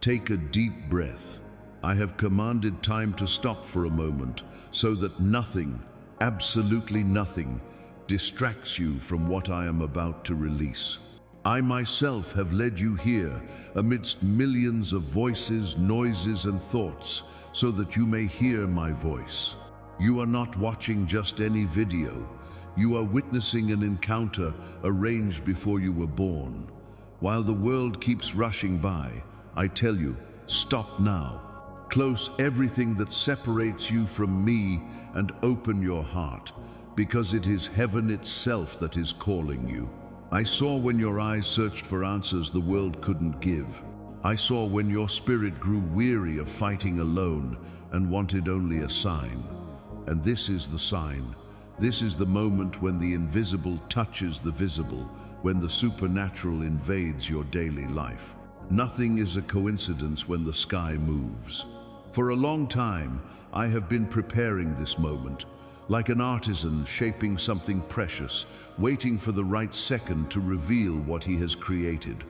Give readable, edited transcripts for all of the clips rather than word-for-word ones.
take a deep breath. I have commanded time to stop for a moment so that nothing, absolutely nothing, distracts you from what I am about to release. I myself have led you here amidst millions of voices, noises, and thoughts so that you may hear my voice. You are not watching just any video. You are witnessing an encounter arranged before you were born. While the world keeps rushing by, I tell you, stop now. Close everything that separates you from me and open your heart, because it is heaven itself that is calling you. I saw when your eyes searched for answers the world couldn't give. I saw when your spirit grew weary of fighting alone and wanted only a sign. And this is the sign. This is the moment when the invisible touches the visible, when the supernatural invades your daily life. Nothing is a coincidence when the sky moves. For a long time, I have been preparing this moment, like an artisan shaping something precious, waiting for the right second to reveal what he has created.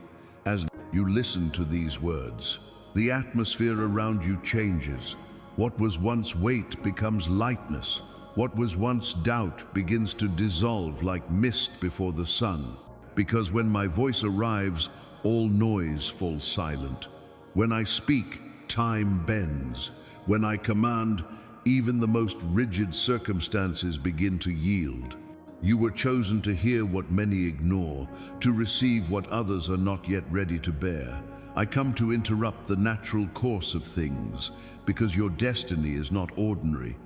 As you listen to these words, the atmosphere around you changes. What was once weight becomes lightness. What was once doubt begins to dissolve like mist before the sun. Because when my voice arrives, all noise falls silent. When I speak, time bends. When I command, even the most rigid circumstances begin to yield. You were chosen to hear what many ignore, to receive what others are not yet ready to bear. I come to interrupt the natural course of things, because your destiny is not ordinary.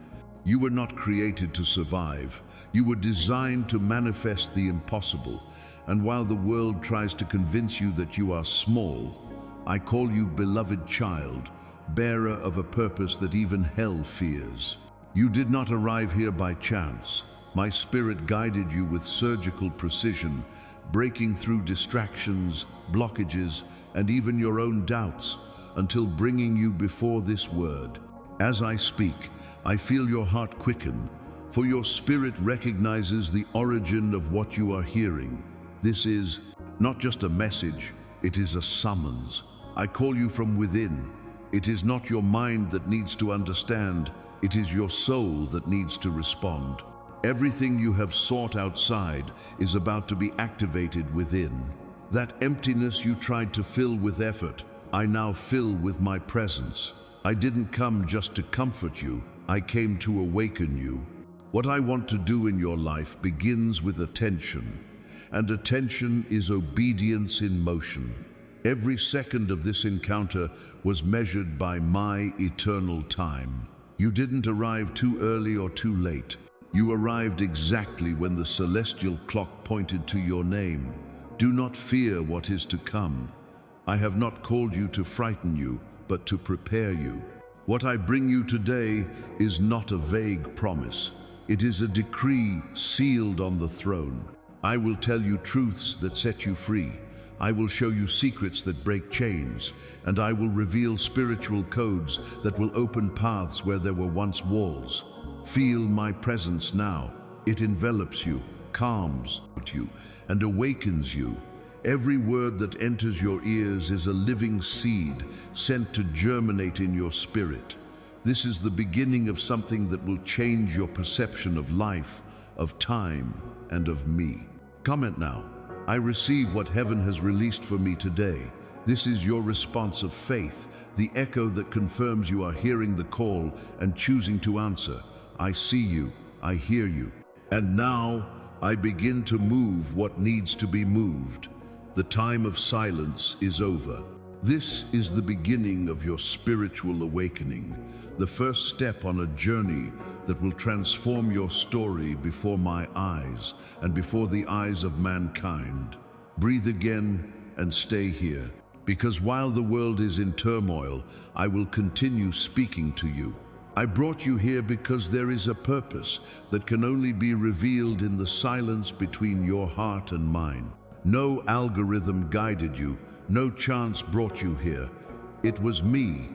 You were not created to survive. You were designed to manifest the impossible. And while the world tries to convince you that you are small, I call you beloved child, bearer of a purpose that even hell fears. You did not arrive here by chance. My spirit guided you with surgical precision, breaking through distractions, blockages, and even your own doubts, until bringing you before this word. As I speak, I feel your heart quicken, for your spirit recognizes the origin of what you are hearing. This is not just a message, it is a summons. I call you from within. It is not your mind that needs to understand, it is your soul that needs to respond. Everything you have sought outside is about to be activated within. That emptiness you tried to fill with effort, I now fill with my presence. I didn't come just to comfort you, I came to awaken you. What I want to do in your life begins with attention, and attention is obedience in motion. Every second of this encounter was measured by my eternal time. You didn't arrive too early or too late. You arrived exactly when the celestial clock pointed to your name. Do not fear what is to come. I have not called you to frighten you, but to prepare you. What I bring you today is not a vague promise. It is a decree sealed on the throne. I will tell you truths that set you free. I will show you secrets that break chains, and I will reveal spiritual codes that will open paths where there were once walls. Feel my presence now. It envelops you, calms you, and awakens you. Every word that enters your ears is a living seed sent to germinate in your spirit. This is the beginning of something that will change your perception of life, of time, and of me. Comment now. I receive what heaven has released for me today. This is your response of faith, the echo that confirms you are hearing the call and choosing to answer. I see you, I hear you. And now I begin to move what needs to be moved. The time of silence is over. This is the beginning of your spiritual awakening, the first step on a journey that will transform your story before my eyes and before the eyes of mankind. Breathe again and stay here, because while the world is in turmoil, I will continue speaking to you. I brought you here because there is a purpose that can only be revealed in the silence between your heart and mine. No algorithm guided you, no chance brought you here. It was me,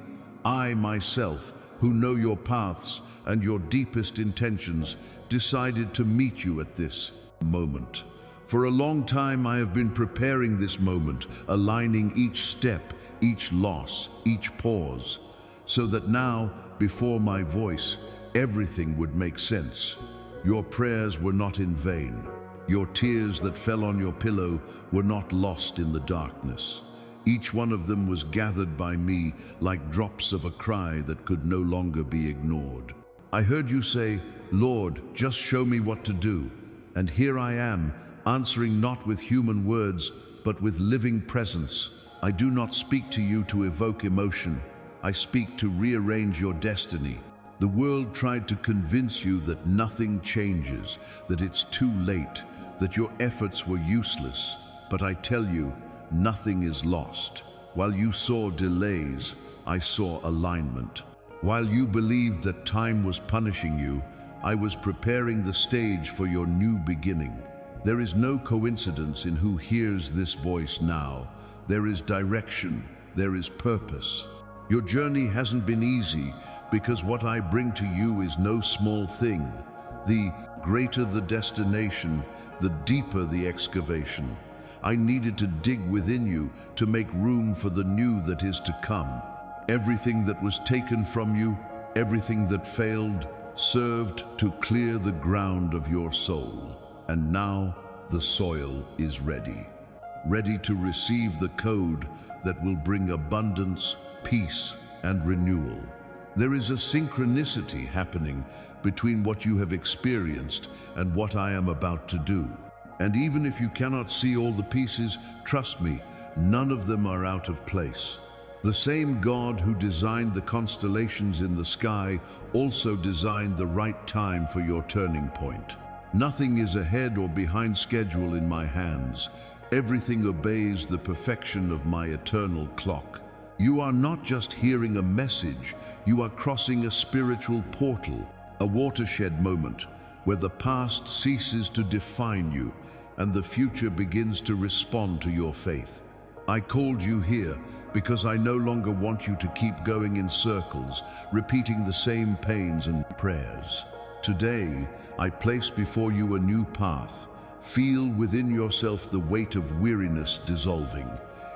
I myself, who know your paths and your deepest intentions, decided to meet you at this moment. For a long time I have been preparing this moment, aligning each step, each loss, each pause, so that now, before my voice, everything would make sense. Your prayers were not in vain. Your tears that fell on your pillow were not lost in the darkness. Each one of them was gathered by me like drops of a cry that could no longer be ignored. I heard you say, "Lord, just show me what to do." And here I am, answering not with human words, but with living presence. I do not speak to you to evoke emotion. I speak to rearrange your destiny. The world tried to convince you that nothing changes, that it's too late, that your efforts were useless. But I tell you, nothing is lost. While you saw delays, I saw alignment. While you believed that time was punishing you, I was preparing the stage for your new beginning. There is no coincidence in who hears this voice now. There is direction, there is purpose. Your journey hasn't been easy because what I bring to you is no small thing. The greater the destination, the deeper the excavation. I needed to dig within you to make room for the new that is to come. Everything that was taken from you, everything that failed, served to clear the ground of your soul. And now the soil is ready. Ready to receive the code that will bring abundance, peace, and renewal. There is a synchronicity happening between what you have experienced and what I am about to do. And even if you cannot see all the pieces, trust me, none of them are out of place. The same God who designed the constellations in the sky also designed the right time for your turning point. Nothing is ahead or behind schedule in my hands. Everything obeys the perfection of my eternal clock. You are not just hearing a message, you are crossing a spiritual portal, a watershed moment where the past ceases to define you and the future begins to respond to your faith. I called you here because I no longer want you to keep going in circles, repeating the same pains and prayers. Today, I place before you a new path. Feel within yourself the weight of weariness dissolving.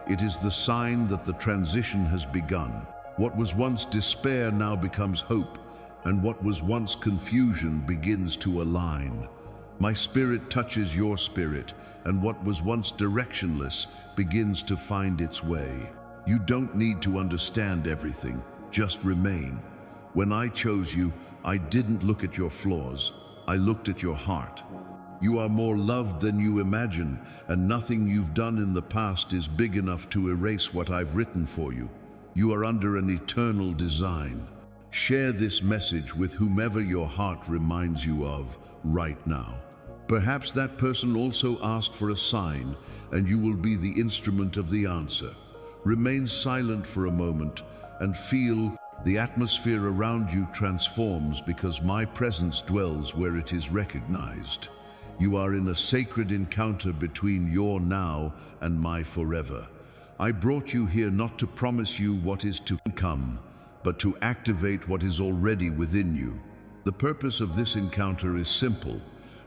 It is the sign that the transition has begun. What was once despair now becomes hope, and what was once confusion begins to align. My spirit touches your spirit, and what was once directionless begins to find its way. You don't need to understand everything, just remain. When I chose you, I didn't look at your flaws, I looked at your heart. You are more loved than you imagine, and nothing you've done in the past is big enough to erase what I've written for you. You are under an eternal design. Share this message with whomever your heart reminds you of right now. Perhaps that person also asked for a sign, and you will be the instrument of the answer. Remain silent for a moment and feel the atmosphere around you transforms because my presence dwells where it is recognized. You are in a sacred encounter between your now and my forever. I brought you here not to promise you what is to come, but to activate what is already within you. The purpose of this encounter is simple: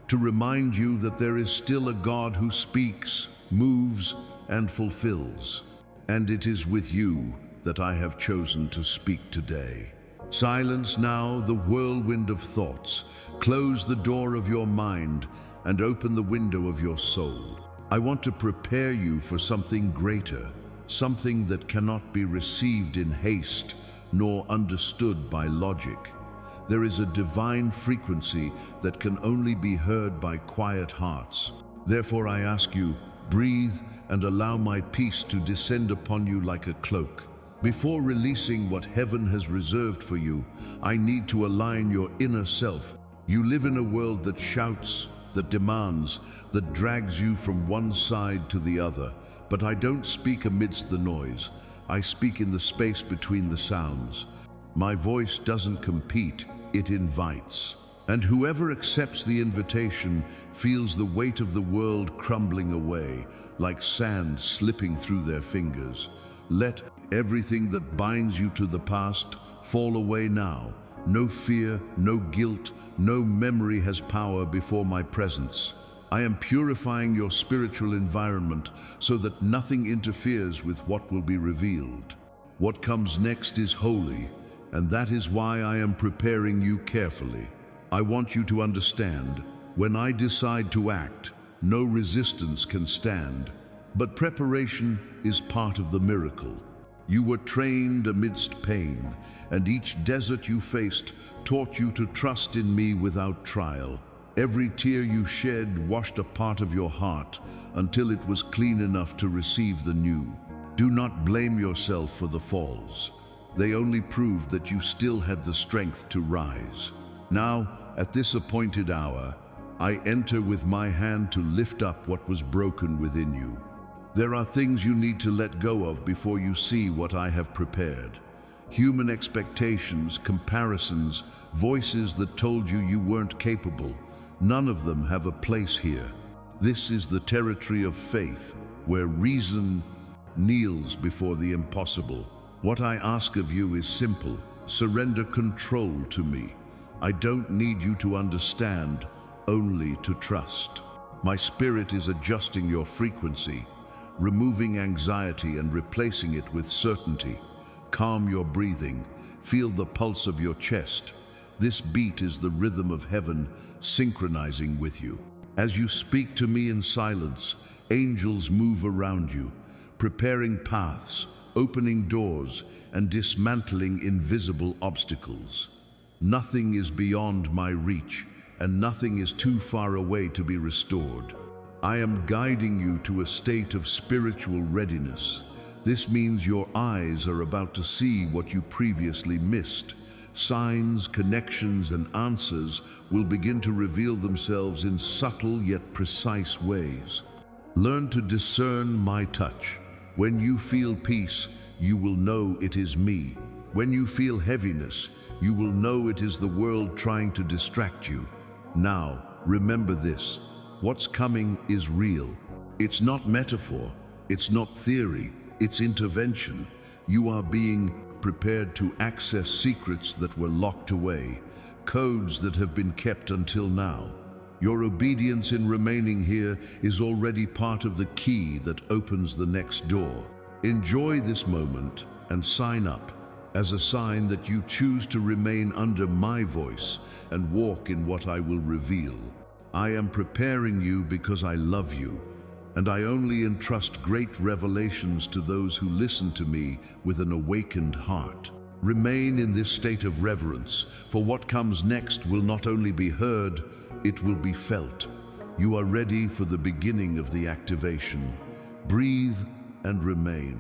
to remind you that there is still a God who speaks, moves, and fulfills. And it is with you that I have chosen to speak today. Silence now the whirlwind of thoughts. Close the door of your mind and open the window of your soul. I want to prepare you for something greater, something that cannot be received in haste nor understood by logic. There is a divine frequency that can only be heard by quiet hearts. Therefore I ask you, breathe and allow my peace to descend upon you like a cloak. Before releasing what heaven has reserved for you, I need to align your inner self. You live in a world that shouts, that demands, that drags you from one side to the other. But I don't speak amidst the noise. I speak in the space between the sounds. My voice doesn't compete, it invites. And whoever accepts the invitation feels the weight of the world crumbling away, like sand slipping through their fingers. Let everything that binds you to the past fall away now. No fear, no guilt, no memory has power before my presence. I am purifying your spiritual environment so that nothing interferes with what will be revealed. What comes next is holy, and that is why I am preparing you carefully. I want you to understand, when I decide to act, no resistance can stand. But preparation is part of the miracle. You were trained amidst pain, and each desert you faced taught you to trust in me without trial. Every tear you shed washed a part of your heart until it was clean enough to receive the new. Do not blame yourself for the falls. They only proved that you still had the strength to rise. Now, at this appointed hour, I enter with my hand to lift up what was broken within you. There are things you need to let go of before you see what I have prepared. Human expectations, comparisons, voices that told you you weren't capable. None of them have a place here. This is the territory of faith, where reason kneels before the impossible. What I ask of you is simple. Surrender control to me. I don't need you to understand, only to trust. My spirit is adjusting your frequency, removing anxiety and replacing it with certainty. Calm your breathing. Feel the pulse of your chest. This beat is the rhythm of heaven synchronizing with you. As you speak to me in silence, angels move around you, preparing paths, opening doors, and dismantling invisible obstacles. Nothing is beyond my reach, and nothing is too far away to be restored. I am guiding you to a state of spiritual readiness. This means your eyes are about to see what you previously missed. Signs, connections, and answers will begin to reveal themselves in subtle yet precise ways. Learn to discern my touch. When you feel peace, you will know it is me. When you feel heaviness, you will know it is the world trying to distract you. Now, remember this. What's coming is real. It's not metaphor. It's not theory. It's intervention. You are being prepared to access secrets that were locked away, codes that have been kept until now. Your obedience in remaining here is already part of the key that opens the next door. Enjoy this moment and sign up as a sign that you choose to remain under my voice and walk in what I will reveal. I am preparing you because I love you, and I only entrust great revelations to those who listen to me with an awakened heart. Remain in this state of reverence, for what comes next will not only be heard, it will be felt. You are ready for the beginning of the activation. Breathe and remain.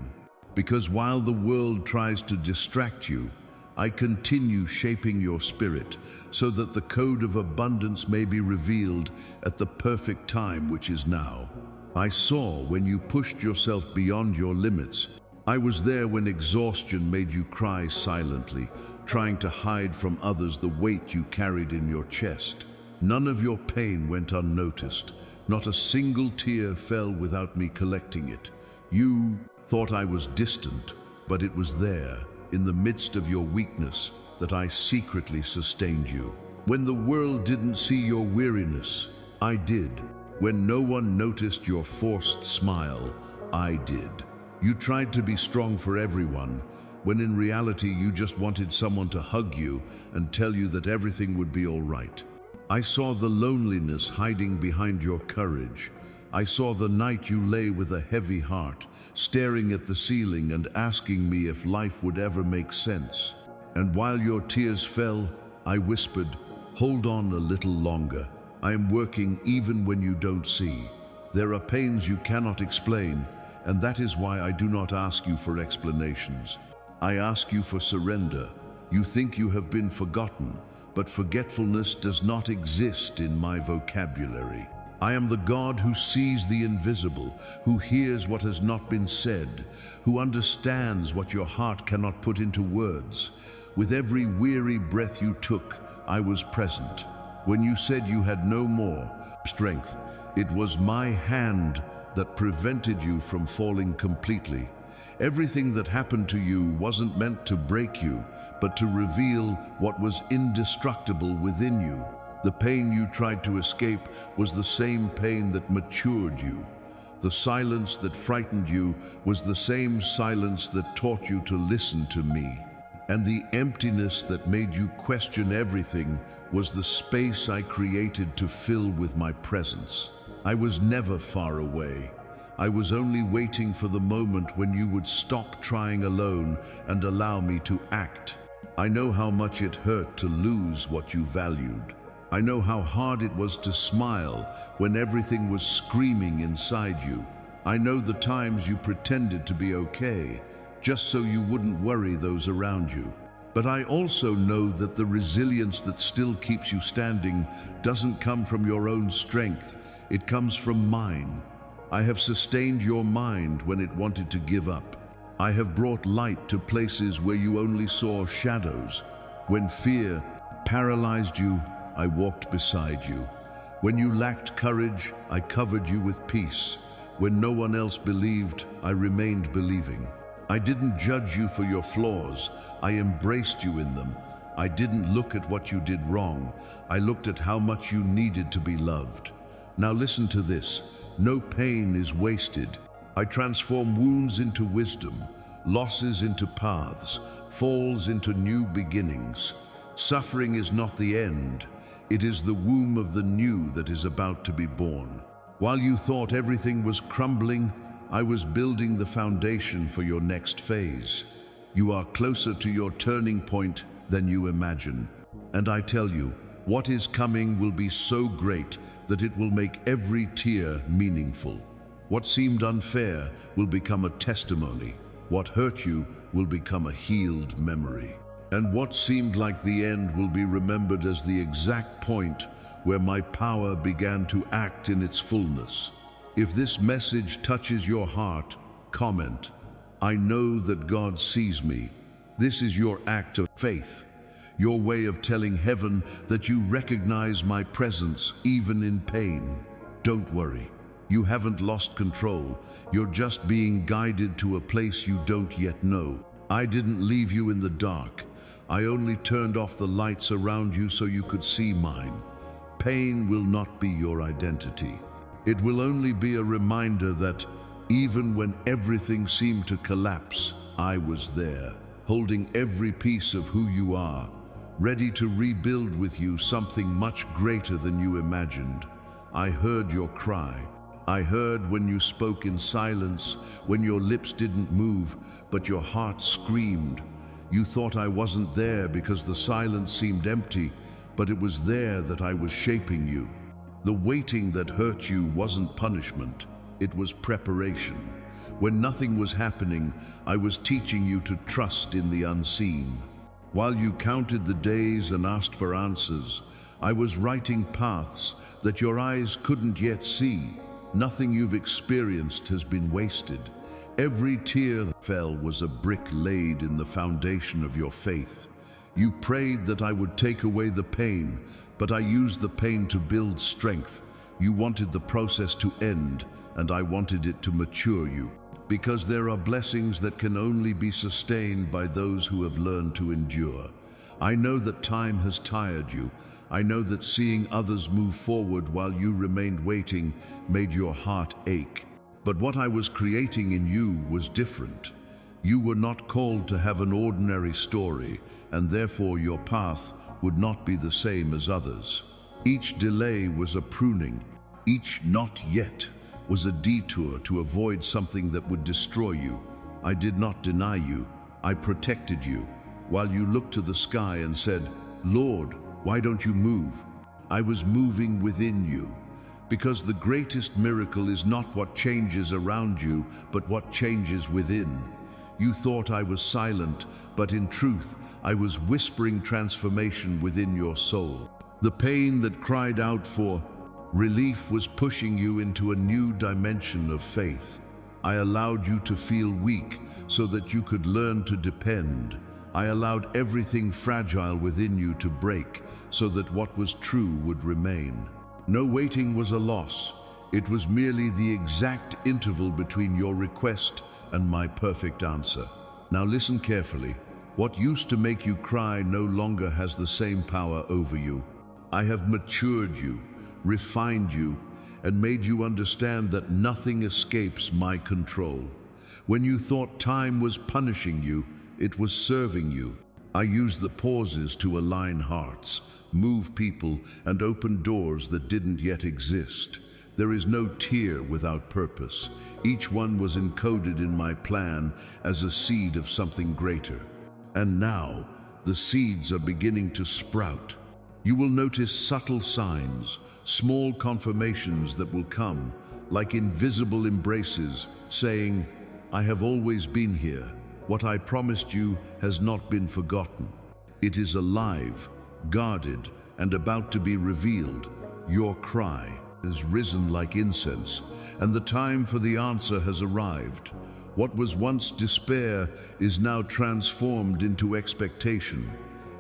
Because while the world tries to distract you, I continue shaping your spirit so that the code of abundance may be revealed at the perfect time, which is now. I saw when you pushed yourself beyond your limits. I was there when exhaustion made you cry silently, trying to hide from others the weight you carried in your chest. None of your pain went unnoticed. Not a single tear fell without me collecting it. You thought I was distant, but it was there, in the midst of your weakness, that I secretly sustained you. When the world didn't see your weariness, I did. When no one noticed your forced smile, I did. You tried to be strong for everyone, when in reality you just wanted someone to hug you and tell you that everything would be all right. I saw the loneliness hiding behind your courage. I saw the night you lay with a heavy heart, staring at the ceiling and asking me if life would ever make sense. And while your tears fell, I whispered, "Hold on a little longer. I am working even when you don't see. There are pains you cannot explain, and that is why I do not ask you for explanations. I ask you for surrender. You think you have been forgotten, but forgetfulness does not exist in my vocabulary. I am the God who sees the invisible, who hears what has not been said, who understands what your heart cannot put into words. With every weary breath you took, I was present. When you said you had no more strength, it was my hand that prevented you from falling completely. Everything that happened to you wasn't meant to break you, but to reveal what was indestructible within you. The pain you tried to escape was the same pain that matured you. The silence that frightened you was the same silence that taught you to listen to me. And the emptiness that made you question everything was the space I created to fill with my presence. I was never far away. I was only waiting for the moment when you would stop trying alone and allow me to act. I know how much it hurt to lose what you valued. I know how hard it was to smile when everything was screaming inside you. I know the times you pretended to be okay, just so you wouldn't worry those around you. But I also know that the resilience that still keeps you standing doesn't come from your own strength. It comes from mine. I have sustained your mind when it wanted to give up. I have brought light to places where you only saw shadows. When fear paralyzed you, I walked beside you. When you lacked courage, I covered you with peace. When no one else believed, I remained believing. I didn't judge you for your flaws. I embraced you in them. I didn't look at what you did wrong. I looked at how much you needed to be loved. Now listen to this. No pain is wasted. I transform wounds into wisdom, losses into paths, falls into new beginnings. Suffering is not the end. It is the womb of the new that is about to be born. While you thought everything was crumbling, I was building the foundation for your next phase. You are closer to your turning point than you imagine. And I tell you, what is coming will be so great that it will make every tear meaningful. What seemed unfair will become a testimony. What hurt you will become a healed memory. And what seemed like the end will be remembered as the exact point where my power began to act in its fullness. If this message touches your heart, comment, "I know that God sees me." This is your act of faith, your way of telling heaven that you recognize my presence even in pain. Don't worry, you haven't lost control. You're just being guided to a place you don't yet know. I didn't leave you in the dark. I only turned off the lights around you so you could see mine. Pain will not be your identity. It will only be a reminder that even when everything seemed to collapse, I was there, holding every piece of who you are, ready to rebuild with you something much greater than you imagined. I heard your cry. I heard when you spoke in silence, when your lips didn't move, but your heart screamed. You thought I wasn't there because the silence seemed empty, but it was there that I was shaping you. The waiting that hurt you wasn't punishment, it was preparation. When nothing was happening, I was teaching you to trust in the unseen. While you counted the days and asked for answers, I was writing paths that your eyes couldn't yet see. Nothing you've experienced has been wasted. Every tear that fell was a brick laid in the foundation of your faith. You prayed that I would take away the pain, but I used the pain to build strength. You wanted the process to end, and I wanted it to mature you. Because there are blessings that can only be sustained by those who have learned to endure. I know that time has tired you. I know that seeing others move forward while you remained waiting made your heart ache. But what I was creating in you was different. You were not called to have an ordinary story, and therefore your path would not be the same as others. Each delay was a pruning. Each not yet was a detour to avoid something that would destroy you. I did not deny you. I protected you. While you looked to the sky and said, "Lord, why don't you move?" I was moving within you. Because the greatest miracle is not what changes around you, but what changes within. You thought I was silent, but in truth, I was whispering transformation within your soul. The pain that cried out for relief was pushing you into a new dimension of faith. I allowed you to feel weak so that you could learn to depend. I allowed everything fragile within you to break so that what was true would remain. No waiting was a loss. It was merely the exact interval between your request and my perfect answer. Now listen carefully. What used to make you cry no longer has the same power over you. I have matured you, refined you, and made you understand that nothing escapes my control. When you thought time was punishing you, it was serving you. I used the pauses to align hearts, move people, and open doors that didn't yet exist. There is no tear without purpose. Each one was encoded in my plan as a seed of something greater. And now, the seeds are beginning to sprout. You will notice subtle signs, small confirmations that will come, like invisible embraces, saying, I have always been here. What I promised you has not been forgotten. It is alive, guarded, and about to be revealed. Your cry has risen like incense, and the time for the answer has arrived. What was once despair is now transformed into expectation.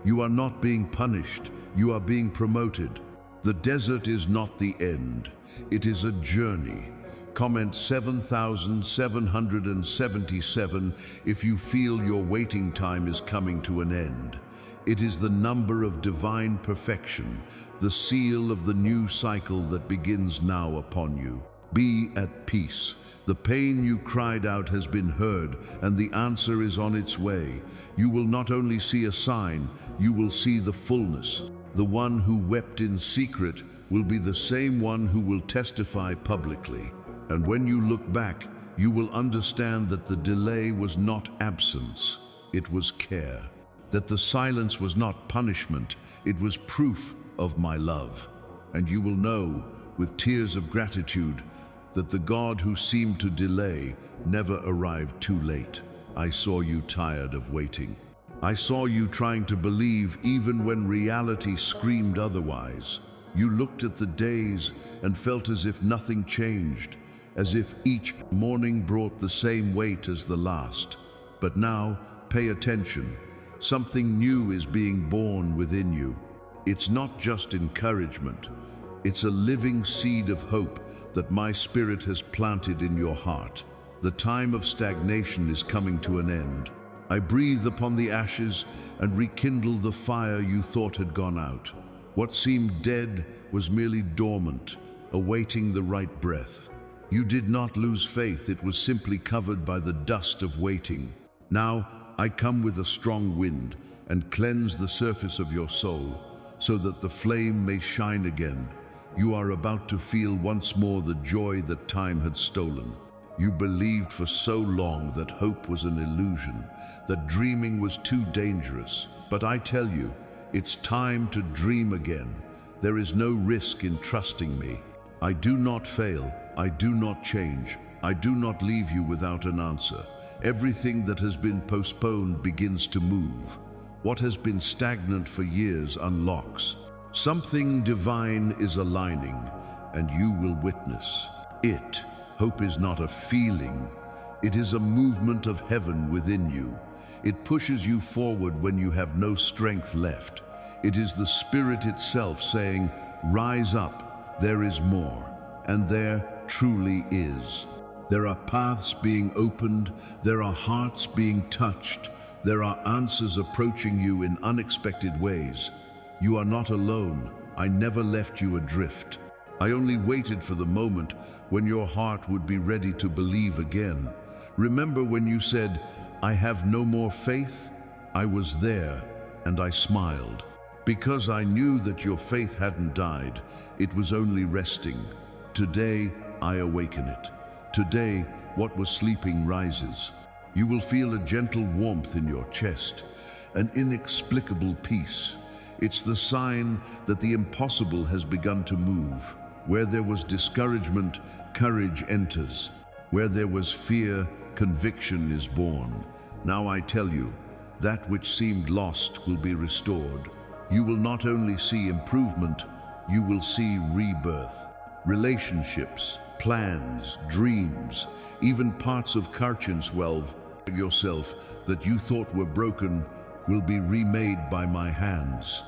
You are not being punished, you are being promoted. The desert is not the end, it is a journey. Comment 7,777 if you feel your waiting time is coming to an end. It is the number of divine perfection, the seal of the new cycle that begins now upon you. Be at peace. The pain you cried out has been heard, and the answer is on its way. You will not only see a sign, you will see the fullness. The one who wept in secret will be the same one who will testify publicly. And when you look back, you will understand that the delay was not absence, it was care. That the silence was not punishment, it was proof of my love. And you will know, with tears of gratitude, that the God who seemed to delay never arrived too late. I saw you tired of waiting. I saw you trying to believe even when reality screamed otherwise. You looked at the days and felt as if nothing changed, as if each morning brought the same weight as the last. But now, pay attention. Something new is being born within you. It's not just encouragement. It's a living seed of hope that my spirit has planted in your heart. The time of stagnation is coming to an end. I breathe upon the ashes and rekindle the fire you thought had gone out. What seemed dead was merely dormant, awaiting the right breath. You did not lose faith, it was simply covered by the dust of waiting. Now I come with a strong wind and cleanse the surface of your soul, so that the flame may shine again. You are about to feel once more the joy that time had stolen. You believed for so long that hope was an illusion, that dreaming was too dangerous. But I tell you, it's time to dream again. There is no risk in trusting me. I do not fail, I do not change, I do not leave you without an answer. Everything that has been postponed begins to move. What has been stagnant for years unlocks. Something divine is aligning, and you will witness it. Hope is not a feeling. It is a movement of heaven within you. It pushes you forward when you have no strength left. It is the Spirit itself saying, rise up, there is more. And there truly is. There are paths being opened, there are hearts being touched, there are answers approaching you in unexpected ways. You are not alone. I never left you adrift. I only waited for the moment when your heart would be ready to believe again. Remember when you said, I have no more faith? I was there, and I smiled. Because I knew that your faith hadn't died, it was only resting. Today, I awaken it. Today, what was sleeping rises. You will feel a gentle warmth in your chest, an inexplicable peace. It's the sign that the impossible has begun to move. Where there was discouragement, courage enters. Where there was fear, conviction is born. Now I tell you, that which seemed lost will be restored. You will not only see improvement, you will see rebirth. Relationships, plans, dreams, even parts of Archangel yourself that you thought were broken will be remade by my hands.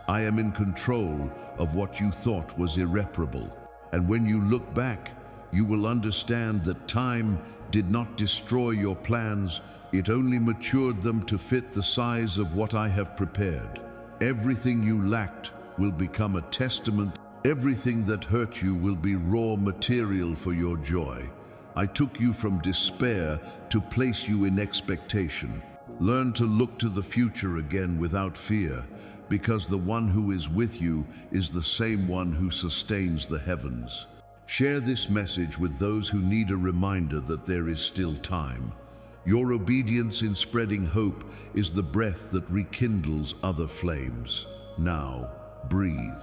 I am in control of what you thought was irreparable. And when you look back, you will understand that time did not destroy your plans, it only matured them to fit the size of what I have prepared. Everything you lacked will become a testament. Everything that hurt you will be raw material for your joy. I took you from despair to place you in expectation. Learn to look to the future again without fear, because the one who is with you is the same one who sustains the heavens. Share this message with those who need a reminder that there is still time. Your obedience in spreading hope is the breath that rekindles other flames. Now, breathe.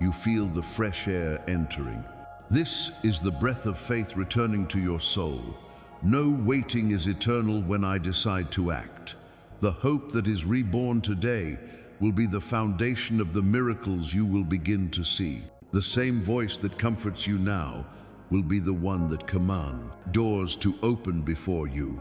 You feel the fresh air entering. This is the breath of faith returning to your soul. No waiting is eternal when I decide to act. The hope that is reborn today will be the foundation of the miracles you will begin to see. The same voice that comforts you now will be the one that commands doors to open before you.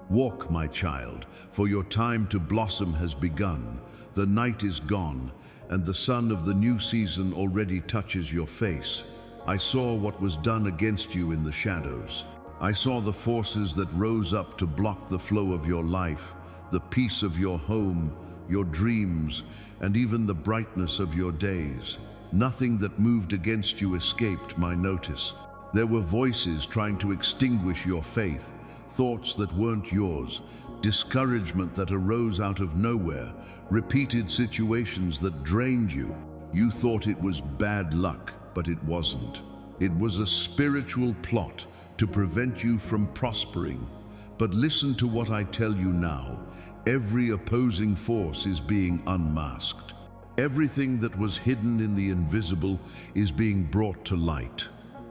Walk, my child, for your time to blossom has begun. The night is gone, and the sun of the new season already touches your face. I saw what was done against you in the shadows. I saw the forces that rose up to block the flow of your life, the peace of your home, your dreams, and even the brightness of your days. Nothing that moved against you escaped my notice. There were voices trying to extinguish your faith, thoughts that weren't yours, discouragement that arose out of nowhere, repeated situations that drained you. You thought it was bad luck, but it wasn't. It was a spiritual plot to prevent you from prospering. But listen to what I tell you now. Every opposing force is being unmasked. Everything that was hidden in the invisible is being brought to light.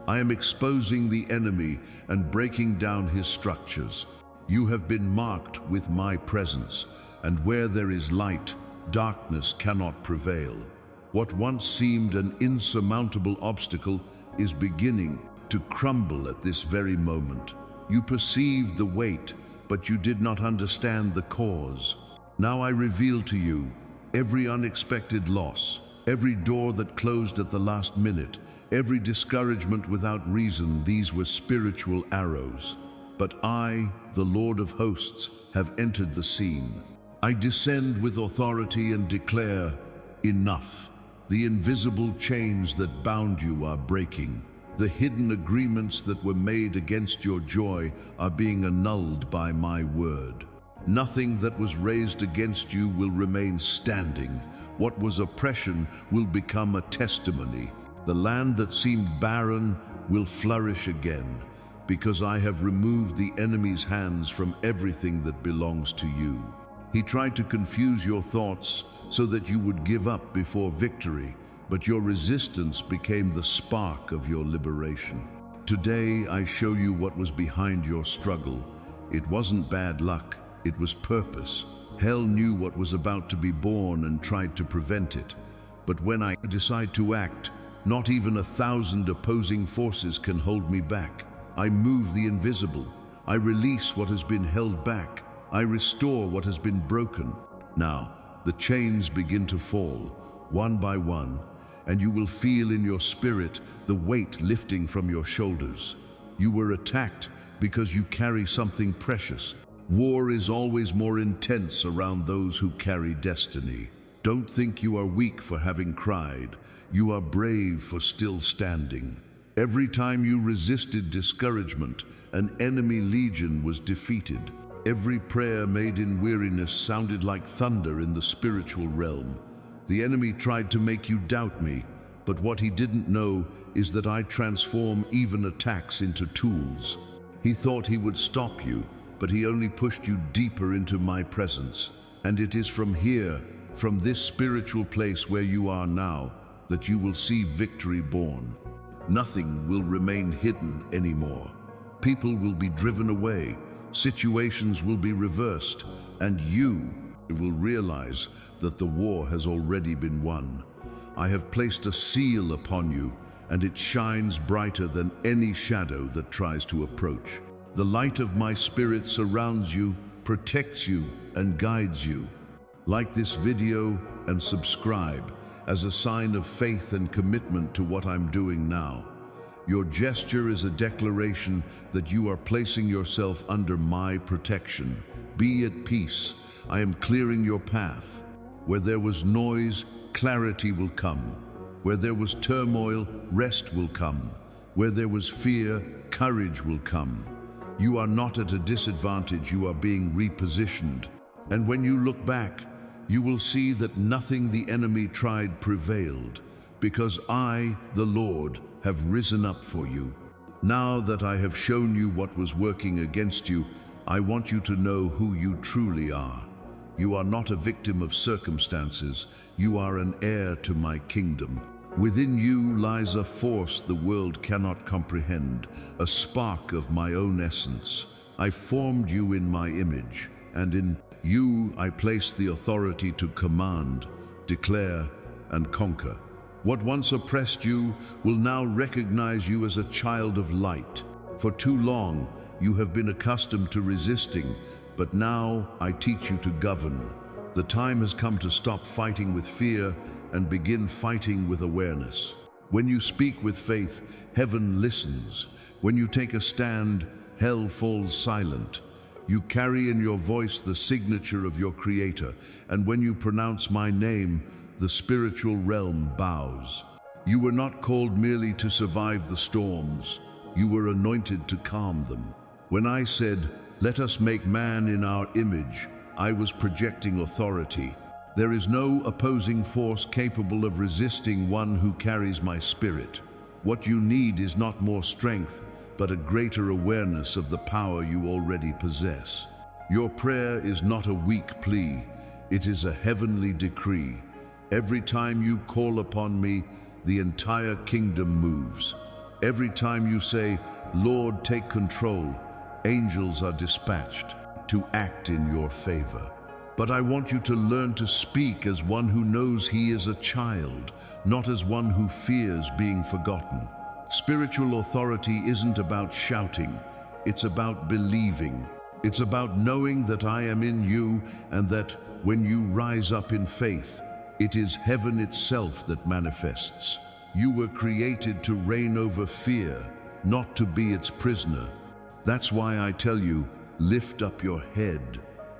I am exposing the enemy and breaking down his structures. You have been marked with my presence, and where there is light, darkness cannot prevail. What once seemed an insurmountable obstacle is beginning to crumble at this very moment. You perceived the weight, but you did not understand the cause. Now I reveal to you every unexpected loss, every door that closed at the last minute, every discouragement without reason. These were spiritual arrows. But I, the Lord of hosts, have entered the scene. I descend with authority and declare, enough. The invisible chains that bound you are breaking. The hidden agreements that were made against your joy are being annulled by my word. Nothing that was raised against you will remain standing. What was oppression will become a testimony. The land that seemed barren will flourish again, because I have removed the enemy's hands from everything that belongs to you. He tried to confuse your thoughts so that you would give up before victory, but your resistance became the spark of your liberation. Today, I show you what was behind your struggle. It wasn't bad luck, it was purpose. Hell knew what was about to be born and tried to prevent it. But when I decide to act, not even 1,000 opposing forces can hold me back. I move the invisible. I release what has been held back. I restore what has been broken. Now, the chains begin to fall, one by one, and you will feel in your spirit the weight lifting from your shoulders. You were attacked because you carry something precious. War is always more intense around those who carry destiny. Don't think you are weak for having cried. You are brave for still standing. Every time you resisted discouragement, an enemy legion was defeated. Every prayer made in weariness sounded like thunder in the spiritual realm. The enemy tried to make you doubt me, but what he didn't know is that I transform even attacks into tools. He thought he would stop you, but he only pushed you deeper into my presence. And it is from here, from this spiritual place where you are now, that you will see victory born. Nothing will remain hidden anymore. People will be driven away, situations will be reversed, and you will realize that the war has already been won. I have placed a seal upon you, and it shines brighter than any shadow that tries to approach. The light of my spirit surrounds you, protects you, and guides you. Like this video and subscribe as a sign of faith and commitment to what I'm doing now. Your gesture is a declaration that you are placing yourself under my protection. Be at peace. I am clearing your path. Where there was noise, clarity will come. Where there was turmoil, rest will come. Where there was fear, courage will come. You are not at a disadvantage, you are being repositioned. And when you look back, you will see that nothing the enemy tried prevailed, because I, the Lord, have risen up for you. Now that I have shown you what was working against you, I want you to know who you truly are. You are not a victim of circumstances, you are an heir to my kingdom. Within you lies a force the world cannot comprehend, a spark of my own essence. I formed you in my image, and in you I place the authority to command, declare, and conquer. What once oppressed you will now recognize you as a child of light. For too long, you have been accustomed to resisting, but now I teach you to govern. The time has come to stop fighting with fear and begin fighting with awareness. When you speak with faith, heaven listens. When you take a stand, hell falls silent. You carry in your voice the signature of your Creator, and when you pronounce my name, the spiritual realm bows. You were not called merely to survive the storms. You were anointed to calm them. When I said, "Let us make man in our image," I was projecting authority. There is no opposing force capable of resisting one who carries my spirit. What you need is not more strength, but a greater awareness of the power you already possess. Your prayer is not a weak plea, it is a heavenly decree. Every time you call upon me, the entire kingdom moves. Every time you say, "Lord, take control," angels are dispatched to act in your favor. But I want you to learn to speak as one who knows he is a child, not as one who fears being forgotten. Spiritual authority isn't about shouting, it's about believing. It's about knowing that I am in you, and that when you rise up in faith, it is heaven itself that manifests. You were created to reign over fear, not to be its prisoner. That's why I tell you, lift up your head.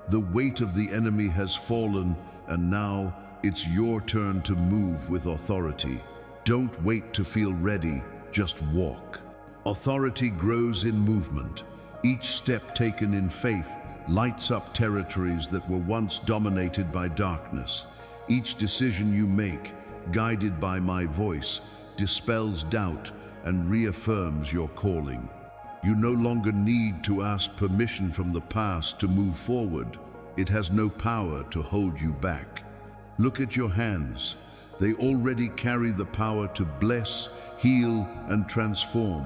The weight of the enemy has fallen, and now it's your turn to move with authority. Don't wait to feel ready, just walk. Authority grows in movement. Each step taken in faith lights up territories that were once dominated by darkness. Each decision you make, guided by my voice, dispels doubt and reaffirms your calling. You no longer need to ask permission from the past to move forward. It has no power to hold you back. Look at your hands. They already carry the power to bless, heal, and transform.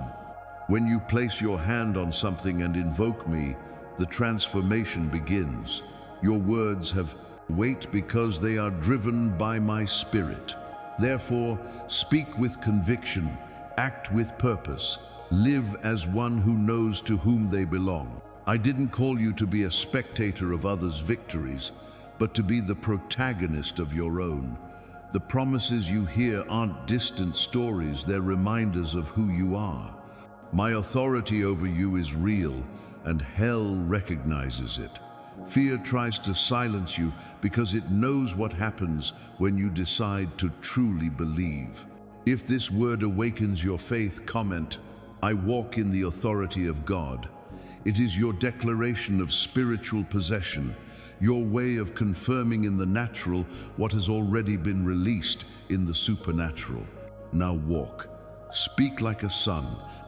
When you place your hand on something and invoke me, the transformation begins. Your words have weight because they are driven by my spirit. Therefore, speak with conviction, act with purpose, live as one who knows to whom they belong. I didn't call you to be a spectator of others' victories, but to be the protagonist of your own. The promises you hear aren't distant stories, they're reminders of who you are. My authority over you is real, and hell recognizes it. Fear tries to silence you because it knows what happens when you decide to truly believe. If this word awakens your faith, comment, "I walk in the authority of God." It is your declaration of spiritual possession, your way of confirming in the natural what has already been released in the supernatural. Now walk. Speak like a son,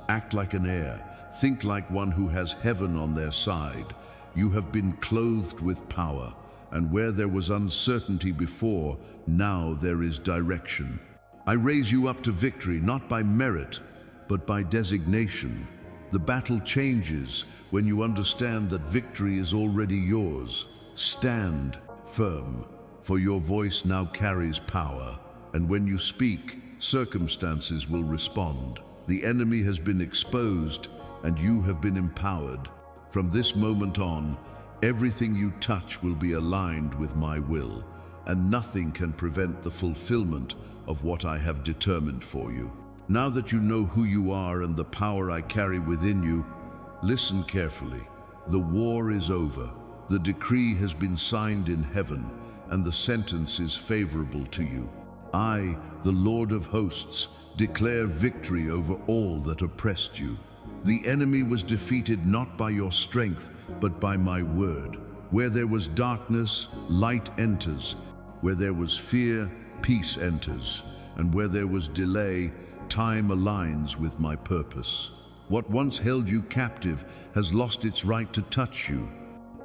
act like an heir, think like one who has heaven on their side. You have been clothed with power, and where there was uncertainty before, now there is direction. I raise you up to victory, not by merit, but by designation. The battle changes when you understand that victory is already yours. Stand firm, for your voice now carries power, and when you speak, circumstances will respond. The enemy has been exposed, and you have been empowered. From this moment on, everything you touch will be aligned with my will, and nothing can prevent the fulfillment of what I have determined for you. Now that you know who you are and the power I carry within you, listen carefully. The war is over. The decree has been signed in heaven, and the sentence is favorable to you. I, the Lord of hosts, declare victory over all that oppressed you. The enemy was defeated not by your strength, but by my word. Where there was darkness, light enters. Where there was fear, peace enters. And where there was delay, time aligns with my purpose. What once held you captive has lost its right to touch you.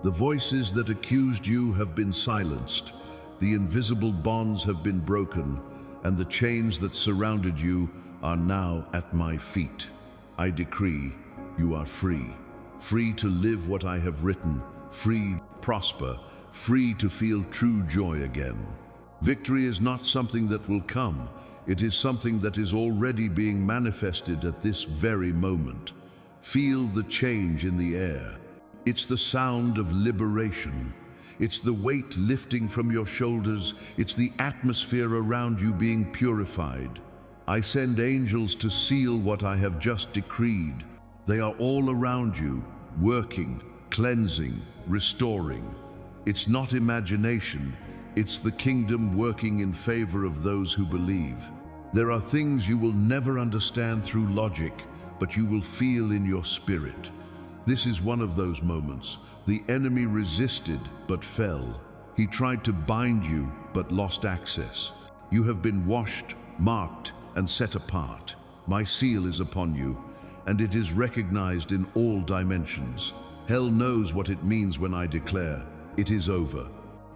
The voices that accused you have been silenced. The invisible bonds have been broken, and the chains that surrounded you are now at my feet. I decree you are free. Free to live what I have written, free to prosper, free to feel true joy again. Victory is not something that will come. It is something that is already being manifested at this very moment. Feel the change in the air. It's the sound of liberation. It's the weight lifting from your shoulders. It's the atmosphere around you being purified. I send angels to seal what I have just decreed. They are all around you, working, cleansing, restoring. It's not imagination. It's the kingdom working in favor of those who believe. There are things you will never understand through logic, but you will feel in your spirit. This is one of those moments. The enemy resisted, but fell. He tried to bind you, but lost access. You have been washed, marked, and set apart. My seal is upon you, and it is recognized in all dimensions. Hell knows what it means when I declare, it is over.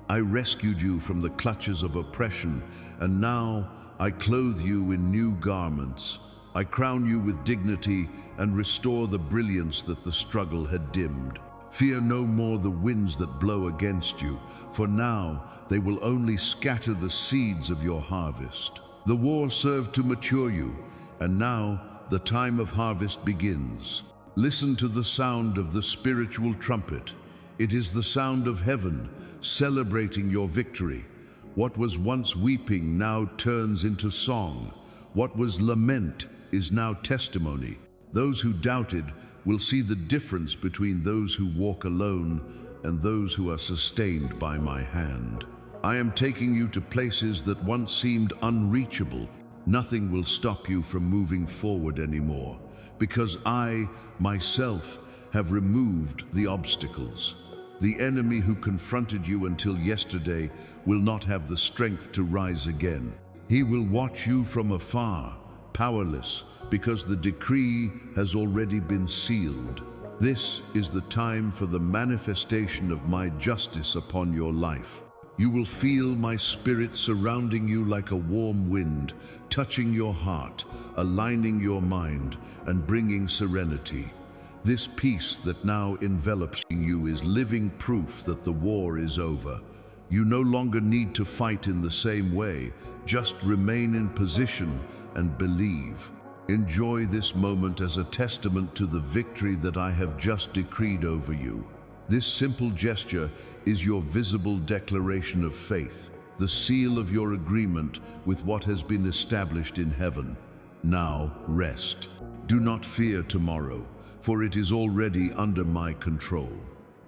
I rescued you from the clutches of oppression, and now I clothe you in new garments. I crown you with dignity and restore the brilliance that the struggle had dimmed. Fear no more the winds that blow against you, for now they will only scatter the seeds of your harvest. The war served to mature you, and now the time of harvest begins. Listen to the sound of the spiritual trumpet. It is the sound of heaven celebrating your victory. What was once weeping now turns into song. What was lament is now testimony. Those who doubted will see the difference between those who walk alone and those who are sustained by my hand. I am taking you to places that once seemed unreachable. Nothing will stop you from moving forward anymore, because I, myself, have removed the obstacles. The enemy who confronted you until yesterday will not have the strength to rise again. He will watch you from afar, powerless, because the decree has already been sealed. This is the time for the manifestation of my justice upon your life. You will feel my spirit surrounding you like a warm wind, touching your heart, aligning your mind, and bringing serenity. This peace that now envelops you is living proof that the war is over. You no longer need to fight in the same way. Just remain in position and believe. Enjoy this moment as a testament to the victory that I have just decreed over you. This simple gesture is your visible declaration of faith, the seal of your agreement with what has been established in heaven. Now rest. Do not fear tomorrow, for it is already under my control.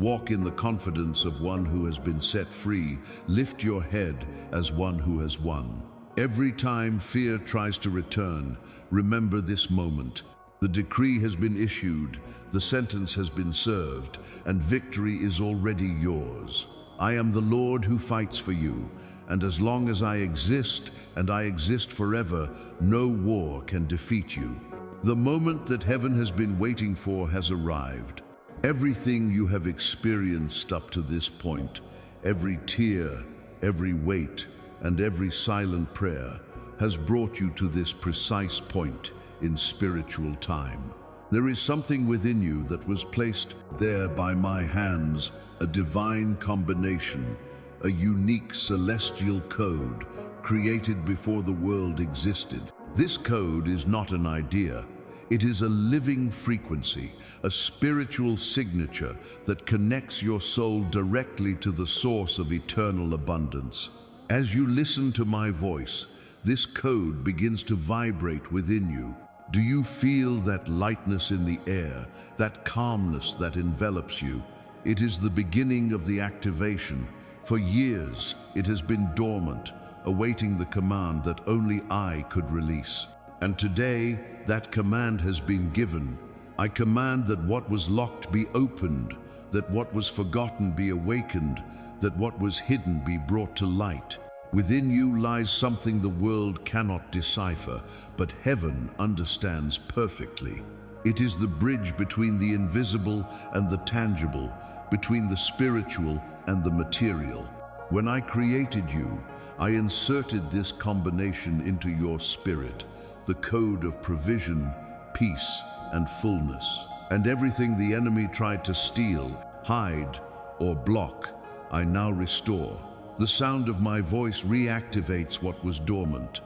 Walk in the confidence of one who has been set free. Lift your head as one who has won. Every time fear tries to return, remember this moment. The decree has been issued, the sentence has been served, and victory is already yours. I am the Lord who fights for you, and as long as I exist, and I exist forever, no war can defeat you. The moment that heaven has been waiting for has arrived. Everything you have experienced up to this point, every tear, every weight, and every silent prayer has brought you to this precise point in spiritual time. There is something within you that was placed there by my hands, a divine combination, a unique celestial code created before the world existed. This code is not an idea. It is a living frequency, a spiritual signature that connects your soul directly to the source of eternal abundance. As you listen to my voice, this code begins to vibrate within you. Do you feel that lightness in the air, that calmness that envelops you? It is the beginning of the activation. For years, it has been dormant, awaiting the command that only I could release. And today, that command has been given. I command that what was locked be opened, that what was forgotten be awakened, that what was hidden be brought to light. Within you lies something the world cannot decipher, but heaven understands perfectly. It is the bridge between the invisible and the tangible, between the spiritual and the material. When I created you, I inserted this combination into your spirit, the code of provision, peace, and fullness. And everything the enemy tried to steal, hide, or block, I now restore. The sound of my voice reactivates what was dormant.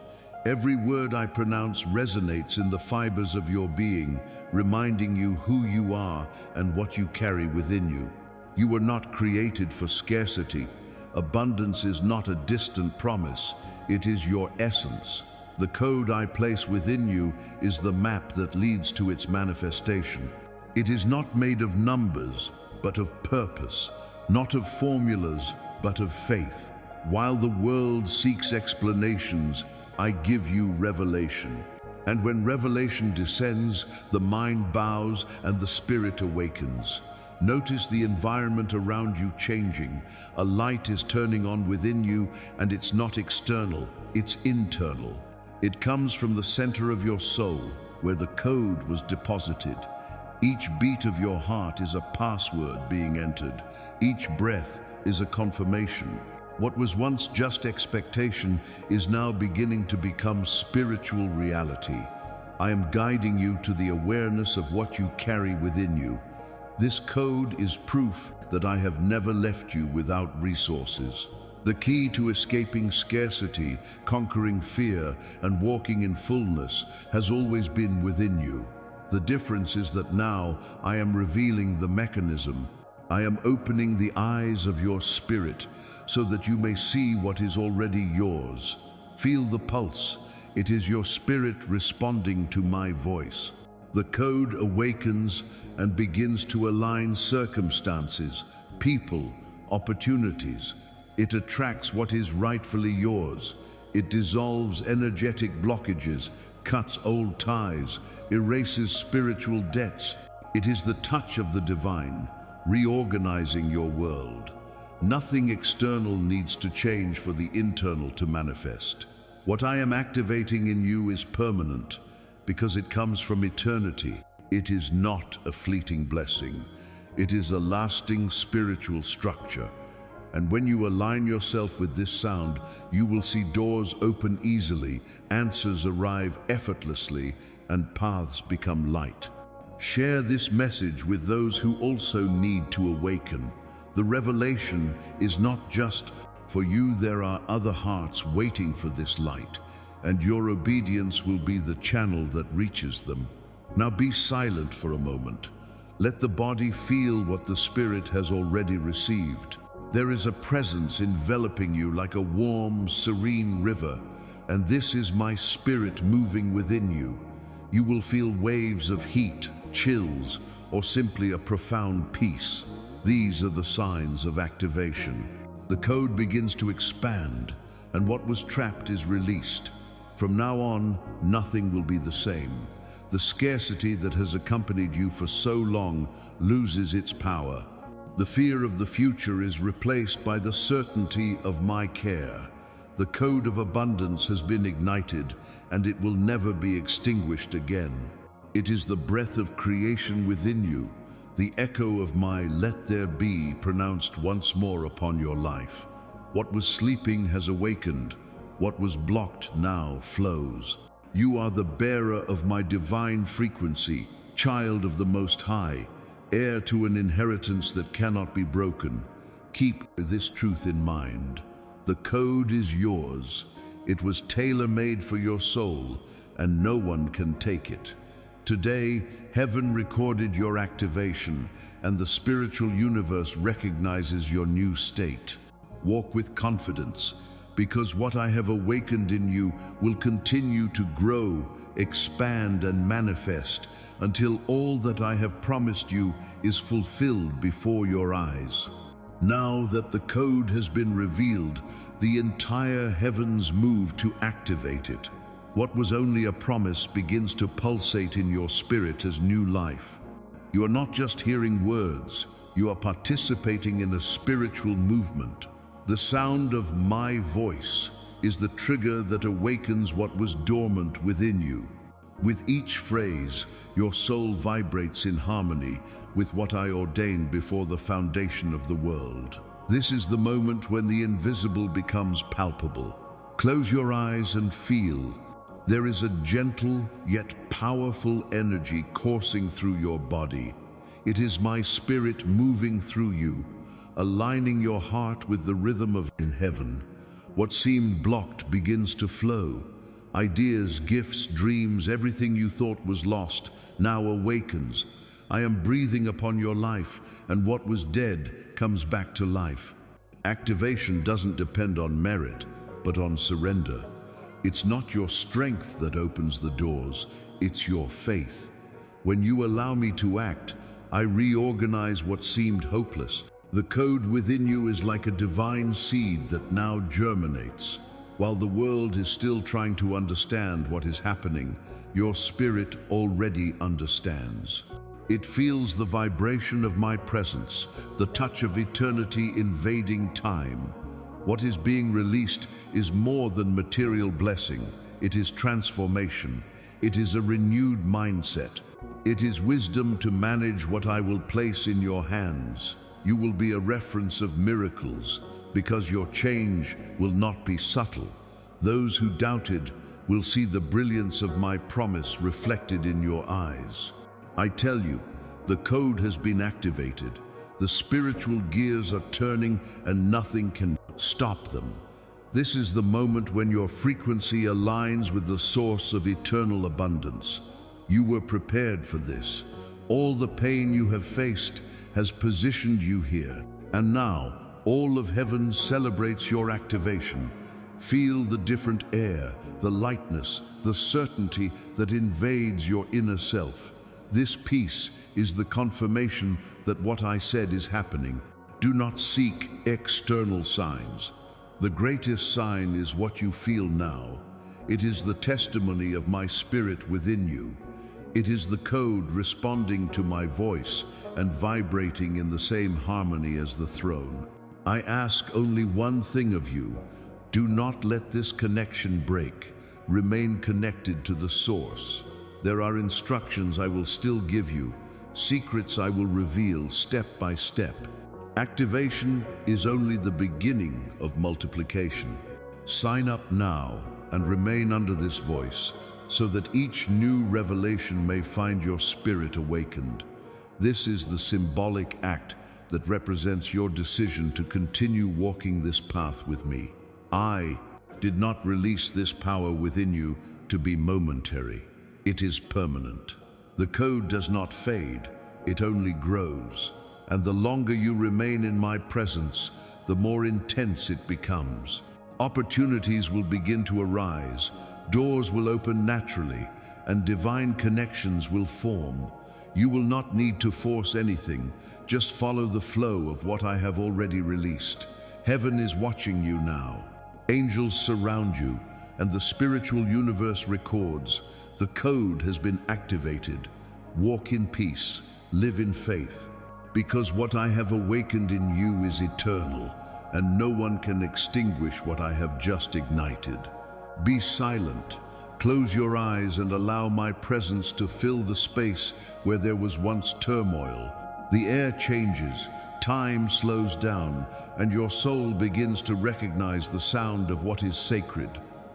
Every word I pronounce resonates in the fibers of your being, reminding you who you are and what you carry within you. You were not created for scarcity. Abundance is not a distant promise, it is your essence. The code I place within you is the map that leads to its manifestation. It is not made of numbers, but of purpose, not of formulas, but of faith. While the world seeks explanations, I give you revelation. And when revelation descends, the mind bows and the spirit awakens. Notice the environment around you changing. A light is turning on within you, and it's not external, it's internal. It comes from the center of your soul, where the code was deposited. Each beat of your heart is a password being entered. Each breath is a confirmation. What was once just expectation is now beginning to become spiritual reality. I am guiding you to the awareness of what you carry within you. This code is proof that I have never left you without resources. The key to escaping scarcity, conquering fear, and walking in fullness has always been within you. The difference is that now I am revealing the mechanism. I am opening the eyes of your spirit so that you may see what is already yours. Feel the pulse. It is your spirit responding to my voice. The code awakens and begins to align circumstances, people, opportunities. It attracts what is rightfully yours. It dissolves energetic blockages, cuts old ties, erases spiritual debts. It is the touch of the divine, reorganizing your world. Nothing external needs to change for the internal to manifest. What I am activating in you is permanent, because it comes from eternity. It is not a fleeting blessing. It is a lasting spiritual structure. And when you align yourself with this sound, you will see doors open easily, answers arrive effortlessly, and paths become light. Share this message with those who also need to awaken. The revelation is not just for you. There are other hearts waiting for this light, and your obedience will be the channel that reaches them. Now be silent for a moment. Let the body feel what the spirit has already received. There is a presence enveloping you like a warm, serene river, and this is my spirit moving within you. You will feel waves of heat, chills, or simply a profound peace. These are the signs of activation. The code begins to expand, and what was trapped is released. From now on, nothing will be the same. The scarcity that has accompanied you for so long loses its power. The fear of the future is replaced by the certainty of my care. The code of abundance has been ignited, and it will never be extinguished again. It is the breath of creation within you, the echo of my "let there be" pronounced once more upon your life. What was sleeping has awakened. What was blocked now flows. You are the bearer of my divine frequency, child of the Most High, heir to an inheritance that cannot be broken. Keep this truth in mind. The code is yours. It was tailor-made for your soul, and no one can take it. Today, heaven recorded your activation, and the spiritual universe recognizes your new state. Walk with confidence, because what I have awakened in you will continue to grow, expand, and manifest until all that I have promised you is fulfilled before your eyes. Now that the code has been revealed, the entire heavens move to activate it. What was only a promise begins to pulsate in your spirit as new life. You are not just hearing words, you are participating in a spiritual movement. The sound of my voice is the trigger that awakens what was dormant within you. With each phrase, your soul vibrates in harmony with what I ordained before the foundation of the world. This is the moment when the invisible becomes palpable. Close your eyes and feel. There is a gentle yet powerful energy coursing through your body. It is my spirit moving through you, aligning your heart with the rhythm of in heaven. What seemed blocked begins to flow. Ideas, gifts, dreams, everything you thought was lost now awakens. I am breathing upon your life, and what was dead comes back to life. Activation doesn't depend on merit, but on surrender. It's not your strength that opens the doors, it's your faith. When you allow me to act, I reorganize what seemed hopeless. The code within you is like a divine seed that now germinates. While the world is still trying to understand what is happening, your spirit already understands. It feels the vibration of my presence, the touch of eternity invading time. What is being released is more than material blessing. It is transformation. It is a renewed mindset. It is wisdom to manage what I will place in your hands. You will be a reference of miracles, because your change will not be subtle. Those who doubted will see the brilliance of my promise reflected in your eyes. I tell you, the code has been activated. The spiritual gears are turning and nothing can stop them. This is the moment when your frequency aligns with the source of eternal abundance. You were prepared for this. All the pain you have faced has positioned you here. And now, all of heaven celebrates your activation. Feel the different air, the lightness, the certainty that invades your inner self. This peace is the confirmation that what I said is happening. Do not seek external signs. The greatest sign is what you feel now. It is the testimony of my spirit within you. It is the code responding to my voice and vibrating in the same harmony as the throne. I ask only one thing of you. Do not let this connection break. Remain connected to the source. There are instructions I will still give you, secrets I will reveal step by step. Activation is only the beginning of multiplication. Sign up now and remain under this voice, so that each new revelation may find your spirit awakened. This is the symbolic act that represents your decision to continue walking this path with me. I did not release this power within you to be momentary. It is permanent. The code does not fade, it only grows. And the longer you remain in my presence, the more intense it becomes. Opportunities will begin to arise, doors will open naturally, and divine connections will form. You will not need to force anything, just follow the flow of what I have already released. Heaven is watching you now. Angels surround you, and the spiritual universe records. The code has been activated. Walk in peace, live in faith, because what I have awakened in you is eternal, and no one can extinguish what I have just ignited. Be silent, close your eyes and allow my presence to fill the space where there was once turmoil. The air changes, time slows down, and your soul begins to recognize the sound of what is sacred.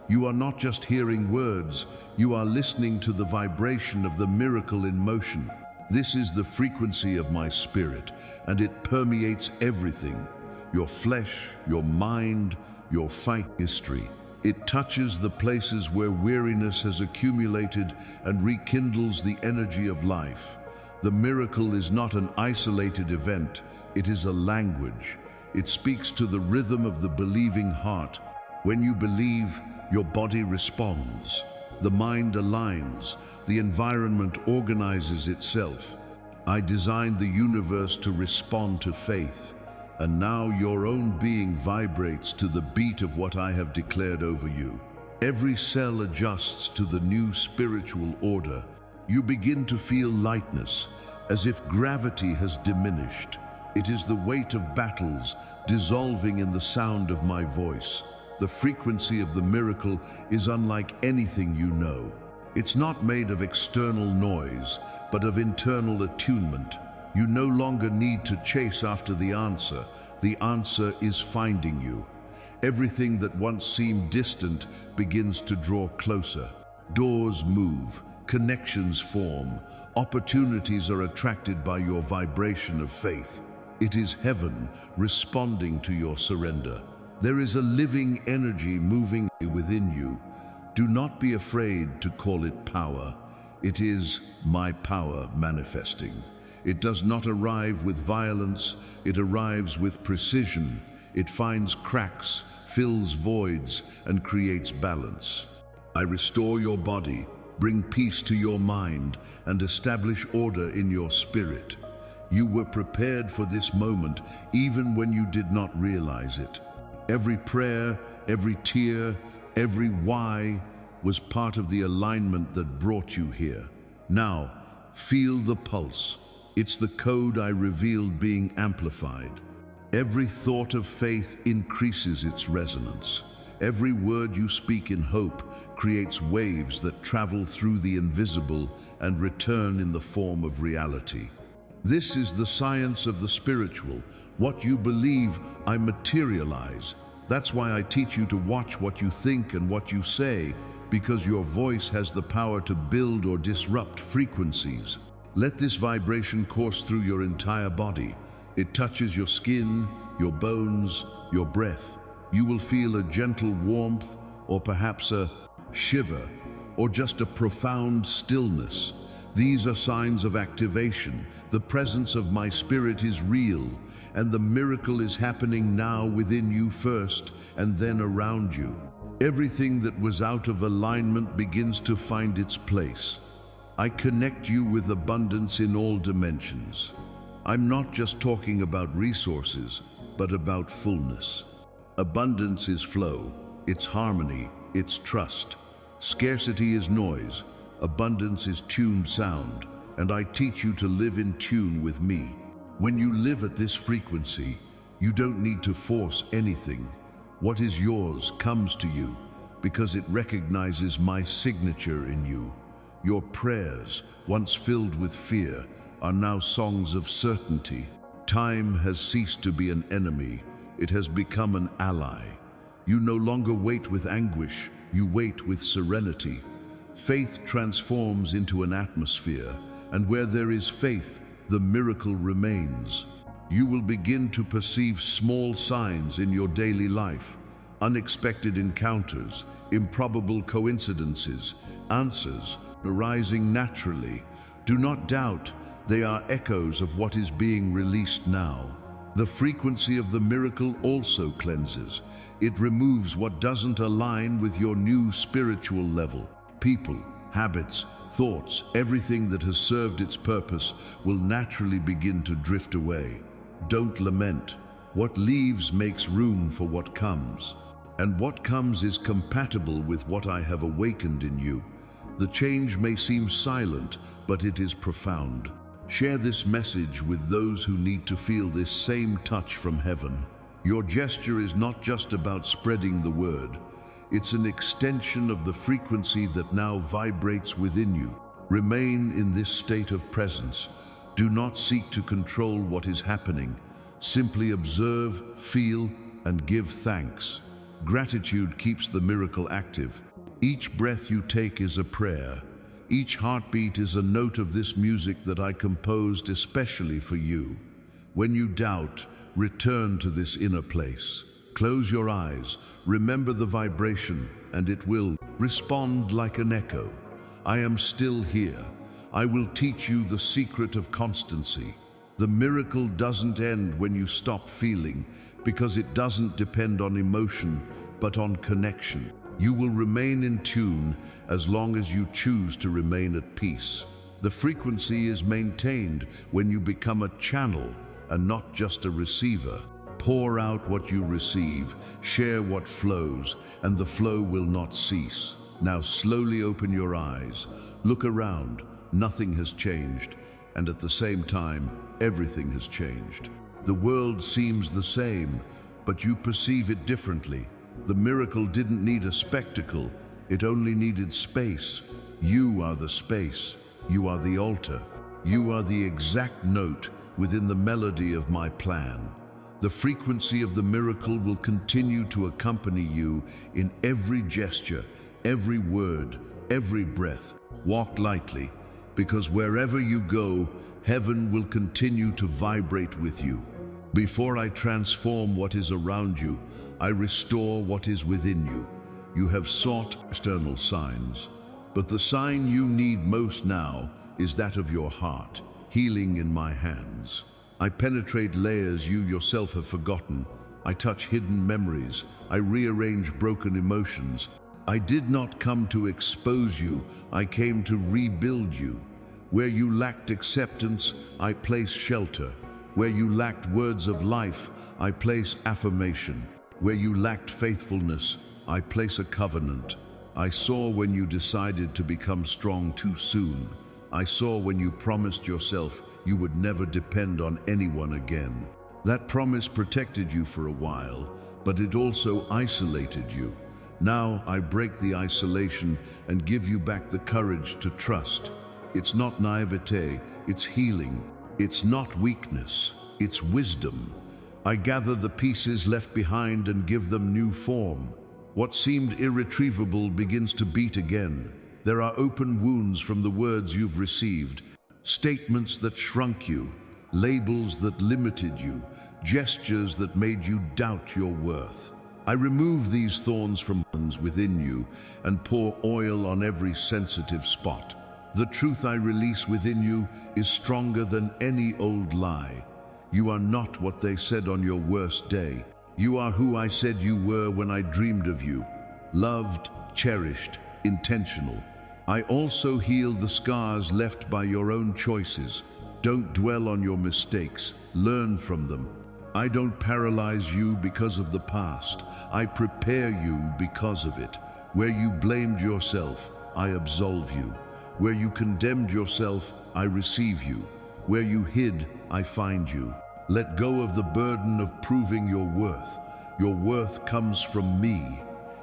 You are not just hearing words, you are listening to the vibration of the miracle in motion. This is the frequency of my spirit, and it permeates everything. Your flesh, your mind, your fight history. It touches the places where weariness has accumulated and rekindles the energy of life. The miracle is not an isolated event, it is a language. It speaks to the rhythm of the believing heart. When you believe, your body responds. The mind aligns. The environment organizes itself. I designed the universe to respond to faith. and now your own being vibrates to the beat of what I have declared over you. Every cell adjusts to the new spiritual order. You begin to feel lightness, as if gravity has diminished. It is the weight of battles dissolving in the sound of my voice. The frequency of the miracle is unlike anything you know. It's not made of external noise, but of internal attunement. You no longer need to chase after the answer. The answer is finding you. Everything that once seemed distant begins to draw closer. Doors move, connections form, opportunities are attracted by your vibration of faith. It is heaven responding to your surrender. There is a living energy moving within you. Do not be afraid to call it power. It is my power manifesting. It does not arrive with violence, it arrives with precision. It finds cracks, fills voids, and creates balance. I restore your body, bring peace to your mind, and establish order in your spirit. You were prepared for this moment, even when you did not realize it. Every prayer, every tear, every why was part of the alignment that brought you here. Now, feel the pulse. It's the code I revealed being amplified. Every thought of faith increases its resonance. Every word you speak in hope creates waves that travel through the invisible and return in the form of reality. This is the science of the spiritual. What you believe, I materialize. That's why I teach you to watch what you think and what you say, because your voice has the power to build or disrupt frequencies. Let this vibration course through your entire body. It touches your skin, your bones, your breath. You will feel a gentle warmth, or perhaps a shiver, or just a profound stillness. These are signs of activation. The presence of my spirit is real, and the miracle is happening now within you first, and then around you. Everything that was out of alignment begins to find its place. I connect you with abundance in all dimensions. I'm not just talking about resources, but about fullness. Abundance is flow, it's harmony, it's trust. Scarcity is noise, abundance is tuned sound, and I teach you to live in tune with me. When you live at this frequency, you don't need to force anything. What is yours comes to you, because it recognizes my signature in you. Your prayers, once filled with fear, are now songs of certainty. Time has ceased to be an enemy. It has become an ally. You no longer wait with anguish, you wait with serenity. Faith transforms into an atmosphere, and where there is faith, the miracle remains. You will begin to perceive small signs in your daily life, unexpected encounters, improbable coincidences, answers arising naturally. Do not doubt, they are echoes of what is being released now. The frequency of the miracle also cleanses. It removes what doesn't align with your new spiritual level. People, habits, thoughts, everything that has served its purpose will naturally begin to drift away. Don't lament. What leaves makes room for what comes. And what comes is compatible with what I have awakened in you. The change may seem silent, but it is profound. Share this message with those who need to feel this same touch from heaven. Your gesture is not just about spreading the word. It's an extension of the frequency that now vibrates within you. Remain in this state of presence. Do not seek to control what is happening. Simply observe, feel, and give thanks. Gratitude keeps the miracle active. Each breath you take is a prayer. Each heartbeat is a note of this music that I composed especially for you. When you doubt, return to this inner place. Close your eyes, remember the vibration, and it will respond like an echo. I am still here. I will teach you the secret of constancy. The miracle doesn't end when you stop feeling, because it doesn't depend on emotion, but on connection. You will remain in tune as long as you choose to remain at peace. The frequency is maintained when you become a channel and not just a receiver. Pour out what you receive, share what flows, and the flow will not cease. Now slowly open your eyes. Look around. Nothing has changed, and at the same time, everything has changed. The world seems the same, but you perceive it differently. The miracle didn't need a spectacle, it only needed space. You are the space. You are the altar. You are the exact note within the melody of my plan. The frequency of the miracle will continue to accompany you in every gesture, every word, every breath. Walk lightly, because wherever you go, heaven will continue to vibrate with you. Before I transform what is around you, I restore what is within you. You have sought external signs, but the sign you need most now is that of your heart, healing in my hands. I penetrate layers you yourself have forgotten. I touch hidden memories. I rearrange broken emotions. I did not come to expose you. I came to rebuild you. Where you lacked acceptance, I place shelter. Where you lacked words of life, I place affirmation. Where you lacked faithfulness, I place a covenant. I saw when you decided to become strong too soon. I saw when you promised yourself you would never depend on anyone again. That promise protected you for a while, but it also isolated you. Now I break the isolation and give you back the courage to trust. It's not naivete, it's healing. It's not weakness, it's wisdom. I gather the pieces left behind and give them new form. What seemed irretrievable begins to beat again. There are open wounds from the words you've received, statements that shrunk you, labels that limited you, gestures that made you doubt your worth. I remove these thorns from within you and pour oil on every sensitive spot. The truth I release within you is stronger than any old lie. You are not what they said on your worst day. You are who I said you were when I dreamed of you. Loved, cherished, intentional. I also heal the scars left by your own choices. Don't dwell on your mistakes. Learn from them. I don't paralyze you because of the past. I prepare you because of it. Where you blamed yourself, I absolve you. Where you condemned yourself, I receive you. Where you hid, I find you. Let go of the burden of proving your worth. Your worth comes from me.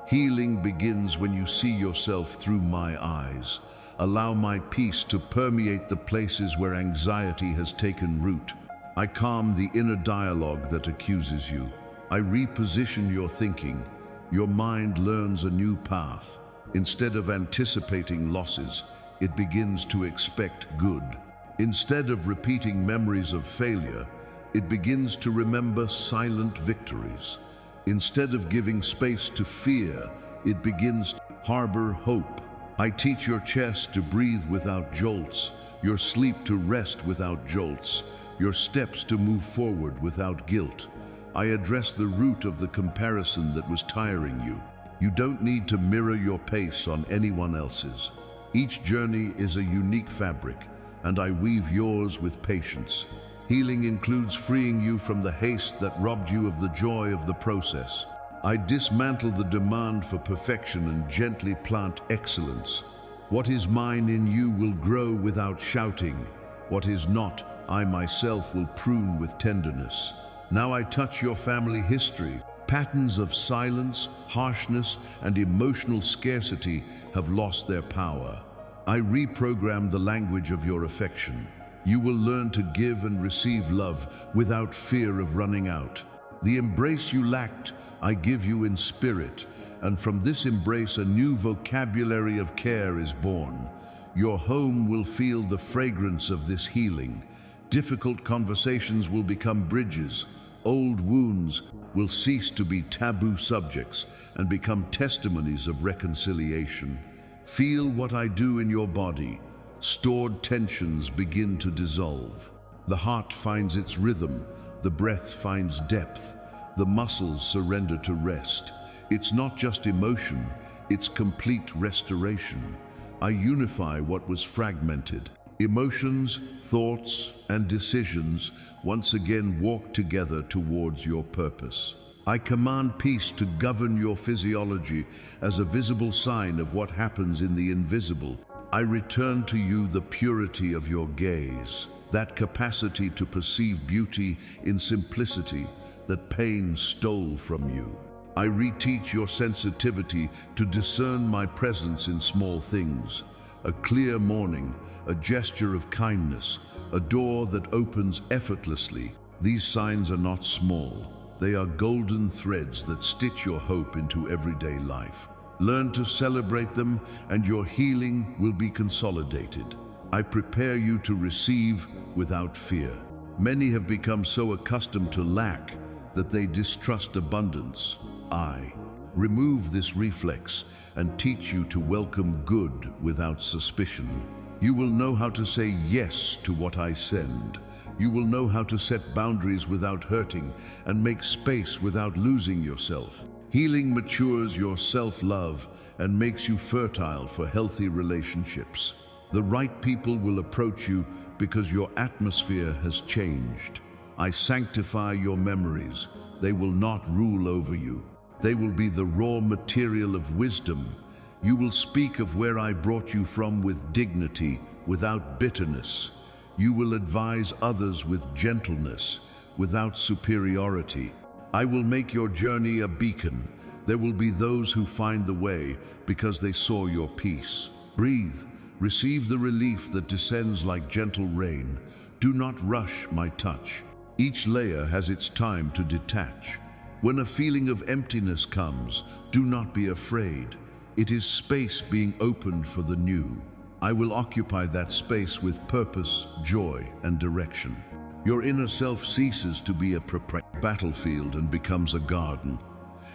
Healing begins when you see yourself through my eyes. Allow my peace to permeate the places where anxiety has taken root. I calm the inner dialogue that accuses you. I reposition your thinking. Your mind learns a new path. Instead of anticipating losses, it begins to expect good. Instead of repeating memories of failure, it begins to remember silent victories. Instead of giving space to fear, it begins to harbor hope. I teach your chest to breathe without jolts, your sleep to rest without jolts, your steps to move forward without guilt. I address the root of the comparison that was tiring you. You don't need to mirror your pace on anyone else's. Each journey is a unique fabric, and I weave yours with patience. Healing includes freeing you from the haste that robbed you of the joy of the process. I dismantle the demand for perfection and gently plant excellence. What is mine in you will grow without shouting. What is not, I myself will prune with tenderness. Now I touch your family history. Patterns of silence, harshness, and emotional scarcity have lost their power. I reprogram the language of your affection. You will learn to give and receive love without fear of running out. The embrace you lacked, I give you in spirit, and from this embrace a new vocabulary of care is born. Your home will feel the fragrance of this healing. Difficult conversations will become bridges. Old wounds will cease to be taboo subjects and become testimonies of reconciliation. Feel what I do in your body. Stored tensions begin to dissolve. The heart finds its rhythm, the breath finds depth, the muscles surrender to rest. It's not just emotion, it's complete restoration. I unify what was fragmented. Emotions, thoughts, and decisions once again walk together towards your purpose. I command peace to govern your physiology as a visible sign of what happens in the invisible. I return to you the purity of your gaze, that capacity to perceive beauty in simplicity that pain stole from you. I reteach your sensitivity to discern my presence in small things. A clear morning, a gesture of kindness, a door that opens effortlessly. These signs are not small. They are golden threads that stitch your hope into everyday life. Learn to celebrate them, and your healing will be consolidated. I prepare you to receive without fear. Many have become so accustomed to lack that they distrust abundance. I remove this reflex and teach you to welcome good without suspicion. You will know how to say yes to what I send. You will know how to set boundaries without hurting and make space without losing yourself. Healing matures your self-love and makes you fertile for healthy relationships. The right people will approach you because your atmosphere has changed. I sanctify your memories. They will not rule over you. They will be the raw material of wisdom. You will speak of where I brought you from with dignity, without bitterness. You will advise others with gentleness, without superiority. I will make your journey a beacon. There will be those who find the way because they saw your peace. Breathe. Receive the relief that descends like gentle rain. Do not rush my touch. Each layer has its time to detach. When a feeling of emptiness comes, do not be afraid. It is space being opened for the new. I will occupy that space with purpose, joy, and direction. Your inner self ceases to be a battlefield and becomes a garden.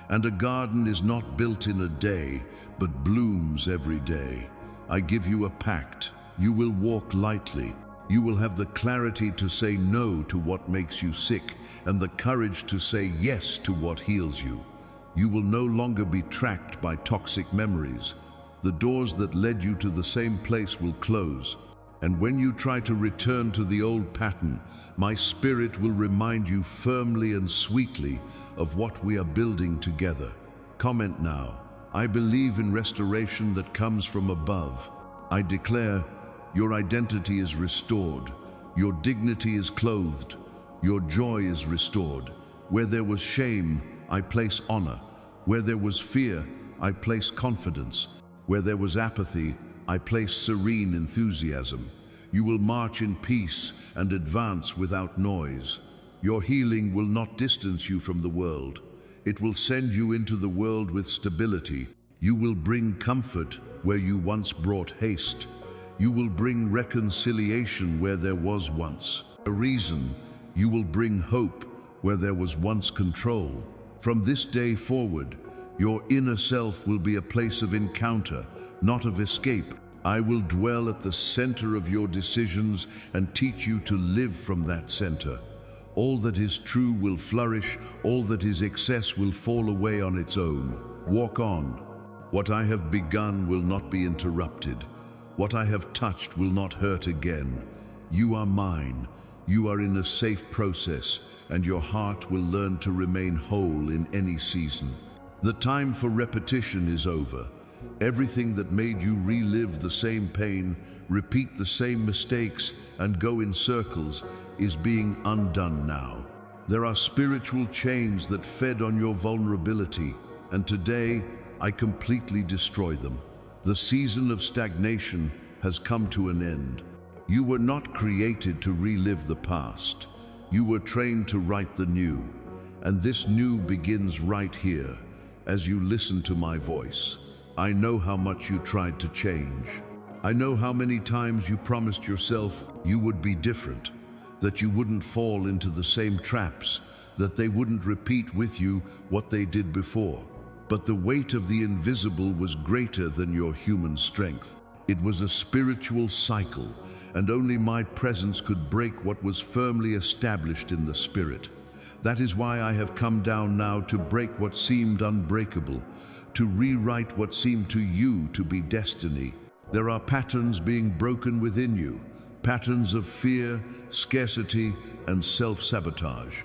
And a garden is not built in a day, but blooms every day. I give you a pact. You will walk lightly. You will have the clarity to say no to what makes you sick and the courage to say yes to what heals you. You will no longer be tracked by toxic memories. The doors that led you to the same place will close. And when you try to return to the old pattern, my spirit will remind you firmly and sweetly of what we are building together. Comment now. I believe in restoration that comes from above. I declare your identity is restored. Your dignity is clothed. Your joy is restored. Where there was shame, I place honor. Where there was fear, I place confidence. Where there was apathy, I place serene enthusiasm. You will march in peace and advance without noise. Your healing will not distance you from the world. It will send you into the world with stability. You will bring comfort where you once brought haste. You will bring reconciliation where there was once a reason. You will bring hope where there was once control. From this day forward, your inner self will be a place of encounter, not of escape. I will dwell at the center of your decisions and teach you to live from that center. All that is true will flourish, all that is excess will fall away on its own. Walk on. What I have begun will not be interrupted. What I have touched will not hurt again. You are mine. You are in a safe process, and your heart will learn to remain whole in any season. The time for repetition is over. Everything that made you relive the same pain, repeat the same mistakes, and go in circles is being undone now. There are spiritual chains that fed on your vulnerability, and today I completely destroy them. The season of stagnation has come to an end. You were not created to relive the past. You were trained to write the new, and this new begins right here, as you listen to my voice. I know how much you tried to change. I know how many times you promised yourself you would be different, that you wouldn't fall into the same traps, that they wouldn't repeat with you what they did before. But the weight of the invisible was greater than your human strength. It was a spiritual cycle, and only my presence could break what was firmly established in the spirit. That is why I have come down now to break what seemed unbreakable, to rewrite what seemed to you to be destiny. There are patterns being broken within you, Patterns of fear, scarcity, and self-sabotage.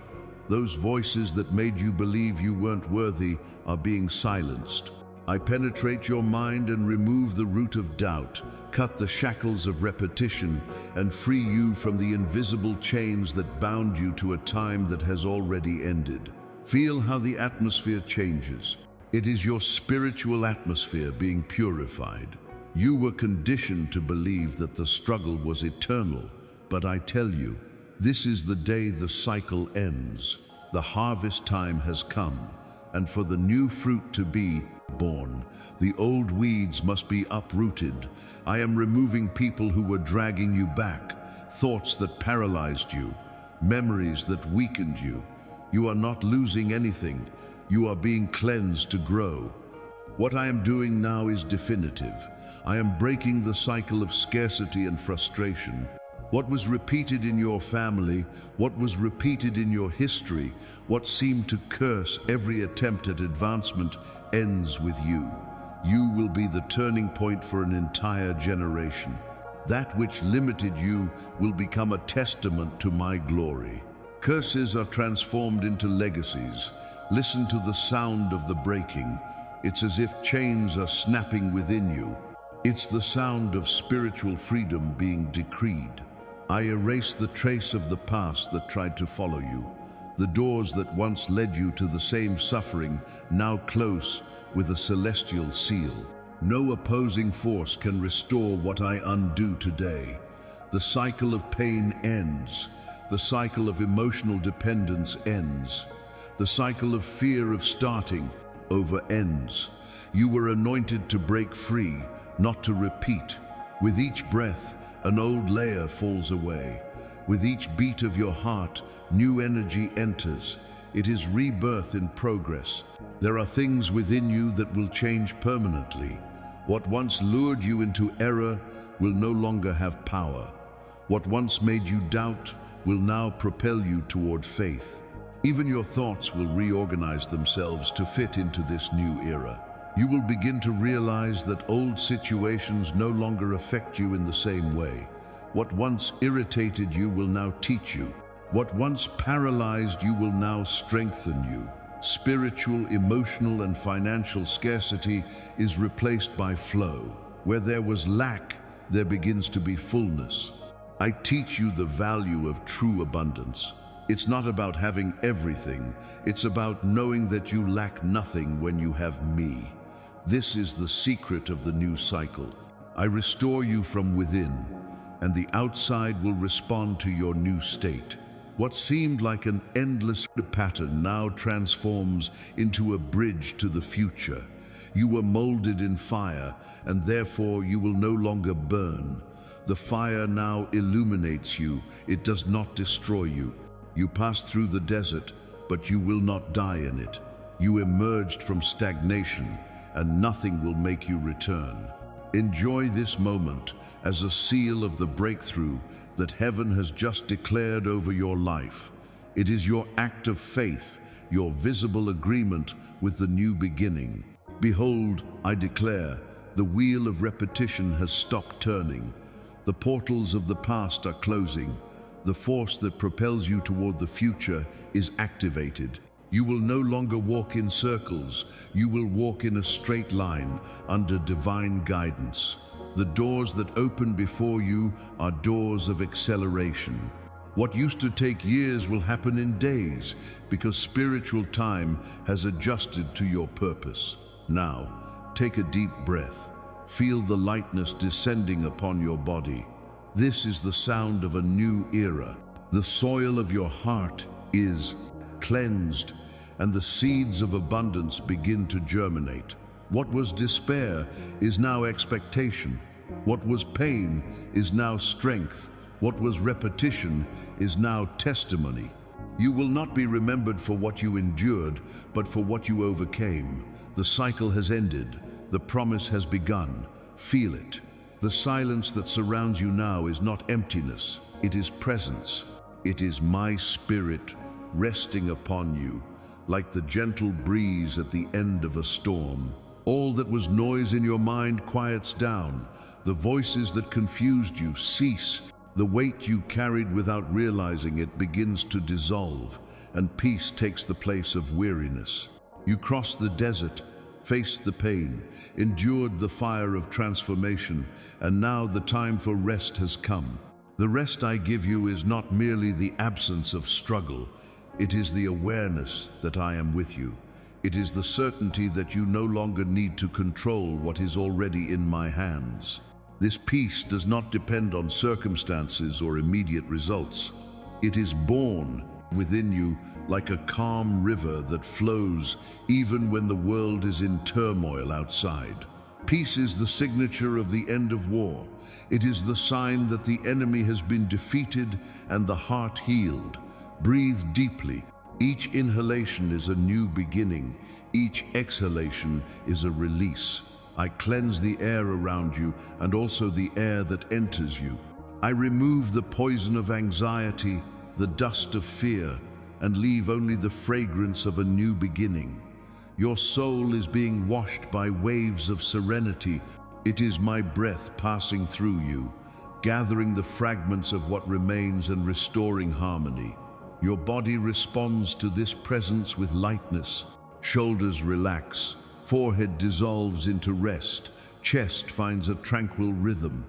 Those voices that made you believe you weren't worthy are being silenced. I penetrate your mind and remove the root of doubt, cut the shackles of repetition, and free you from the invisible chains that bound you to a time that has already ended. Feel how the atmosphere changes. It is your spiritual atmosphere being purified. You were conditioned to believe that the struggle was eternal, but I tell you, this is the day the cycle ends. The harvest time has come, and for the new fruit to be born, the old weeds must be uprooted. I am removing people who were dragging you back, thoughts that paralyzed you, memories that weakened you. You are not losing anything. You are being cleansed to grow. What I am doing now is definitive. I am breaking the cycle of scarcity and frustration. What was repeated in your family, what was repeated in your history, what seemed to curse every attempt at advancement ends with you. You will be the turning point for an entire generation. That which limited you will become a testament to my glory. Curses are transformed into legacies. Listen to the sound of the breaking. It's as if chains are snapping within you. It's the sound of spiritual freedom being decreed. I erase the trace of the past that tried to follow you. The doors that once led you to the same suffering now close with a celestial seal. No opposing force can restore what I undo today. The cycle of pain ends. The cycle of emotional dependence ends. The cycle of fear of starting over ends. You were anointed to break free, not to repeat. With each breath, an old layer falls away. With each beat of your heart, new energy enters. It is rebirth in progress. There are things within you that will change permanently. What once lured you into error will no longer have power. What once made you doubt will now propel you toward faith. Even your thoughts will reorganize themselves to fit into this new era. You will begin to realize that old situations no longer affect you in the same way. What once irritated you will now teach you. What once paralyzed you will now strengthen you. Spiritual, emotional, and financial scarcity is replaced by flow. Where there was lack, there begins to be fullness. I teach you the value of true abundance. It's not about having everything. It's about knowing that you lack nothing when you have me. This is the secret of the new cycle. I restore you from within, and the outside will respond to your new state. What seemed like an endless pattern now transforms into a bridge to the future. You were molded in fire, and therefore you will no longer burn. The fire now illuminates you. It does not destroy you. You passed through the desert, but you will not die in it. You emerged from stagnation, and nothing will make you return. Enjoy this moment as a seal of the breakthrough that heaven has just declared over your life. It is your act of faith, your visible agreement with the new beginning. Behold, I declare, the wheel of repetition has stopped turning. The portals of the past are closing. The force that propels you toward the future is activated. You will no longer walk in circles. You will walk in a straight line under divine guidance. The doors that open before you are doors of acceleration. What used to take years will happen in days because spiritual time has adjusted to your purpose. Now, take a deep breath. Feel the lightness descending upon your body. This is the sound of a new era. The soil of your heart is cleansed, and the seeds of abundance begin to germinate. What was despair is now expectation. What was pain is now strength. What was repetition is now testimony. You will not be remembered for what you endured, but for what you overcame. The cycle has ended. The promise has begun. Feel it. The silence that surrounds you now is not emptiness. It is presence. It is my spirit resting upon you, like the gentle breeze at the end of a storm. All that was noise in your mind quiets down. The voices that confused you cease, The weight you carried without realizing it begins to dissolve, and peace takes the place of weariness. You crossed the desert, faced the pain, endured the fire of transformation, and now the time for rest has come. The rest I give you is not merely the absence of struggle, it is the awareness that I am with you. It is the certainty that you no longer need to control what is already in my hands. This peace does not depend on circumstances or immediate results. It is born within you like a calm river that flows even when the world is in turmoil outside. Peace is the signature of the end of war. It is the sign that the enemy has been defeated and the heart healed. Breathe deeply. Each inhalation is a new beginning. Each exhalation is a release. I cleanse the air around you and also the air that enters you. I remove the poison of anxiety, the dust of fear, and leave only the fragrance of a new beginning. Your soul is being washed by waves of serenity. It is my breath passing through you, gathering the fragments of what remains and restoring harmony. Your body responds to this presence with lightness. Shoulders relax, forehead dissolves into rest, chest finds a tranquil rhythm.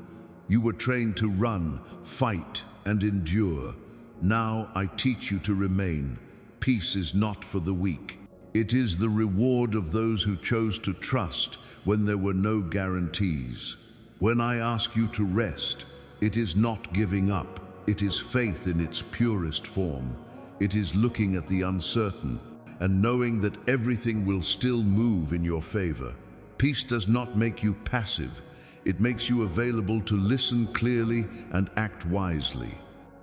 You were trained to run, fight, and endure. Now I teach you to remain. Peace is not for the weak. It is the reward of those who chose to trust when there were no guarantees. When I ask you to rest, it is not giving up. It is faith in its purest form. It is looking at the uncertain and knowing that everything will still move in your favor. Peace does not make you passive. It makes you available to listen clearly and act wisely.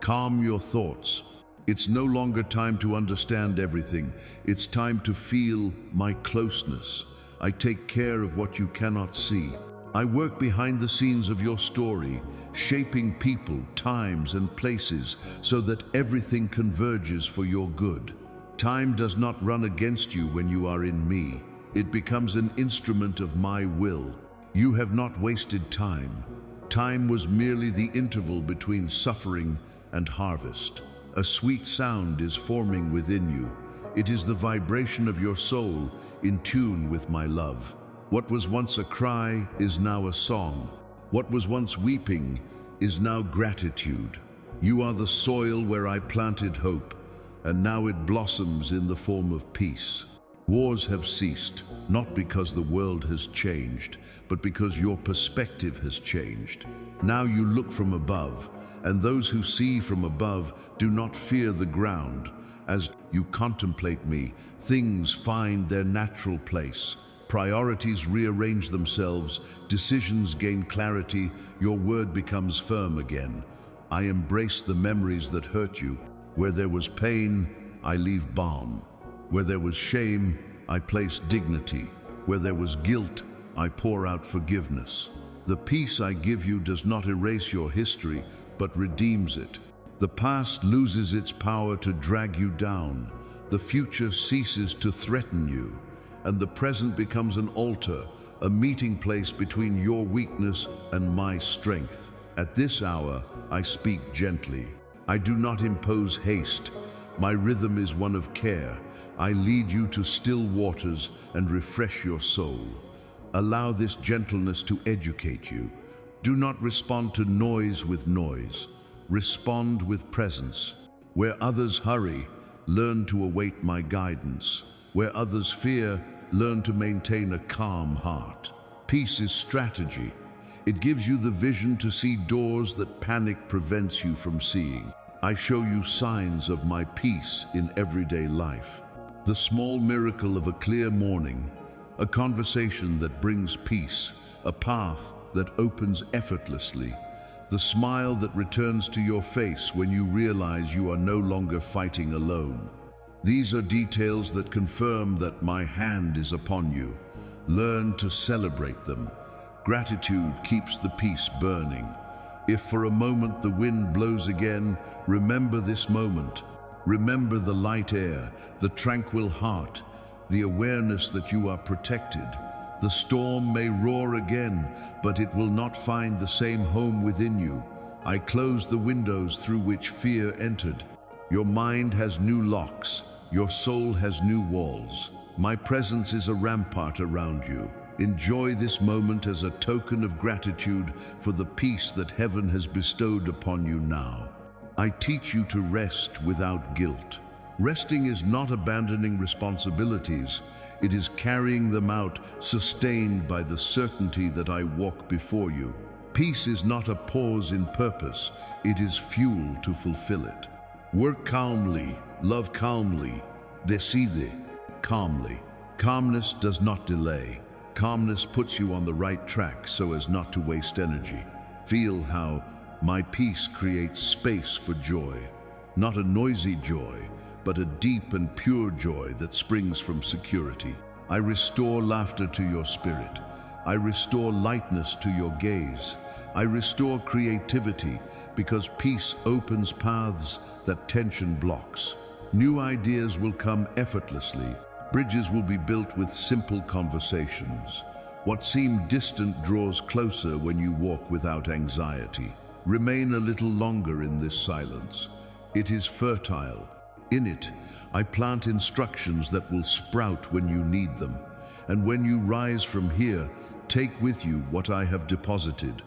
Calm your thoughts. It's no longer time to understand everything. It's time to feel my closeness. I take care of what you cannot see. I work behind the scenes of your story, shaping people, times, and places so that everything converges for your good. Time does not run against you when you are in me. It becomes an instrument of my will. You have not wasted time. Time was merely the interval between suffering and harvest. A sweet sound is forming within you. It is the vibration of your soul in tune with my love. What was once a cry is now a song. What was once weeping is now gratitude. You are the soil where I planted hope, and now it blossoms in the form of peace. Wars have ceased, not because the world has changed, but because your perspective has changed. Now you look from above, and those who see from above do not fear the ground. As you contemplate me, things find their natural place. Priorities rearrange themselves, decisions gain clarity, your word becomes firm again. I embrace the memories that hurt you. Where there was pain, I leave balm. Where there was shame, I place dignity. Where there was guilt, I pour out forgiveness. The peace I give you does not erase your history, but redeems it. The past loses its power to drag you down. The future ceases to threaten you. And the present becomes an altar, a meeting place between your weakness and my strength. At this hour, I speak gently. I do not impose haste. My rhythm is one of care. I lead you to still waters and refresh your soul. Allow this gentleness to educate you. Do not respond to noise with noise. Respond with presence. Where others hurry, learn to await my guidance. Where others fear, learn to maintain a calm heart. Peace is strategy. It gives you the vision to see doors that panic prevents you from seeing. I show you signs of my peace in everyday life. The small miracle of a clear morning, a conversation that brings peace, a path that opens effortlessly, the smile that returns to your face when you realize you are no longer fighting alone. These are details that confirm that my hand is upon you. Learn to celebrate them. Gratitude keeps the peace burning. If for a moment the wind blows again, remember this moment. Remember the light air, the tranquil heart, the awareness that you are protected. The storm may roar again, but it will not find the same home within you. I close the windows through which fear entered. Your mind has new locks. Your soul has new walls. My presence is a rampart around you. Enjoy this moment as a token of gratitude for the peace that heaven has bestowed upon you now. I teach you to rest without guilt. Resting is not abandoning responsibilities. It is carrying them out, sustained by the certainty that I walk before you. Peace is not a pause in purpose. It is fuel to fulfill it. Work calmly, love calmly, decide calmly. Calmness does not delay. Calmness puts you on the right track so as not to waste energy. Feel how my peace creates space for joy. Not a noisy joy, but a deep and pure joy that springs from security. I restore laughter to your spirit. I restore lightness to your gaze. I restore creativity because peace opens paths that tension blocks. New ideas will come effortlessly. Bridges will be built with simple conversations. What seemed distant draws closer when you walk without anxiety. Remain a little longer in this silence. It is fertile. In it, I plant instructions that will sprout when you need them. And when you rise from here, take with you what I have deposited.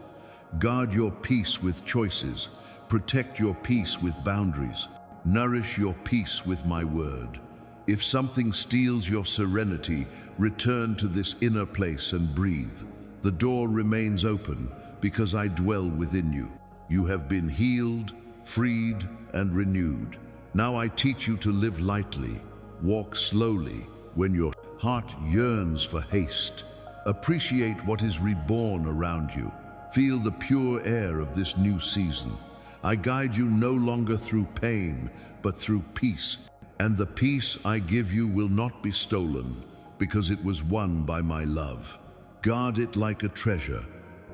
Guard your peace with choices. Protect your peace with boundaries. Nourish your peace with my word. If something steals your serenity, return to this inner place and breathe. The door remains open because I dwell within you. You have been healed, freed, and renewed. Now I teach you to live lightly. Walk slowly when your heart yearns for haste. Appreciate what is reborn around you. Feel the pure air of this new season. I guide you no longer through pain, but through peace. And the peace I give you will not be stolen, because it was won by my love. Guard it like a treasure.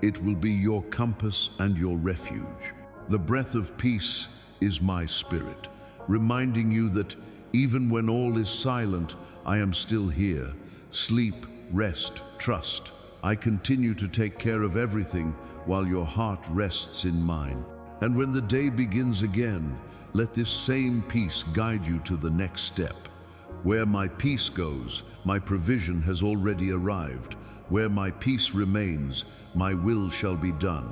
It will be your compass and your refuge. The breath of peace is my spirit, reminding you that even when all is silent, I am still here. Sleep, rest, trust. I continue to take care of everything while your heart rests in mine. And when the day begins again, let this same peace guide you to the next step. Where my peace goes, my provision has already arrived. Where my peace remains, my will shall be done.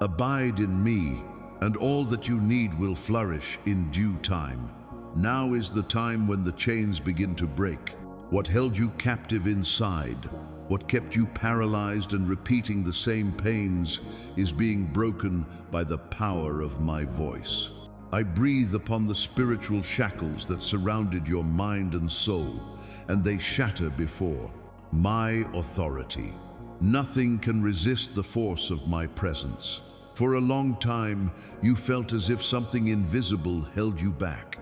Abide in me, and all that you need will flourish in due time. Now is the time when the chains begin to break. What held you captive inside, what kept you paralyzed and repeating the same pains, is being broken by the power of my voice. I breathe upon the spiritual shackles that surrounded your mind and soul, and they shatter before my authority. Nothing can resist the force of my presence. For a long time, you felt as if something invisible held you back.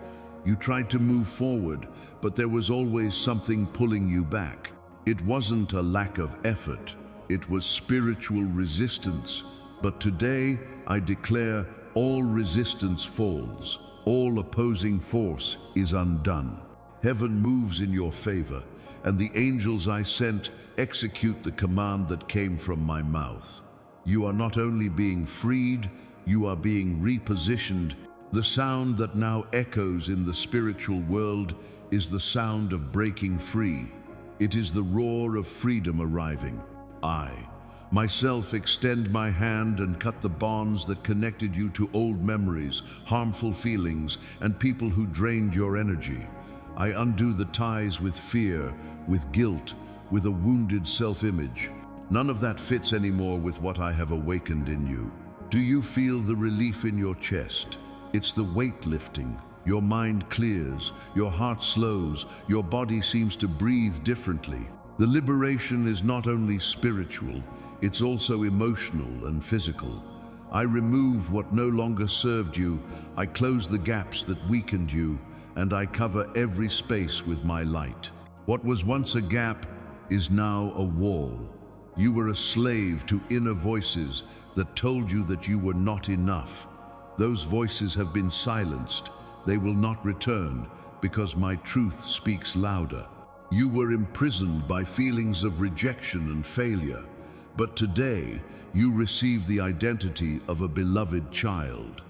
You tried to move forward, but there was always something pulling you back. It wasn't a lack of effort, it was spiritual resistance. But today, I declare all resistance falls, all opposing force is undone. Heaven moves in your favor, and the angels I sent execute the command that came from my mouth. You are not only being freed, you are being repositioned. The sound that now echoes in the spiritual world is the sound of breaking free. It is the roar of freedom arriving. I, myself, extend my hand and cut the bonds that connected you to old memories, harmful feelings, and people who drained your energy. I undo the ties with fear, with guilt, with a wounded self-image. None of that fits anymore with what I have awakened in you. Do you feel the relief in your chest? It's the weight lifting. Your mind clears, your heart slows, your body seems to breathe differently. The liberation is not only spiritual, it's also emotional and physical. I remove what no longer served you, I close the gaps that weakened you, and I cover every space with my light. What was once a gap is now a wall. You were a slave to inner voices that told you that you were not enough. Those voices have been silenced. They will not return because my truth speaks louder. You were imprisoned by feelings of rejection and failure. But today, you receive the identity of a beloved child.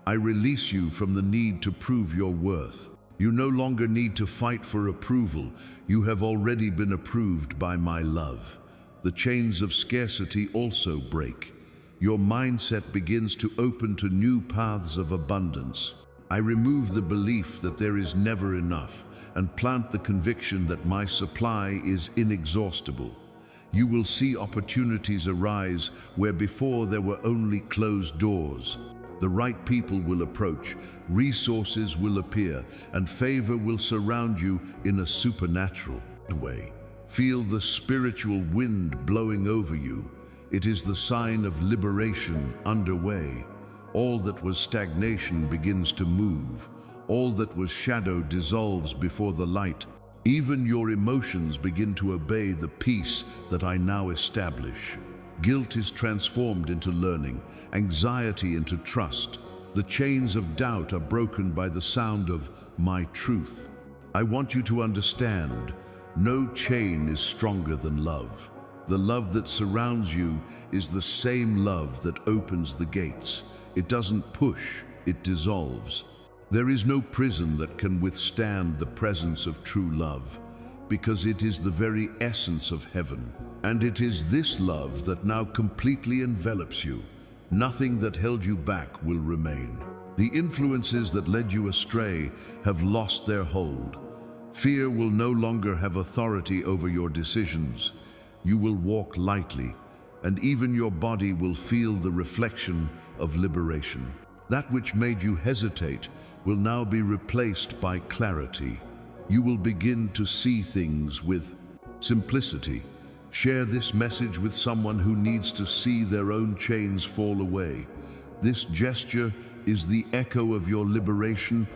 I release you from the need to prove your worth. You no longer need to fight for approval. You have already been approved by my love. The chains of scarcity also break. Your mindset begins to open to new paths of abundance. I remove the belief that there is never enough and plant the conviction that my supply is inexhaustible. You will see opportunities arise where before there were only closed doors. The right people will approach, resources will appear, and favor will surround you in a supernatural way. Feel the spiritual wind blowing over you. It is the sign of liberation underway. All that was stagnation begins to move. All that was shadow dissolves before the light. Even your emotions begin to obey the peace that I now establish. Guilt is transformed into learning, anxiety into trust. The chains of doubt are broken by the sound of my truth. I want you to understand, no chain is stronger than love. The love that surrounds you is the same love that opens the gates. It doesn't push, it dissolves. There is no prison that can withstand the presence of true love, because it is the very essence of heaven. And it is this love that now completely envelops you. Nothing that held you back will remain. The influences that led you astray have lost their hold. Fear will no longer have authority over your decisions. You will walk lightly, and even your body will feel the reflection of liberation. That which made you hesitate will now be replaced by clarity. You will begin to see things with simplicity. Share this message with someone who needs to see their own chains fall away. This gesture is the echo of your liberation,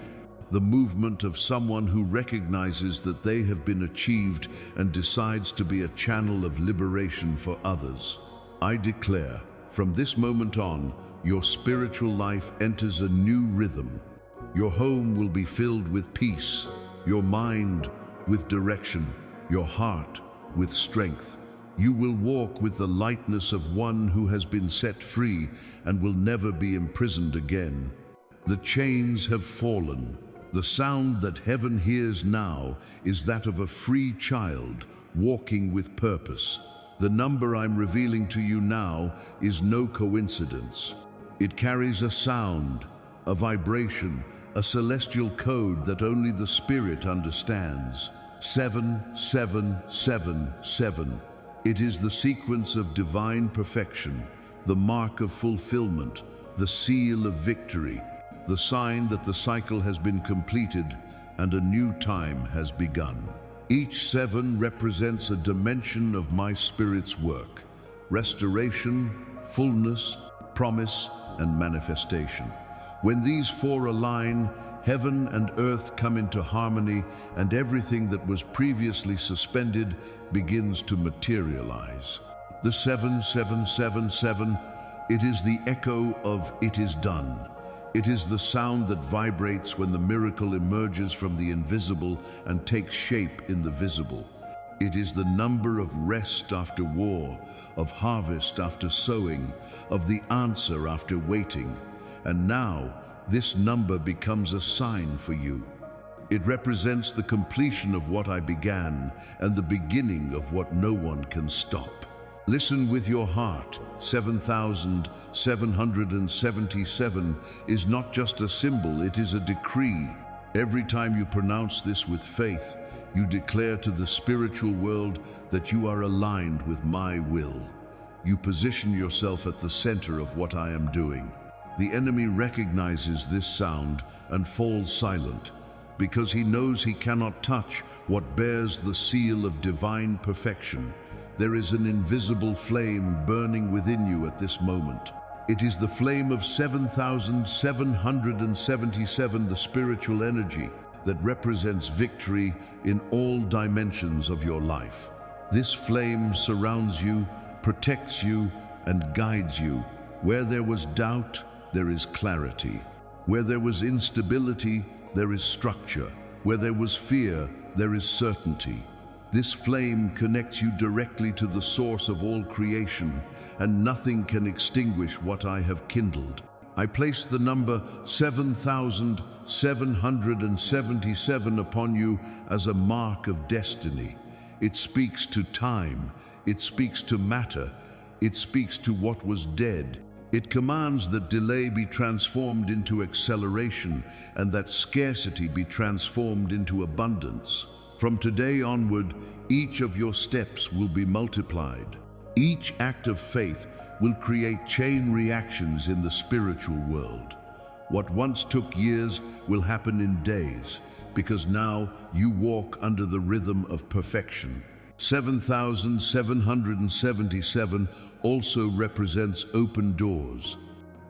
the movement of someone who recognizes that they have been achieved and decides to be a channel of liberation for others. I declare, from this moment on, your spiritual life enters a new rhythm. Your home will be filled with peace, your mind with direction, your heart with strength. You will walk with the lightness of one who has been set free and will never be imprisoned again. The chains have fallen. The sound that heaven hears now is that of a free child walking with purpose. The number I'm revealing to you now is no coincidence. It carries a sound, a vibration, a celestial code that only the Spirit understands. 7777. It is the sequence of divine perfection, the mark of fulfillment, the seal of victory, the sign that the cycle has been completed and a new time has begun. Each 7 represents a dimension of my Spirit's work: restoration, fullness, promise, and manifestation. When these 4 align, heaven and earth come into harmony, and everything that was previously suspended begins to materialize. The 7777, it is the echo of "it is done." It is the sound that vibrates when the miracle emerges from the invisible and takes shape in the visible. It is the number of rest after war, of harvest after sowing, of the answer after waiting. And now, this number becomes a sign for you. It represents the completion of what I began and the beginning of what no one can stop. Listen with your heart. 7777 is not just a symbol, it is a decree. Every time you pronounce this with faith, you declare to the spiritual world that you are aligned with my will. You position yourself at the center of what I am doing. The enemy recognizes this sound and falls silent, because he knows he cannot touch what bears the seal of divine perfection. There is an invisible flame burning within you at this moment. It is the flame of 7777, the spiritual energy that represents victory in all dimensions of your life. This flame surrounds you, protects you, and guides you. Where there was doubt, there is clarity. Where there was instability, there is structure. Where there was fear, there is certainty. This flame connects you directly to the source of all creation, and nothing can extinguish what I have kindled. I place the number 7,777 upon you as a mark of destiny. It speaks to time, it speaks to matter, it speaks to what was dead. It commands that delay be transformed into acceleration and that scarcity be transformed into abundance. From today onward, each of your steps will be multiplied. Each act of faith will create chain reactions in the spiritual world. What once took years will happen in days, because now you walk under the rhythm of perfection. 7,777 also represents open doors.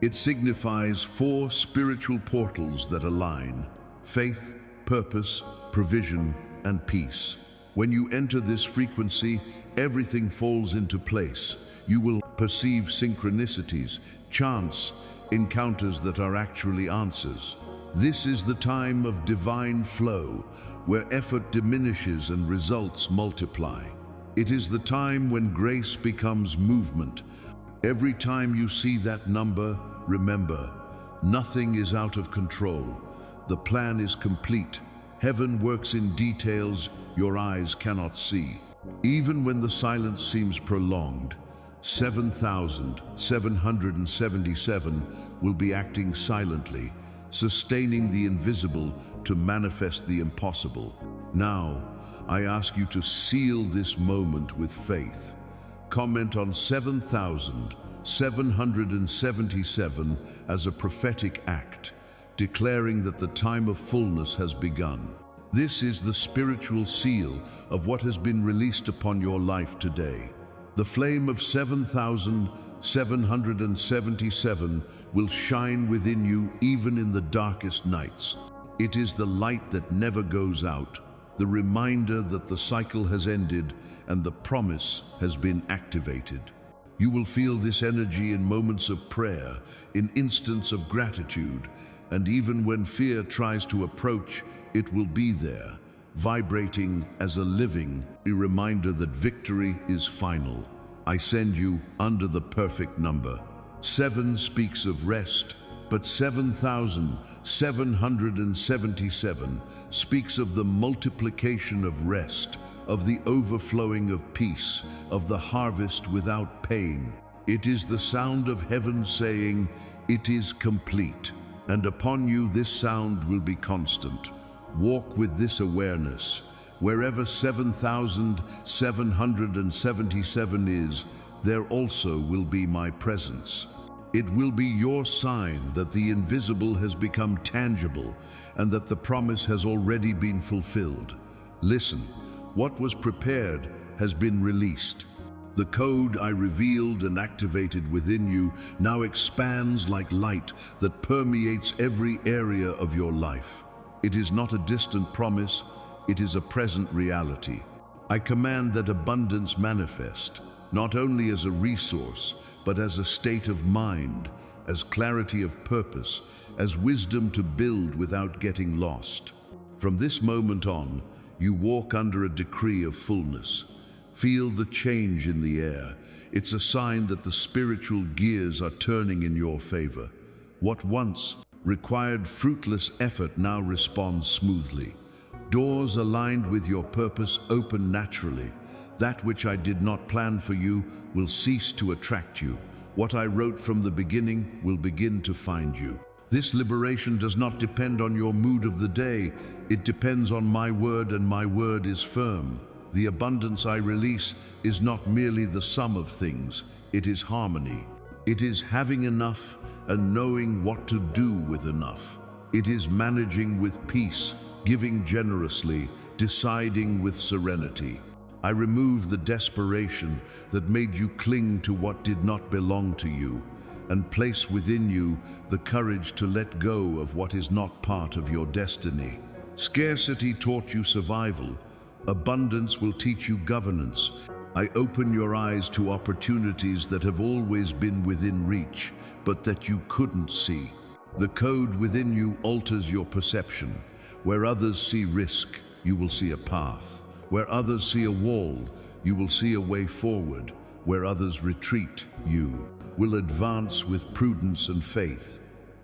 It signifies 4 spiritual portals that align: faith, purpose, provision, and peace. When you enter this frequency, everything falls into place. You will perceive synchronicities, chance, encounters that are actually answers. This is the time of divine flow, where effort diminishes and results multiply. It is the time when grace becomes movement. Every time you see that number, remember, nothing is out of control. The plan is complete. Heaven works in details your eyes cannot see. Even when the silence seems prolonged, 7,777 will be acting silently, sustaining the invisible to manifest the impossible. Now, I ask you to seal this moment with faith. Comment on 7,777 as a prophetic act, declaring that the time of fullness has begun. This is the spiritual seal of what has been released upon your life today. The flame of 7,777 will shine within you even in the darkest nights. It is the light that never goes out, the reminder that the cycle has ended and the promise has been activated. You will feel this energy in moments of prayer, in instants of gratitude, and even when fear tries to approach, it will be there, vibrating as a living reminder that victory is final. I send you under the perfect number. 7 speaks of rest, but 7,777 speaks of the multiplication of rest, of the overflowing of peace, of the harvest without pain. It is the sound of heaven saying, "It is complete." And upon you this sound will be constant. Walk with this awareness. Wherever 7,777 is, there also will be my presence. It will be your sign that the invisible has become tangible and that the promise has already been fulfilled. Listen, what was prepared has been released. The code I revealed and activated within you now expands like light that permeates every area of your life. It is not a distant promise, it is a present reality. I command that abundance manifest, not only as a resource, but as a state of mind, as clarity of purpose, as wisdom to build without getting lost. From this moment on, you walk under a decree of fullness. Feel the change in the air. It's a sign that the spiritual gears are turning in your favor. What once required fruitless effort now responds smoothly. Doors aligned with your purpose open naturally. That which I did not plan for you will cease to attract you. What I wrote from the beginning will begin to find you. This liberation does not depend on your mood of the day. It depends on my word, and my word is firm. The abundance I release is not merely the sum of things, it is harmony. It is having enough and knowing what to do with enough. It is managing with peace, giving generously, deciding with serenity. I remove the desperation that made you cling to what did not belong to you, and place within you the courage to let go of what is not part of your destiny. Scarcity taught you survival. Abundance will teach you governance. I open your eyes to opportunities that have always been within reach, but that you couldn't see. The code within you alters your perception. Where others see risk, you will see a path. Where others see a wall, you will see a way forward. Where others retreat, you will advance with prudence and faith.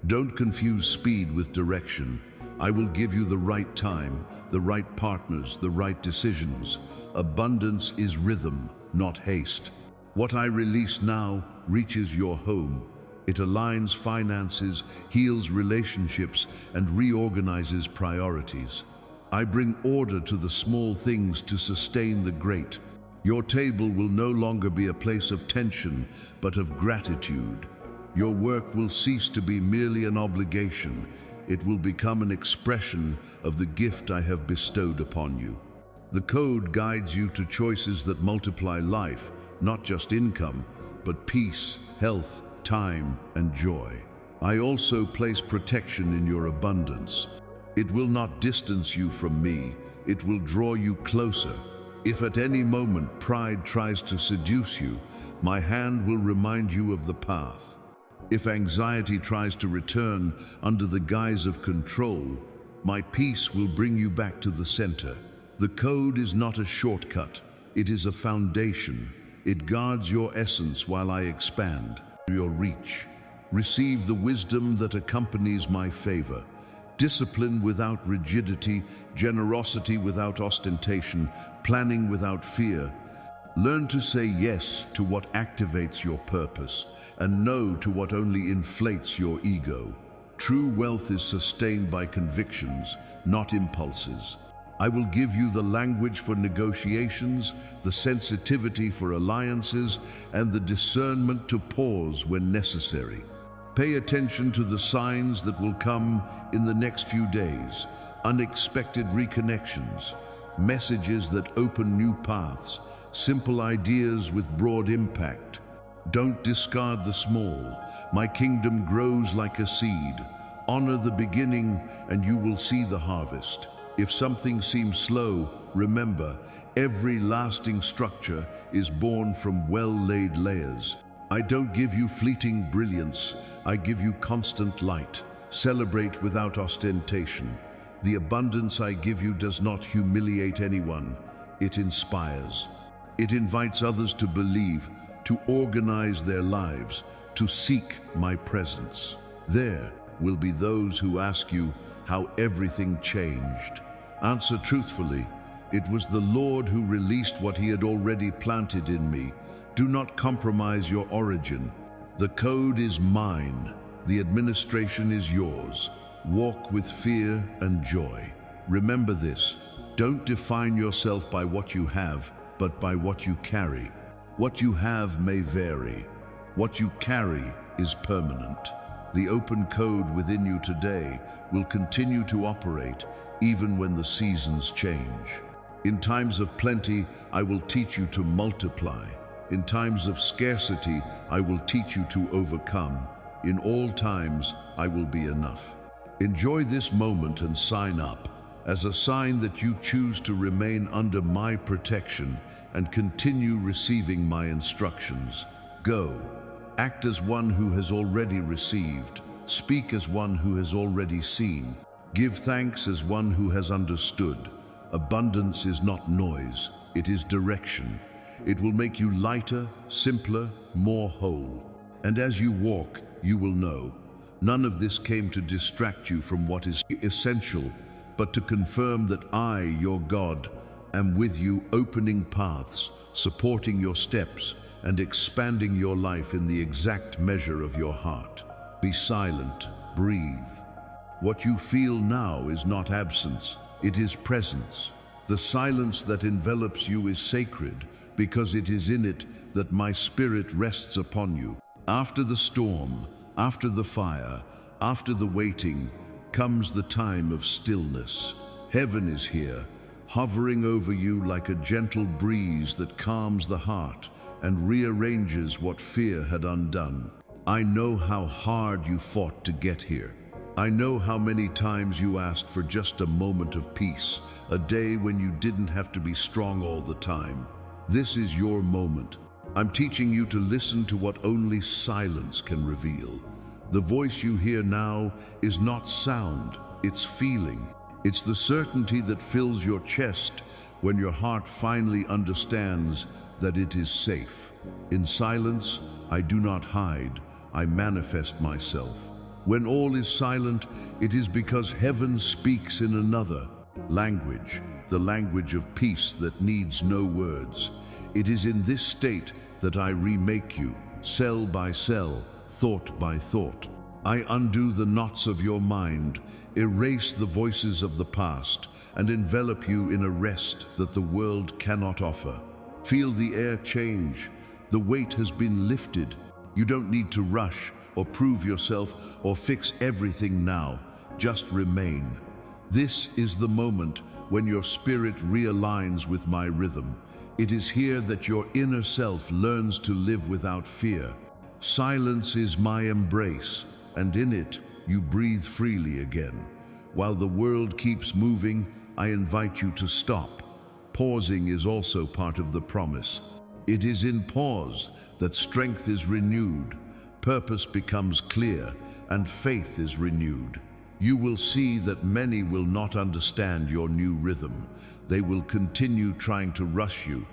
Don't confuse speed with direction. I will give you the right time, the right partners, the right decisions. Abundance is rhythm, not haste. What I release now reaches your home. It aligns finances, heals relationships, and reorganizes priorities. I bring order to the small things to sustain the great. Your table will no longer be a place of tension, but of gratitude. Your work will cease to be merely an obligation. It will become an expression of the gift I have bestowed upon you. The code guides you to choices that multiply life, not just income, but peace, health, time, and joy. I also place protection in your abundance. It will not distance you from me, it will draw you closer. If at any moment pride tries to seduce you, my hand will remind you of the path. If anxiety tries to return under the guise of control, my peace will bring you back to the center. The code is not a shortcut, it is a foundation. It guards your essence while I expand your reach. Receive the wisdom that accompanies my favor. Discipline without rigidity, generosity without ostentation, planning without fear. Learn to say yes to what activates your purpose and no to what only inflates your ego. True wealth is sustained by convictions, not impulses. I will give you the language for negotiations, the sensitivity for alliances, and the discernment to pause when necessary. Pay attention to the signs that will come in the next few days. Unexpected reconnections, messages that open new paths, simple ideas with broad impact. Don't discard the small. My kingdom grows like a seed. Honor the beginning and you will see the harvest. If something seems slow, remember, every lasting structure is born from well-laid layers. I don't give you fleeting brilliance, I give you constant light. Celebrate without ostentation. The abundance I give you does not humiliate anyone, it inspires. It invites others to believe, to organize their lives, to seek my presence. There will be those who ask you how everything changed. Answer truthfully, it was the Lord who released what he had already planted in me. Do not compromise your origin. The code is mine. The administration is yours. Walk with fear and joy. Remember this, don't define yourself by what you have, but by what you carry. What you have may vary. What you carry is permanent. The open code within you today will continue to operate even when the seasons change. In times of plenty, I will teach you to multiply. In times of scarcity, I will teach you to overcome. In all times, I will be enough. Enjoy this moment and sign up as a sign that you choose to remain under my protection and continue receiving my instructions. Go. Act as one who has already received. Speak as one who has already seen. Give thanks as one who has understood. Abundance is not noise, it is direction. It will make you lighter, simpler, more whole. And as you walk, you will know. None of this came to distract you from what is essential, but to confirm that I, your God, am with you, opening paths, supporting your steps, and expanding your life in the exact measure of your heart. Be silent, breathe. What you feel now is not absence, it is presence. The silence that envelops you is sacred, because it is in it that my spirit rests upon you. After the storm, after the fire, after the waiting, comes the time of stillness. Heaven is here, hovering over you like a gentle breeze that calms the heart and rearranges what fear had undone. I know how hard you fought to get here. I know how many times you asked for just a moment of peace, a day when you didn't have to be strong all the time. This is your moment. I'm teaching you to listen to what only silence can reveal. The voice you hear now is not sound, it's feeling. It's the certainty that fills your chest when your heart finally understands that it is safe. In silence, I do not hide, I manifest myself. When all is silent, it is because heaven speaks in another language, the language of peace that needs no words. It is in this state that I remake you, cell by cell, thought by thought. I undo the knots of your mind, erase the voices of the past, and envelop you in a rest that the world cannot offer. Feel the air change. The weight has been lifted. You don't need to rush or prove yourself or fix everything now. Just remain. This is the moment when your spirit realigns with my rhythm. It is here that your inner self learns to live without fear. Silence is my embrace, and in it you breathe freely again. While the world keeps moving, I invite you to stop. Pausing is also part of the promise. It is in pause that strength is renewed, purpose becomes clear, and faith is renewed. You will see that many will not understand your new rhythm. They will continue trying to rush you.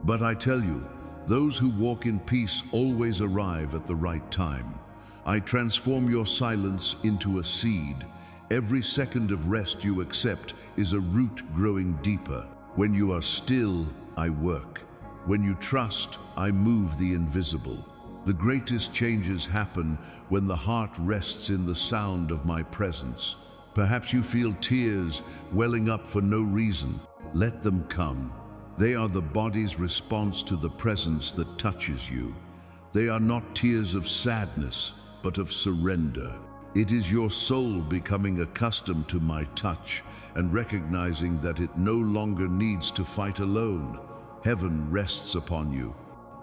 But I tell you, those who walk in peace always arrive at the right time. I transform your silence into a seed. Every second of rest you accept is a root growing deeper. When you are still, I work. When you trust, I move the invisible. The greatest changes happen when the heart rests in the sound of my presence. Perhaps you feel tears welling up for no reason. Let them come. They are the body's response to the presence that touches you. They are not tears of sadness, but of surrender. It is your soul becoming accustomed to my touch and recognizing that it no longer needs to fight alone. Heaven rests upon you.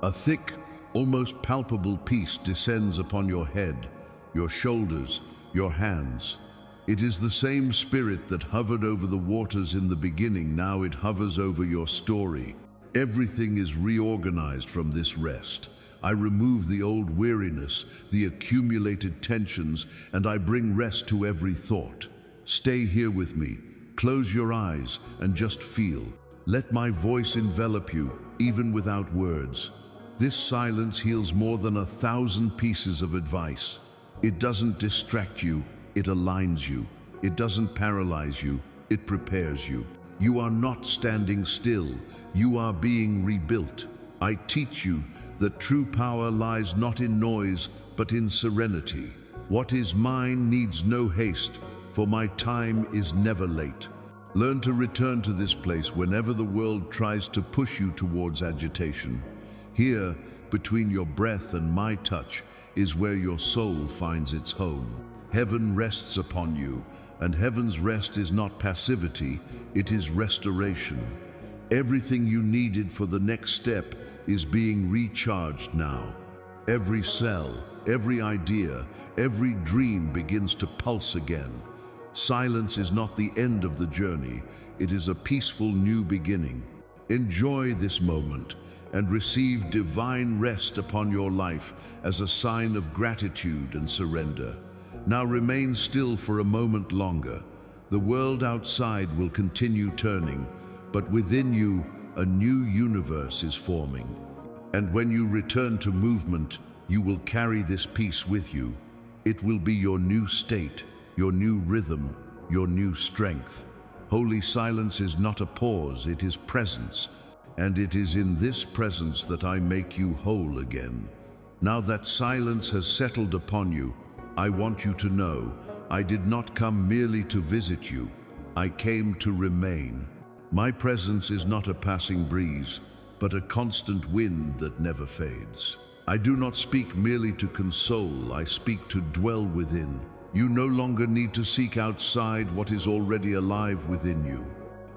A thick, almost palpable peace descends upon your head, your shoulders, your hands. It is the same spirit that hovered over the waters in the beginning. Now it hovers over your story. Everything is reorganized from this rest. I remove the old weariness, the accumulated tensions, and I bring rest to every thought. Stay here with me. Close your eyes and just feel. Let my voice envelop you, even without words. This silence heals more than 1,000 pieces of advice. It doesn't distract you, it aligns you. It doesn't paralyze you, it prepares you. You are not standing still, you are being rebuilt. I teach you that true power lies not in noise, but in serenity. What is mine needs no haste, for my time is never late. Learn to return to this place whenever the world tries to push you towards agitation. Here, between your breath and my touch, is where your soul finds its home. Heaven rests upon you, and heaven's rest is not passivity, it is restoration. Everything you needed for the next step is being recharged now. Every cell, every idea, every dream begins to pulse again. Silence is not the end of the journey, it is a peaceful new beginning. Enjoy this moment and receive divine rest upon your life as a sign of gratitude and surrender. Now remain still for a moment longer. The world outside will continue turning, but within you, a new universe is forming. And when you return to movement, you will carry this peace with you. It will be your new state, your new rhythm, your new strength. Holy silence is not a pause, it is presence. And it is in this presence that I make you whole again. Now that silence has settled upon you, I want you to know, I did not come merely to visit you. I came to remain. My presence is not a passing breeze, but a constant wind that never fades. I do not speak merely to console, I speak to dwell within. You no longer need to seek outside what is already alive within you.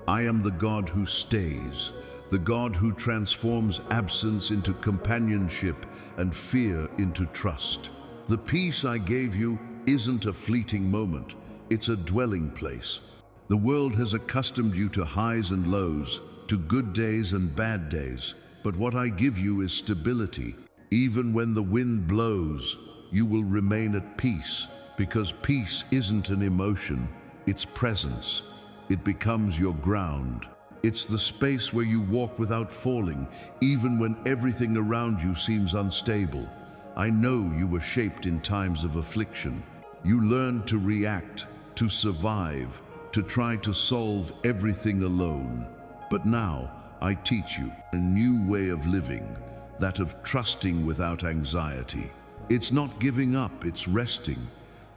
I am the God who stays, the God who transforms absence into companionship and fear into trust. The peace I gave you isn't a fleeting moment, it's a dwelling place. The world has accustomed you to highs and lows, to good days and bad days, but what I give you is stability. Even when the wind blows, you will remain at peace, because peace isn't an emotion, it's presence. It becomes your ground. It's the space where you walk without falling, even when everything around you seems unstable. I know you were shaped in times of affliction. You learned to react, to survive, to try to solve everything alone. But now, I teach you a new way of living, that of trusting without anxiety. It's not giving up, it's resting.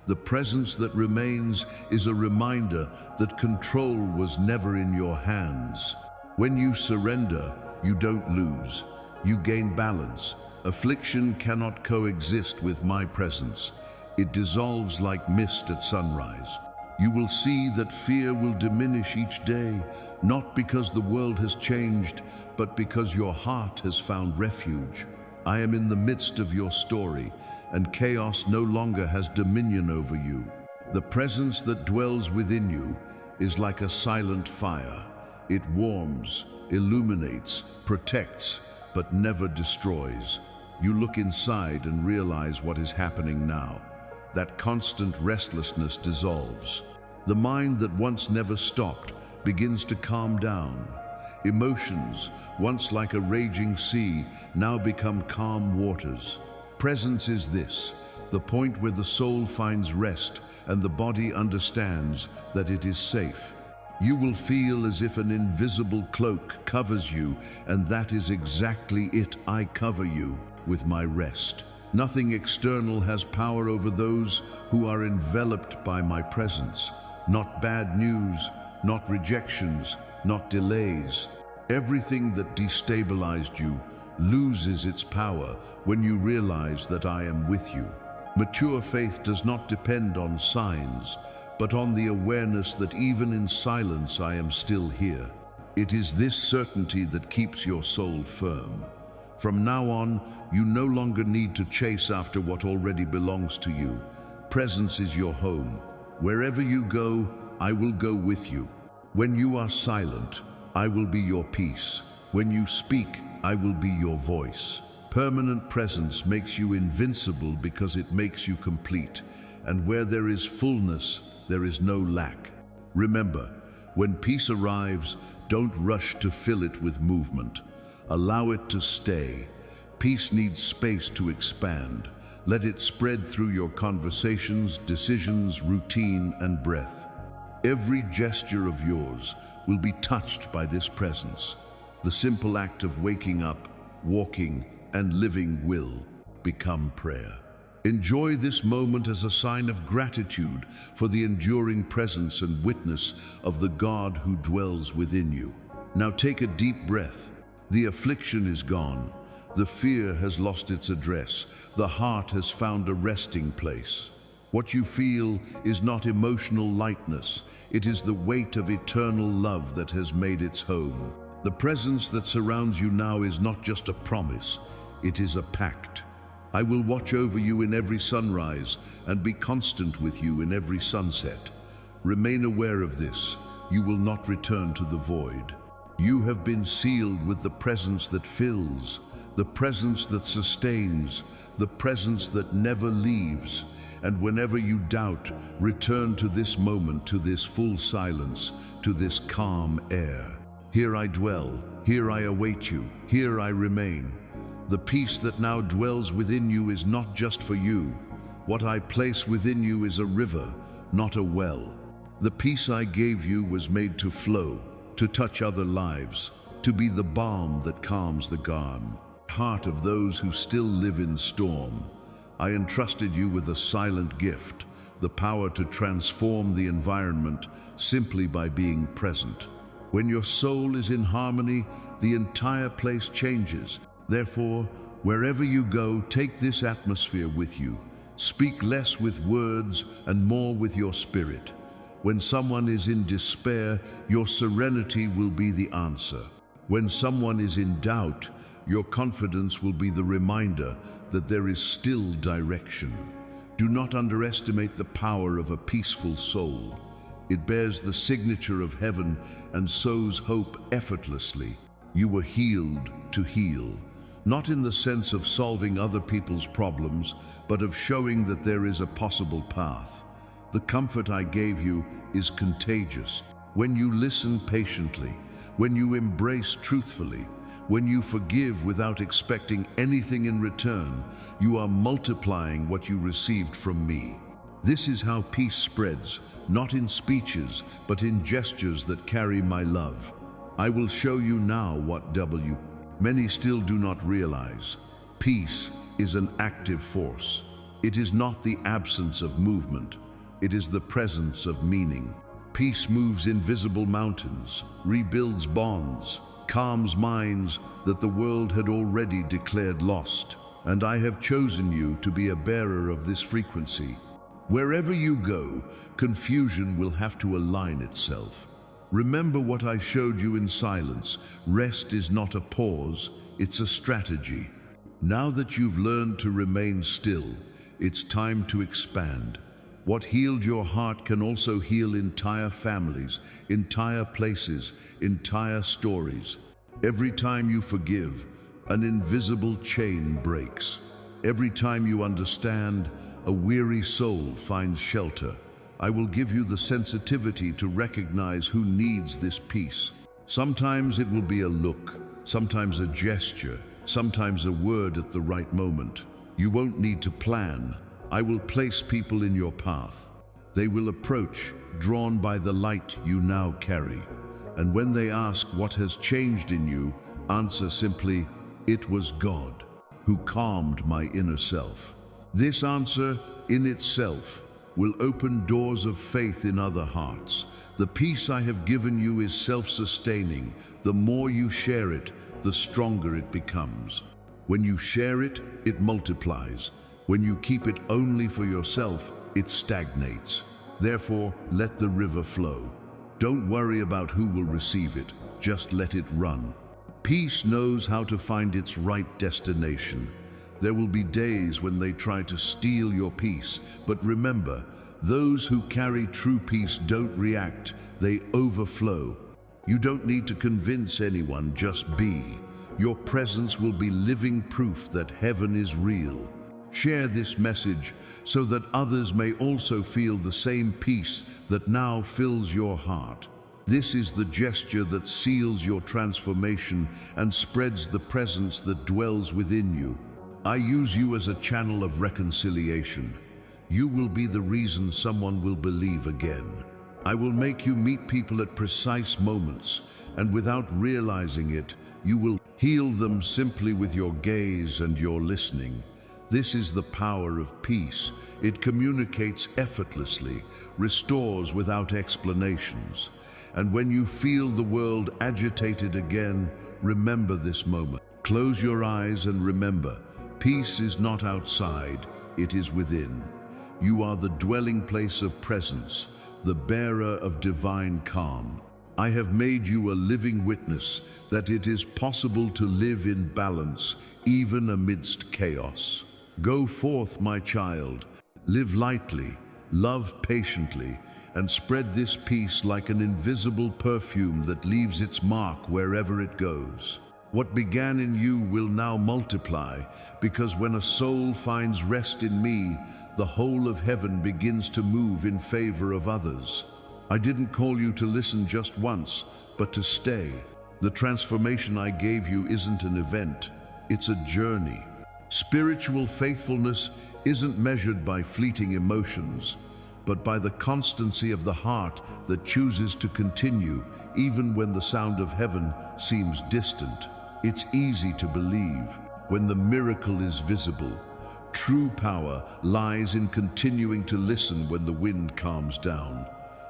The presence that remains is a reminder that control was never in your hands. When you surrender, you don't lose. You gain balance. Affliction cannot coexist with my presence. It dissolves like mist at sunrise. You will see that fear will diminish each day, not because the world has changed, but because your heart has found refuge. I am in the midst of your story, and chaos no longer has dominion over you. The presence that dwells within you is like a silent fire. It warms, illuminates, protects, but never destroys. You look inside and realize what is happening now. That constant restlessness dissolves. The mind that once never stopped begins to calm down. Emotions, once like a raging sea, now become calm waters. Presence is this, the point where the soul finds rest and the body understands that it is safe. You will feel as if an invisible cloak covers you, and that is exactly it. I cover you with my rest. Nothing external has power over those who are enveloped by my presence. Not bad news, not rejections, not delays. Everything that destabilized you loses its power when you realize that I am with you. Mature faith does not depend on signs, but on the awareness that even in silence I am still here. It is this certainty that keeps your soul firm. From now on, you no longer need to chase after what already belongs to you. Presence is your home. Wherever you go, I will go with you. When you are silent, I will be your peace. When you speak, I will be your voice. Permanent presence makes you invincible because it makes you complete. And where there is fullness, there is no lack. Remember, when peace arrives, don't rush to fill it with movement. Allow it to stay. Peace needs space to expand. Let it spread through your conversations, decisions, routine, and breath. Every gesture of yours will be touched by this presence. The simple act of waking up, walking, and living will become prayer. Enjoy this moment as a sign of gratitude for the enduring presence and witness of the God who dwells within you. Now take a deep breath. The affliction is gone. The fear has lost its address. The heart has found a resting place. What you feel is not emotional lightness. It is the weight of eternal love that has made its home. The presence that surrounds you now is not just a promise. It is a pact. I will watch over you in every sunrise and be constant with you in every sunset. Remain aware of this. You will not return to the void. You have been sealed with the presence that fills, the presence that sustains, the presence that never leaves. And whenever you doubt, return to this moment, to this full silence, to this calm air. Here I dwell, here I await you, here I remain. The peace that now dwells within you is not just for you. What I place within you is a river, not a well. The peace I gave you was made to flow, to touch other lives, to be the balm that calms the heart of those who still live in storm. I entrusted you with a silent gift, the power to transform the environment simply by being present. When your soul is in harmony, the entire place changes. Therefore, wherever you go, take this atmosphere with you. Speak less with words and more with your spirit. When someone is in despair, your serenity will be the answer. When someone is in doubt, your confidence will be the reminder that there is still direction. Do not underestimate the power of a peaceful soul. It bears the signature of heaven and sows hope effortlessly. You were healed to heal, not in the sense of solving other people's problems, but of showing that there is a possible path. The comfort I gave you is contagious. When you listen patiently, when you embrace truthfully, when you forgive without expecting anything in return, you are multiplying what you received from me. This is how peace spreads, not in speeches, but in gestures that carry my love. I will show you now what many still do not realize. Peace is an active force. It is not the absence of movement. It is the presence of meaning. Peace moves invisible mountains, rebuilds bonds, calms minds that the world had already declared lost. And I have chosen you to be a bearer of this frequency. Wherever you go, confusion will have to align itself. Remember what I showed you in silence. Rest is not a pause, it's a strategy. Now that you've learned to remain still, it's time to expand. What healed your heart can also heal entire families, entire places, entire stories. Every time you forgive, an invisible chain breaks. Every time you understand, a weary soul finds shelter. I will give you the sensitivity to recognize who needs this peace. Sometimes it will be a look, sometimes a gesture, sometimes a word at the right moment. You won't need to plan. I will place people in your path. They will approach, drawn by the light you now carry. And when they ask what has changed in you, answer simply, "It was God who calmed my inner self." This answer in itself will open doors of faith in other hearts. The peace I have given you is self-sustaining. The more you share it, the stronger it becomes. When you share it, it multiplies. When you keep it only for yourself, it stagnates. Therefore, let the river flow. Don't worry about who will receive it, just let it run. Peace knows how to find its right destination. There will be days when they try to steal your peace, but remember, those who carry true peace don't react, they overflow. You don't need to convince anyone, just be. Your presence will be living proof that heaven is real. Share this message so that others may also feel the same peace that now fills your heart. This is the gesture that seals your transformation and spreads the presence that dwells within you. I use you as a channel of reconciliation. You will be the reason someone will believe again. I will make you meet people at precise moments, and without realizing it, you will heal them simply with your gaze and your listening. This is the power of peace. It communicates effortlessly, restores without explanations. And when you feel the world agitated again, remember this moment. Close your eyes and remember, peace is not outside, it is within. You are the dwelling place of presence, the bearer of divine calm. I have made you a living witness that it is possible to live in balance, even amidst chaos. Go forth, my child. Live lightly, love patiently, and spread this peace like an invisible perfume that leaves its mark wherever it goes. What began in you will now multiply, because when a soul finds rest in me, the whole of heaven begins to move in favor of others. I didn't call you to listen just once, but to stay. The transformation I gave you isn't an event, it's a journey. Spiritual faithfulness isn't measured by fleeting emotions, but by the constancy of the heart that chooses to continue even when the sound of heaven seems distant. It's easy to believe when the miracle is visible. True power lies in continuing to listen when the wind calms down.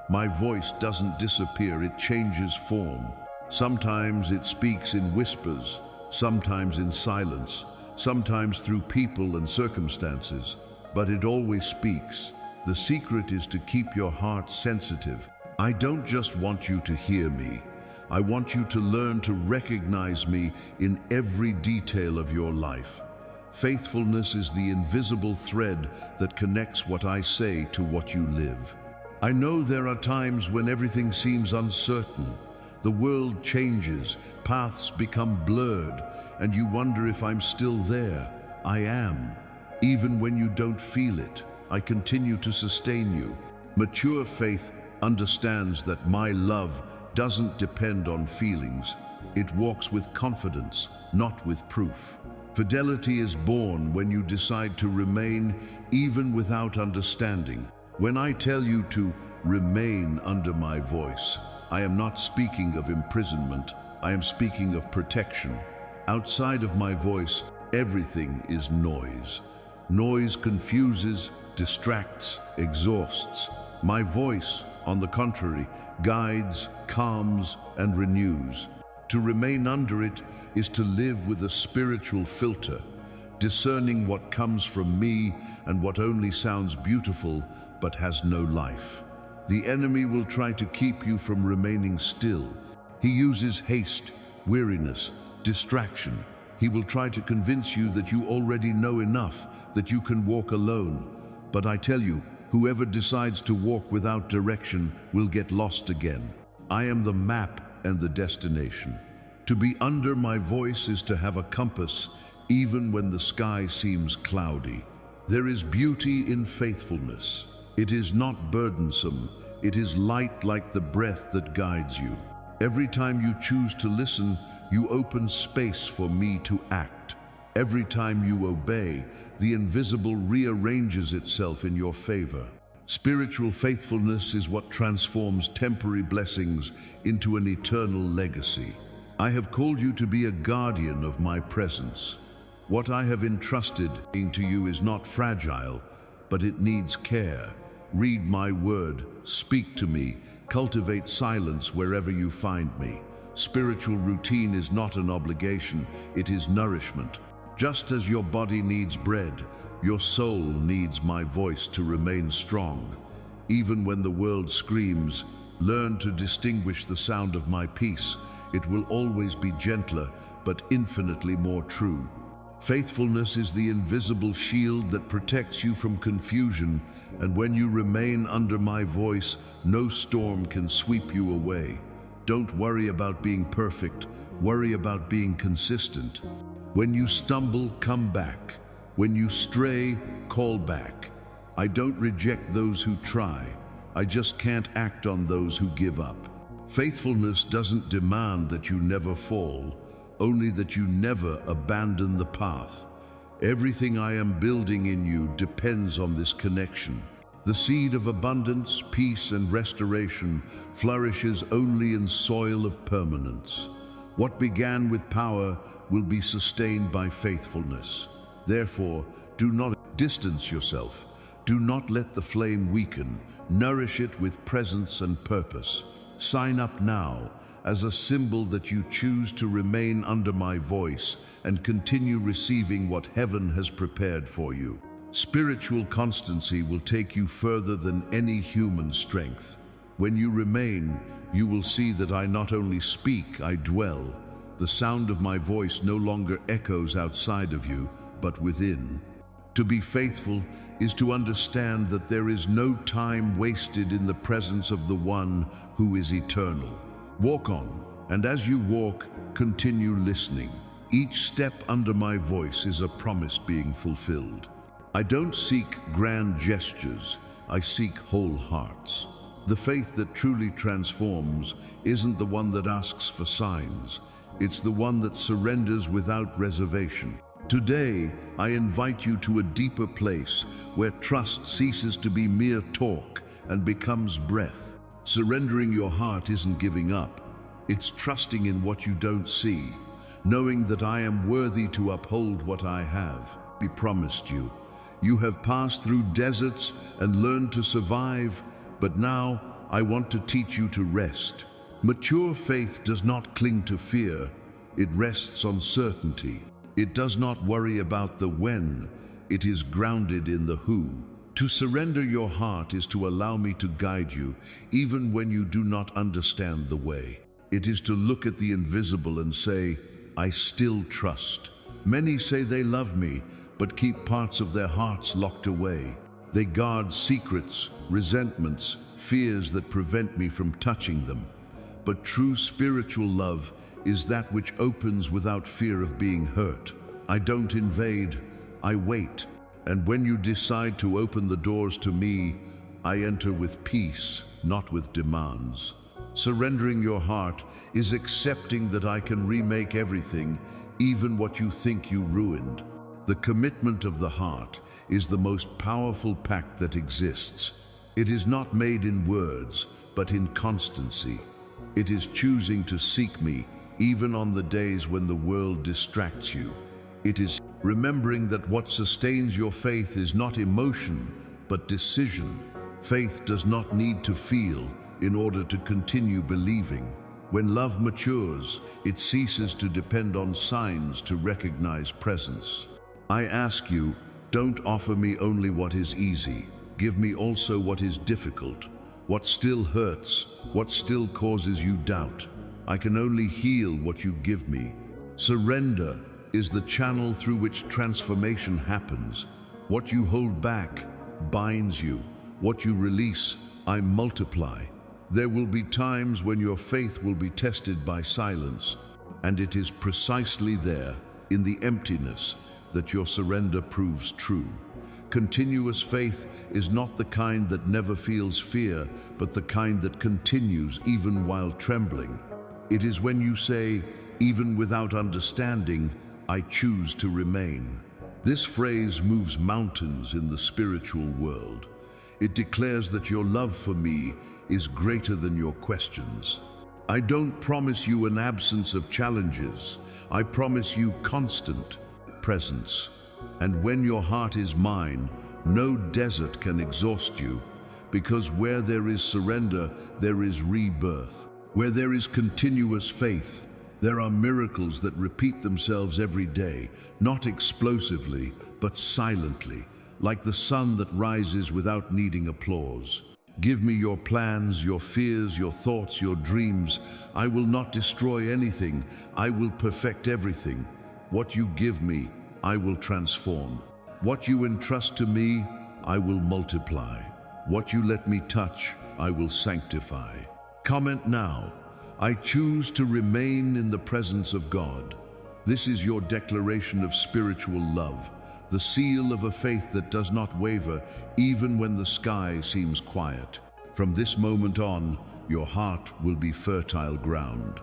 My voice doesn't disappear, it changes form. Sometimes it speaks in whispers, sometimes in silence, sometimes through people and circumstances, but it always speaks. The secret is to keep your heart sensitive. I don't just want you to hear me. I want you to learn to recognize me in every detail of your life. Faithfulness is the invisible thread that connects what I say to what you live. I know there are times when everything seems uncertain. The world changes, paths become blurred, and you wonder if I'm still there. I am. Even when you don't feel it, I continue to sustain you. Mature faith understands that my love doesn't depend on feelings. It walks with confidence, not with proof. Fidelity is born when you decide to remain even without understanding. When I tell you to remain under my voice, I am not speaking of imprisonment. I am speaking of protection. Outside of my voice, everything is noise. Noise confuses, distracts, exhausts. My voice, on the contrary, guides, calms, and renews. To remain under it is to live with a spiritual filter, discerning what comes from me and what only sounds beautiful but has no life. The enemy will try to keep you from remaining still. He uses haste, weariness, distraction. He will try to convince you that you already know enough, that you can walk alone. But I tell you, whoever decides to walk without direction will get lost again. I am the map and the destination. To be under my voice is to have a compass, even when the sky seems cloudy. There is beauty in faithfulness. It is not burdensome. It is light like the breath that guides you. Every time you choose to listen, you open space for me to act. Every time you obey, the invisible rearranges itself in your favor. Spiritual faithfulness is what transforms temporary blessings into an eternal legacy. I have called you to be a guardian of my presence. What I have entrusted to you is not fragile, but it needs care. Read my word, speak to me, cultivate silence wherever you find me. Spiritual routine is not an obligation, it is nourishment. Just as your body needs bread, your soul needs my voice to remain strong. Even when the world screams, learn to distinguish the sound of my peace. It will always be gentler, but infinitely more true. Faithfulness is the invisible shield that protects you from confusion, and when you remain under my voice, no storm can sweep you away. Don't worry about being perfect, worry about being consistent. When you stumble, come back. When you stray, call back. I don't reject those who try. I just can't act on those who give up. Faithfulness doesn't demand that you never fall, only that you never abandon the path. Everything I am building in you depends on this connection. The seed of abundance, peace, and restoration flourishes only in soil of permanence. What began with power will be sustained by faithfulness. Therefore, do not distance yourself. Do not let the flame weaken. Nourish it with presence and purpose. Sign up now as a symbol that you choose to remain under my voice and continue receiving what heaven has prepared for you. Spiritual constancy will take you further than any human strength. When you remain, you will see that I not only speak, I dwell. The sound of my voice no longer echoes outside of you, but within. To be faithful is to understand that there is no time wasted in the presence of the one who is eternal. Walk on, and as you walk, continue listening. Each step under my voice is a promise being fulfilled. I don't seek grand gestures, I seek whole hearts. The faith that truly transforms isn't the one that asks for signs. It's the one that surrenders without reservation. Today, I invite you to a deeper place where trust ceases to be mere talk and becomes breath. Surrendering your heart isn't giving up. It's trusting in what you don't see, knowing that I am worthy to uphold what I have promised you. You have passed through deserts and learned to survive, but now I want to teach you to rest. Mature faith does not cling to fear, it rests on certainty. It does not worry about the when, it is grounded in the who. To surrender your heart is to allow me to guide you, even when you do not understand the way. It is to look at the invisible and say, I still trust. Many say they love me, but keep parts of their hearts locked away. They guard secrets, resentments, fears that prevent me from touching them. But true spiritual love is that which opens without fear of being hurt. I don't invade, I wait. And when you decide to open the doors to me, I enter with peace, not with demands. Surrendering your heart is accepting that I can remake everything, even what you think you ruined. The commitment of the heart is the most powerful pact that exists. It is not made in words, but in constancy. It is choosing to seek me, even on the days when the world distracts you. It is remembering that what sustains your faith is not emotion, but decision. Faith does not need to feel in order to continue believing. When love matures, it ceases to depend on signs to recognize presence. I ask you, don't offer me only what is easy. Give me also what is difficult, what still hurts, what still causes you doubt. I can only heal what you give me. Surrender is the channel through which transformation happens. What you hold back binds you. What you release, I multiply. There will be times when your faith will be tested by silence, and it is precisely there, in the emptiness, that your surrender proves true. Continuous faith is not the kind that never feels fear, but the kind that continues even while trembling. It is when you say, even without understanding, I choose to remain. This phrase moves mountains in the spiritual world. It declares that your love for me is greater than your questions. I don't promise you an absence of challenges. I promise you constant presence. And when your heart is mine, no desert can exhaust you, because where there is surrender, there is rebirth. Where there is continuous faith, there are miracles that repeat themselves every day, not explosively, but silently, like the sun that rises without needing applause. Give me your plans, your fears, your thoughts, your dreams. I will not destroy anything. I will perfect everything. What you give me, I will transform. What you entrust to me, I will multiply. What you let me touch, I will sanctify. Comment now. I choose to remain in the presence of God. This is your declaration of spiritual love, the seal of a faith that does not waver even when the sky seems quiet. From this moment on, your heart will be fertile ground.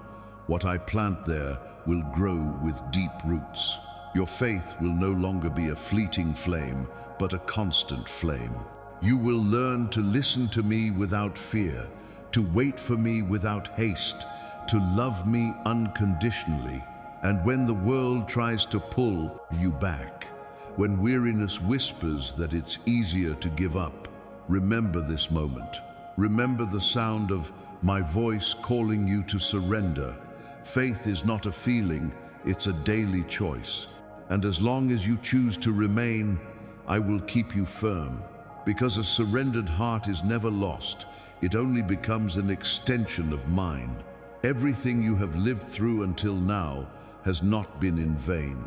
What I plant there will grow with deep roots. Your faith will no longer be a fleeting flame, but a constant flame. You will learn to listen to me without fear, to wait for me without haste, to love me unconditionally. And when the world tries to pull you back, when weariness whispers that it's easier to give up, remember this moment. Remember the sound of my voice calling you to surrender. Faith is not a feeling, it's a daily choice. And as long as you choose to remain, I will keep you firm. Because a surrendered heart is never lost, it only becomes an extension of mine. Everything you have lived through until now has not been in vain.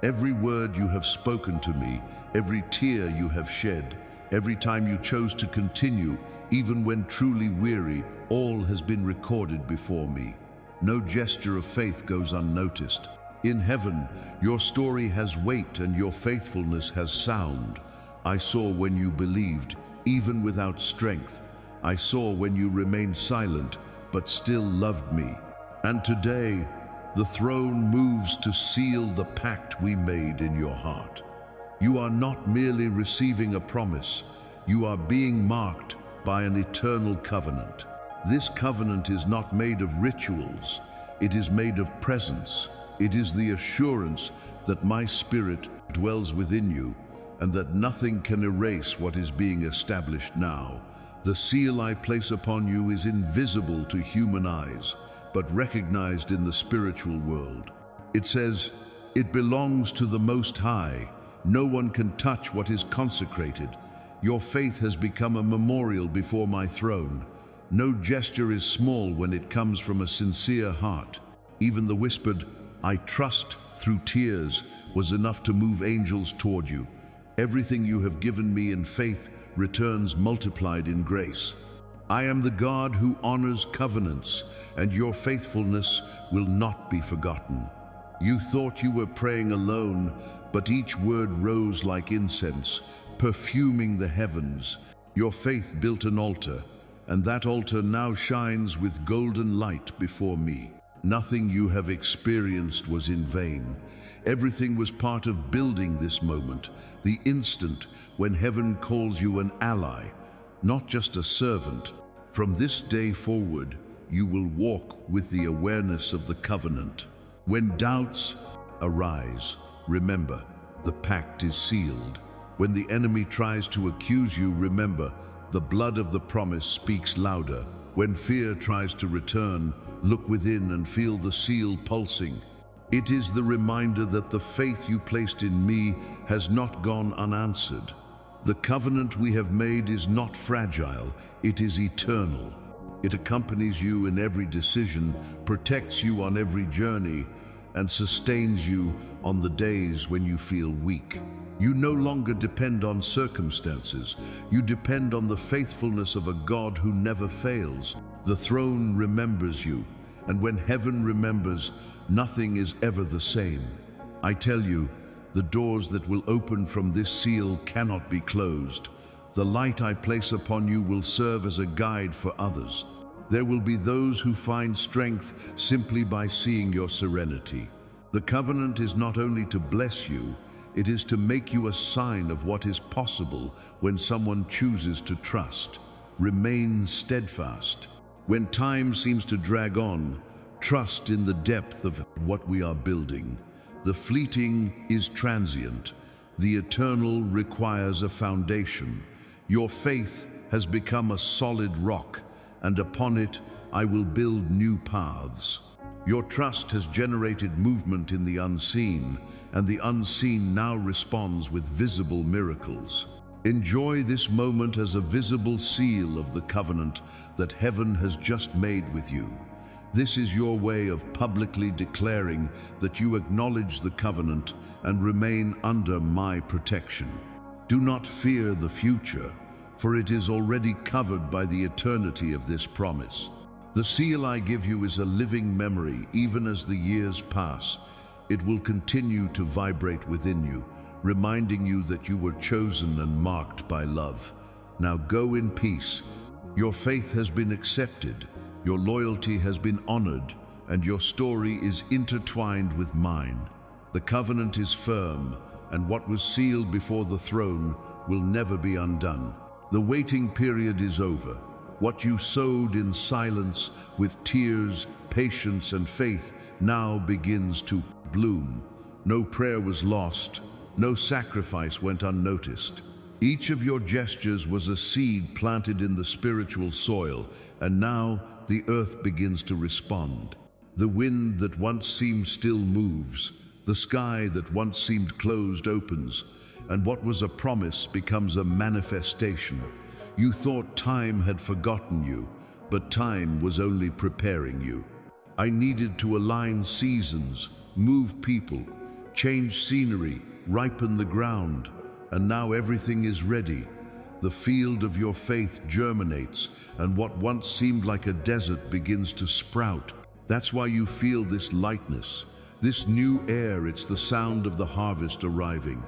Every word you have spoken to me, every tear you have shed, every time you chose to continue, even when truly weary, all has been recorded before me. No gesture of faith goes unnoticed. In heaven, your story has weight and your faithfulness has sound. I saw when you believed, even without strength. I saw when you remained silent, but still loved me. And today, the throne moves to seal the pact we made in your heart. You are not merely receiving a promise, you are being marked by an eternal covenant. This covenant is not made of rituals, it is made of presence. It is the assurance that my spirit dwells within you and that nothing can erase what is being established now. The seal I place upon you is invisible to human eyes, but recognized in the spiritual world. It says, it belongs to the Most High. No one can touch what is consecrated. Your faith has become a memorial before my throne. No gesture is small when it comes from a sincere heart. Even the whispered, I trust, through tears, was enough to move angels toward you. Everything you have given me in faith returns multiplied in grace. I am the God who honors covenants, and your faithfulness will not be forgotten. You thought you were praying alone, but each word rose like incense, perfuming the heavens. Your faith built an altar, and that altar now shines with golden light before me. Nothing you have experienced was in vain. Everything was part of building this moment, the instant when heaven calls you an ally, not just a servant. From this day forward, you will walk with the awareness of the covenant. When doubts arise, remember, the pact is sealed. When the enemy tries to accuse you, remember, the blood of the promise speaks louder. When fear tries to return, look within and feel the seal pulsing. It is the reminder that the faith you placed in me has not gone unanswered. The covenant we have made is not fragile, it is eternal. It accompanies you in every decision, protects you on every journey, and sustains you on the days when you feel weak. You no longer depend on circumstances. You depend on the faithfulness of a God who never fails. The throne remembers you, and when heaven remembers, nothing is ever the same. I tell you, the doors that will open from this seal cannot be closed. The light I place upon you will serve as a guide for others. There will be those who find strength simply by seeing your serenity. The covenant is not only to bless you, it is to make you a sign of what is possible when someone chooses to trust. Remain steadfast. When time seems to drag on, trust in the depth of what we are building. The fleeting is transient. The eternal requires a foundation. Your faith has become a solid rock, and upon it I will build new paths. Your trust has generated movement in the unseen, and the unseen now responds with visible miracles. Enjoy this moment as a visible seal of the covenant that heaven has just made with you. This is your way of publicly declaring that you acknowledge the covenant and remain under my protection. Do not fear the future, for it is already covered by the eternity of this promise. The seal I give you is a living memory. Even as the years pass, it will continue to vibrate within you, reminding you that you were chosen and marked by love. Now go in peace. Your faith has been accepted, your loyalty has been honored, and your story is intertwined with mine. The covenant is firm, and what was sealed before the throne will never be undone. The waiting period is over. What you sowed in silence, with tears, patience, and faith, now begins to bloom. No prayer was lost, no sacrifice went unnoticed. Each of your gestures was a seed planted in the spiritual soil, and now the earth begins to respond. The wind that once seemed still moves, the sky that once seemed closed opens, and what was a promise becomes a manifestation. You thought time had forgotten you, but time was only preparing you. I needed to align seasons, move people, change scenery, ripen the ground, and now everything is ready. The field of your faith germinates, and what once seemed like a desert begins to sprout. That's why you feel this lightness, this new air. It's the sound of the harvest arriving.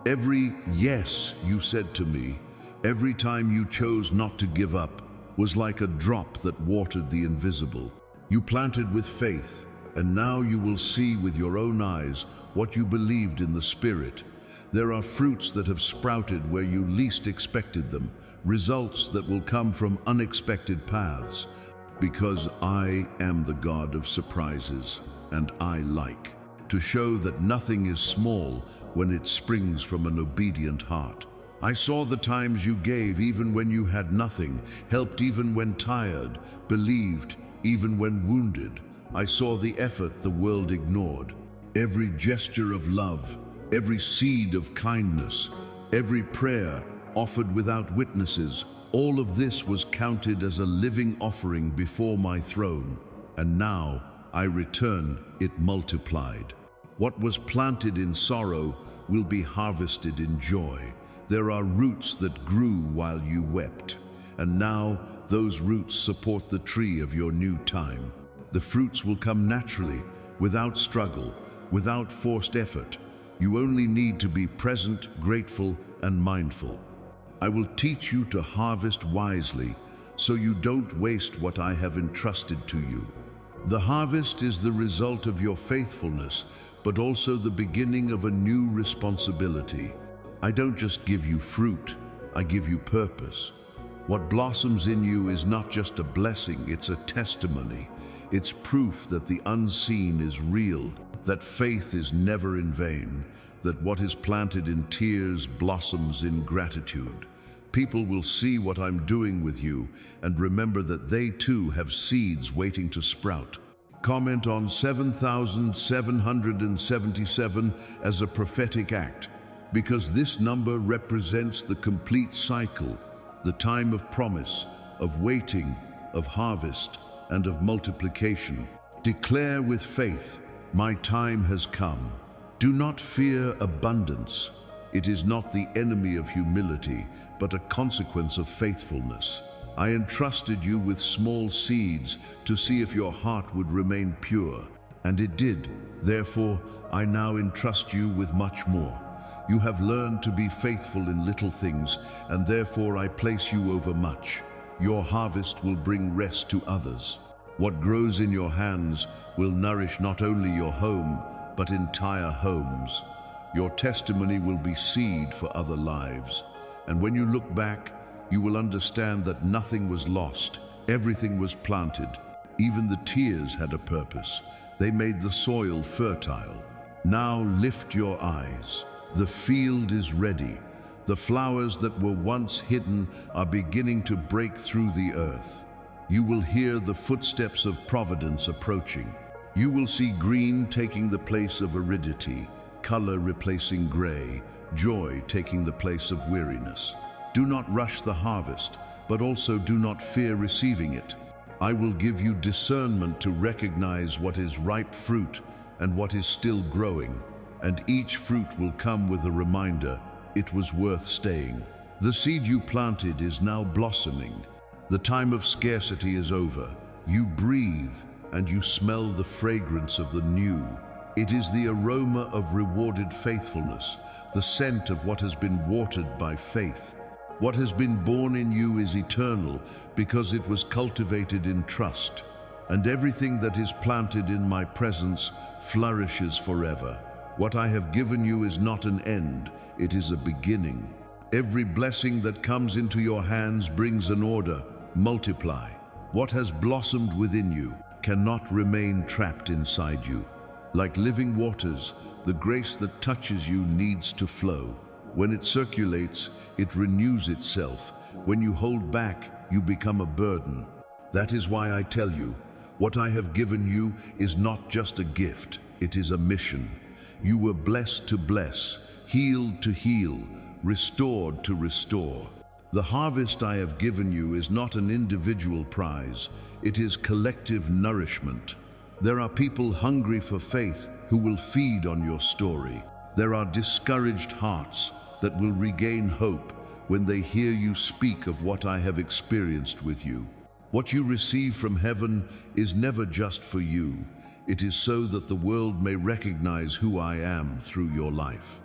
Every yes you said to me, every time you chose not to give up, was like a drop that watered the invisible. You planted with faith, and now you will see with your own eyes what you believed in the Spirit. There are fruits that have sprouted where you least expected them, results that will come from unexpected paths, because I am the God of surprises, and I like to show that nothing is small when it springs from an obedient heart. I saw the times you gave even when you had nothing, helped even when tired, believed even when wounded. I saw the effort the world ignored. Every gesture of love, every seed of kindness, every prayer offered without witnesses, all of this was counted as a living offering before my throne. And now I return it multiplied. What was planted in sorrow will be harvested in joy. There are roots that grew while you wept, and now those roots support the tree of your new time. The fruits will come naturally, without struggle, without forced effort. You only need to be present, grateful, and mindful. I will teach you to harvest wisely, so you don't waste what I have entrusted to you. The harvest is the result of your faithfulness, but also the beginning of a new responsibility. I don't just give you fruit, I give you purpose. What blossoms in you is not just a blessing, it's a testimony. It's proof that the unseen is real, that faith is never in vain, that what is planted in tears blossoms in gratitude. People will see what I'm doing with you and remember that they too have seeds waiting to sprout. Comment on 7,777 as a prophetic act, because this number represents the complete cycle, the time of promise, of waiting, of harvest, and of multiplication. Declare with faith, my time has come. Do not fear abundance. It is not the enemy of humility, but a consequence of faithfulness. I entrusted you with small seeds to see if your heart would remain pure, and it did. Therefore, I now entrust you with much more. You have learned to be faithful in little things, and therefore I place you over much. Your harvest will bring rest to others. What grows in your hands will nourish not only your home, but entire homes. Your testimony will be seed for other lives. And when you look back, you will understand that nothing was lost. Everything was planted. Even the tears had a purpose. They made the soil fertile. Now lift your eyes. The field is ready. The flowers that were once hidden are beginning to break through the earth. You will hear the footsteps of providence approaching. You will see green taking the place of aridity, color replacing gray, joy taking the place of weariness. Do not rush the harvest, but also do not fear receiving it. I will give you discernment to recognize what is ripe fruit and what is still growing, and each fruit will come with a reminder it was worth staying. The seed you planted is now blossoming. The time of scarcity is over. You breathe and you smell the fragrance of the new. It is the aroma of rewarded faithfulness, the scent of what has been watered by faith. What has been born in you is eternal because it was cultivated in trust, and everything that is planted in my presence flourishes forever. What I have given you is not an end, it is a beginning. Every blessing that comes into your hands brings an order: multiply. What has blossomed within you cannot remain trapped inside you. Like living waters, the grace that touches you needs to flow. When it circulates, it renews itself. When you hold back, you become a burden. That is why I tell you, what I have given you is not just a gift, it is a mission. You were blessed to bless, healed to heal, restored to restore. The harvest I have given you is not an individual prize, it is collective nourishment. There are people hungry for faith who will feed on your story. There are discouraged hearts that will regain hope when they hear you speak of what I have experienced with you. What you receive from heaven is never just for you. It is so that the world may recognize who I am through your life.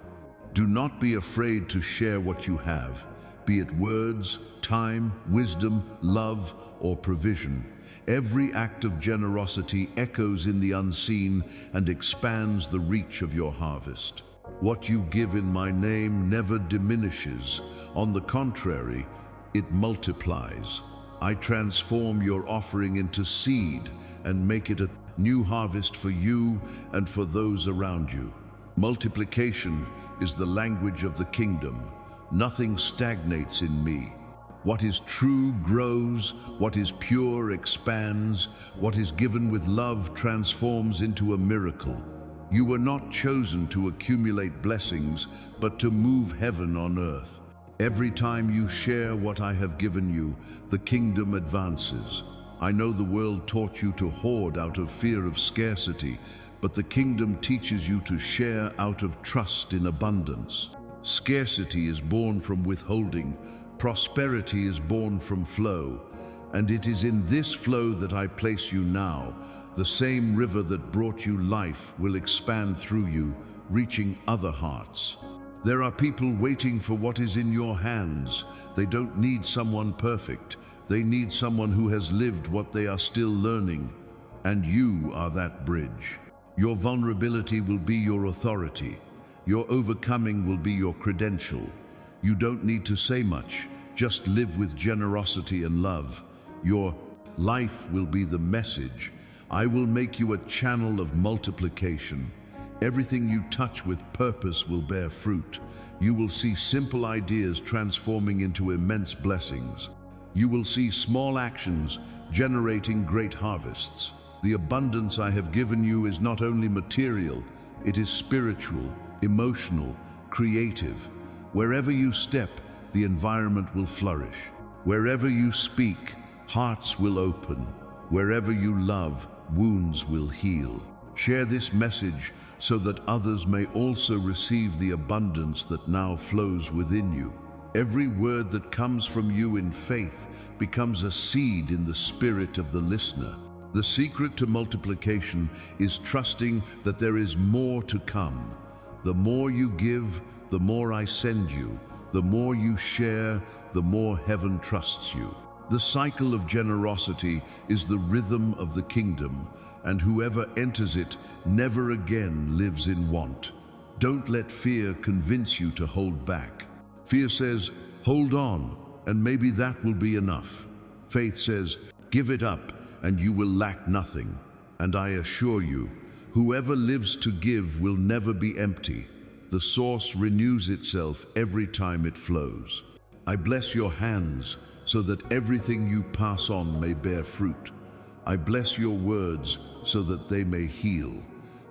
Do not be afraid to share what you have, be it words, time, wisdom, love, or provision. Every act of generosity echoes in the unseen and expands the reach of your harvest. What you give in my name never diminishes. On the contrary, it multiplies. I transform your offering into seed and make it a new harvest for you and for those around you. Multiplication is the language of the kingdom. Nothing stagnates in me. What is true grows, what is pure expands, what is given with love transforms into a miracle. You were not chosen to accumulate blessings, but to move heaven on earth. Every time you share what I have given you, the kingdom advances. I know the world taught you to hoard out of fear of scarcity, but the kingdom teaches you to share out of trust in abundance. Scarcity is born from withholding, prosperity is born from flow, and it is in this flow that I place you now. The same river that brought you life will expand through you, reaching other hearts. There are people waiting for what is in your hands. They don't need someone perfect. They need someone who has lived what they are still learning, and you are that bridge. Your vulnerability will be your authority. Your overcoming will be your credential. You don't need to say much, just live with generosity and love. Your life will be the message. I will make you a channel of multiplication. Everything you touch with purpose will bear fruit. You will see simple ideas transforming into immense blessings. You will see small actions generating great harvests. The abundance I have given you is not only material, it is spiritual, emotional, creative. Wherever you step, the environment will flourish. Wherever you speak, hearts will open. Wherever you love, wounds will heal. Share this message so that others may also receive the abundance that now flows within you. Every word that comes from you in faith becomes a seed in the spirit of the listener. The secret to multiplication is trusting that there is more to come. The more you give, the more I send you. The more you share, the more heaven trusts you. The cycle of generosity is the rhythm of the kingdom, and whoever enters it never again lives in want. Don't let fear convince you to hold back. Fear says, hold on, and maybe that will be enough. Faith says, give it up, and you will lack nothing. And I assure you, whoever lives to give will never be empty. The source renews itself every time it flows. I bless your hands so that everything you pass on may bear fruit. I bless your words so that they may heal.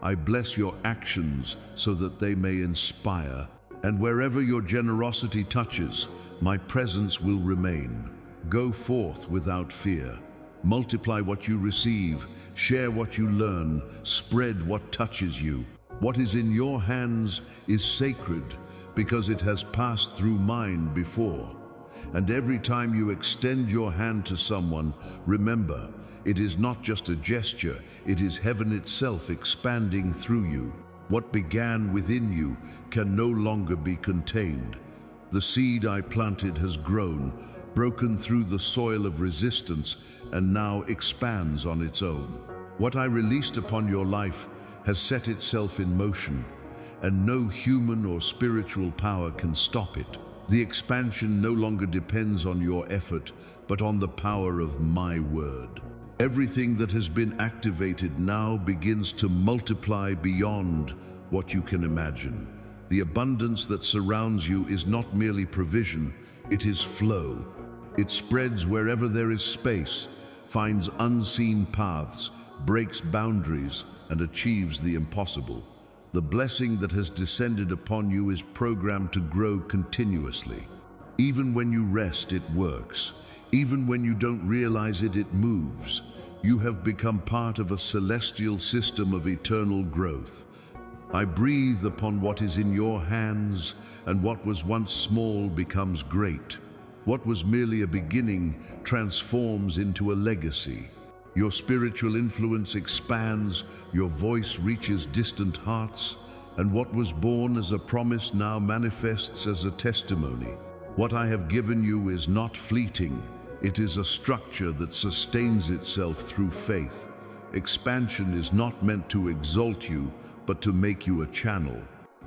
I bless your actions so that they may inspire. And wherever your generosity touches, my presence will remain. Go forth without fear. Multiply what you receive, share what you learn, spread what touches you. What is in your hands is sacred because it has passed through mine before. And every time you extend your hand to someone, remember, it is not just a gesture, it is heaven itself expanding through you. What began within you can no longer be contained. The seed I planted has grown, broken through the soil of resistance, and now expands on its own. What I released upon your life has set itself in motion, and no human or spiritual power can stop it. The expansion no longer depends on your effort, but on the power of my word. Everything that has been activated now begins to multiply beyond what you can imagine. The abundance that surrounds you is not merely provision, it is flow. It spreads wherever there is space, finds unseen paths, breaks boundaries, and achieves the impossible. The blessing that has descended upon you is programmed to grow continuously. Even when you rest, it works. Even when you don't realize it, it moves. You have become part of a celestial system of eternal growth. I breathe upon what is in your hands, and what was once small becomes great. What was merely a beginning transforms into a legacy. Your spiritual influence expands, your voice reaches distant hearts, and what was born as a promise now manifests as a testimony. What I have given you is not fleeting. It is a structure that sustains itself through faith. Expansion is not meant to exalt you, but to make you a channel.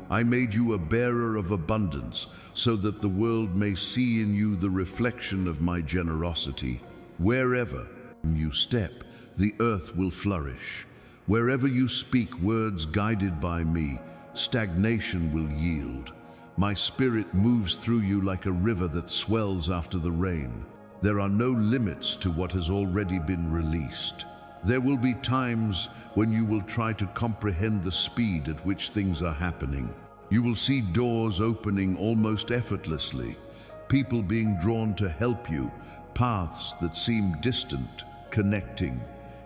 I made you a bearer of abundance, so that the world may see in you the reflection of my generosity. Wherever you step, the earth will flourish. Wherever you speak words guided by me, stagnation will yield. My spirit moves through you like a river that swells after the rain. There are no limits to what has already been released. There will be times when you will try to comprehend the speed at which things are happening. You will see doors opening almost effortlessly, people being drawn to help you, paths that seem distant, connecting.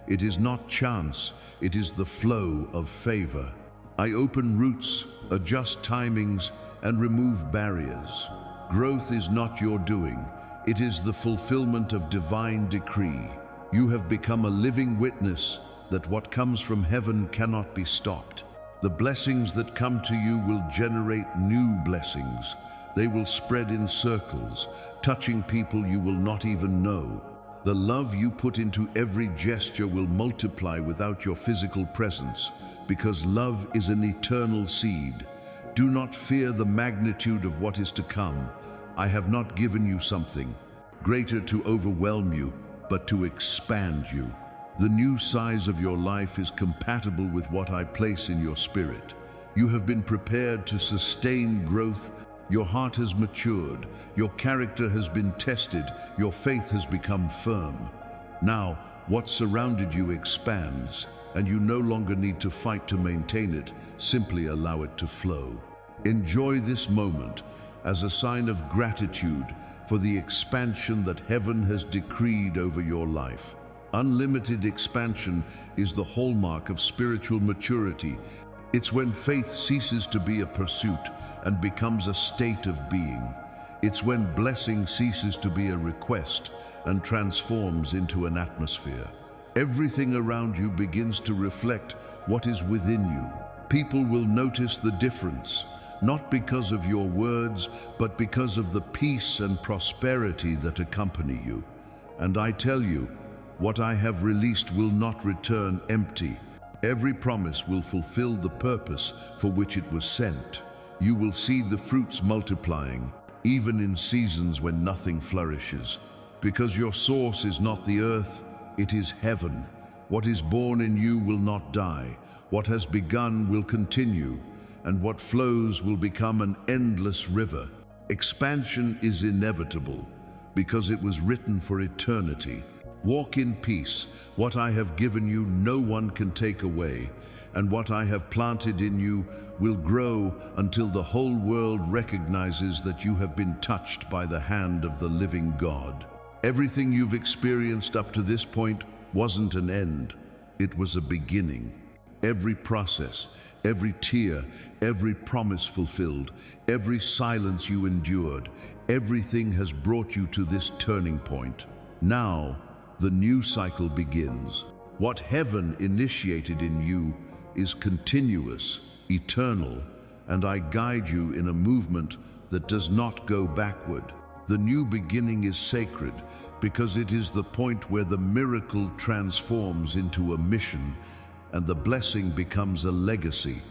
It is not chance, it is the flow of favor. I open routes, adjust timings, and remove barriers. Growth is not your doing, it is the fulfillment of divine decree. You have become a living witness that what comes from heaven cannot be stopped. The blessings that come to you will generate new blessings. They will spread in circles, touching people you will not even know. The love you put into every gesture will multiply without your physical presence, because love is an eternal seed. Do not fear the magnitude of what is to come. I have not given you something greater to overwhelm you, but to expand you. The new size of your life is compatible with what I place in your spirit. You have been prepared to sustain growth. Your heart has matured, your character has been tested, your faith has become firm. Now, what surrounded you expands, and you no longer need to fight to maintain it, simply allow it to flow. Enjoy this moment as a sign of gratitude for the expansion that heaven has decreed over your life. Unlimited expansion is the hallmark of spiritual maturity. It's when faith ceases to be a pursuit and becomes a state of being. It's when blessing ceases to be a request and transforms into an atmosphere. Everything around you begins to reflect what is within you. People will notice the difference, not because of your words, but because of the peace and prosperity that accompany you. And I tell you, what I have released will not return empty. Every promise will fulfill the purpose for which it was sent. You will see the fruits multiplying, even in seasons when nothing flourishes. Because your source is not the earth, it is heaven. What is born in you will not die. What has begun will continue, and what flows will become an endless river. Expansion is inevitable, because it was written for eternity. Walk in peace. What I have given you, no one can take away. And what I have planted in you will grow until the whole world recognizes that you have been touched by the hand of the living God. Everything you've experienced up to this point wasn't an end. It was a beginning. Every process, every tear, every promise fulfilled, every silence you endured, everything has brought you to this turning point. Now, the new cycle begins. What heaven initiated in you is continuous, eternal, and I guide you in a movement that does not go backward. The new beginning is sacred because it is the point where the miracle transforms into a mission and the blessing becomes a legacy.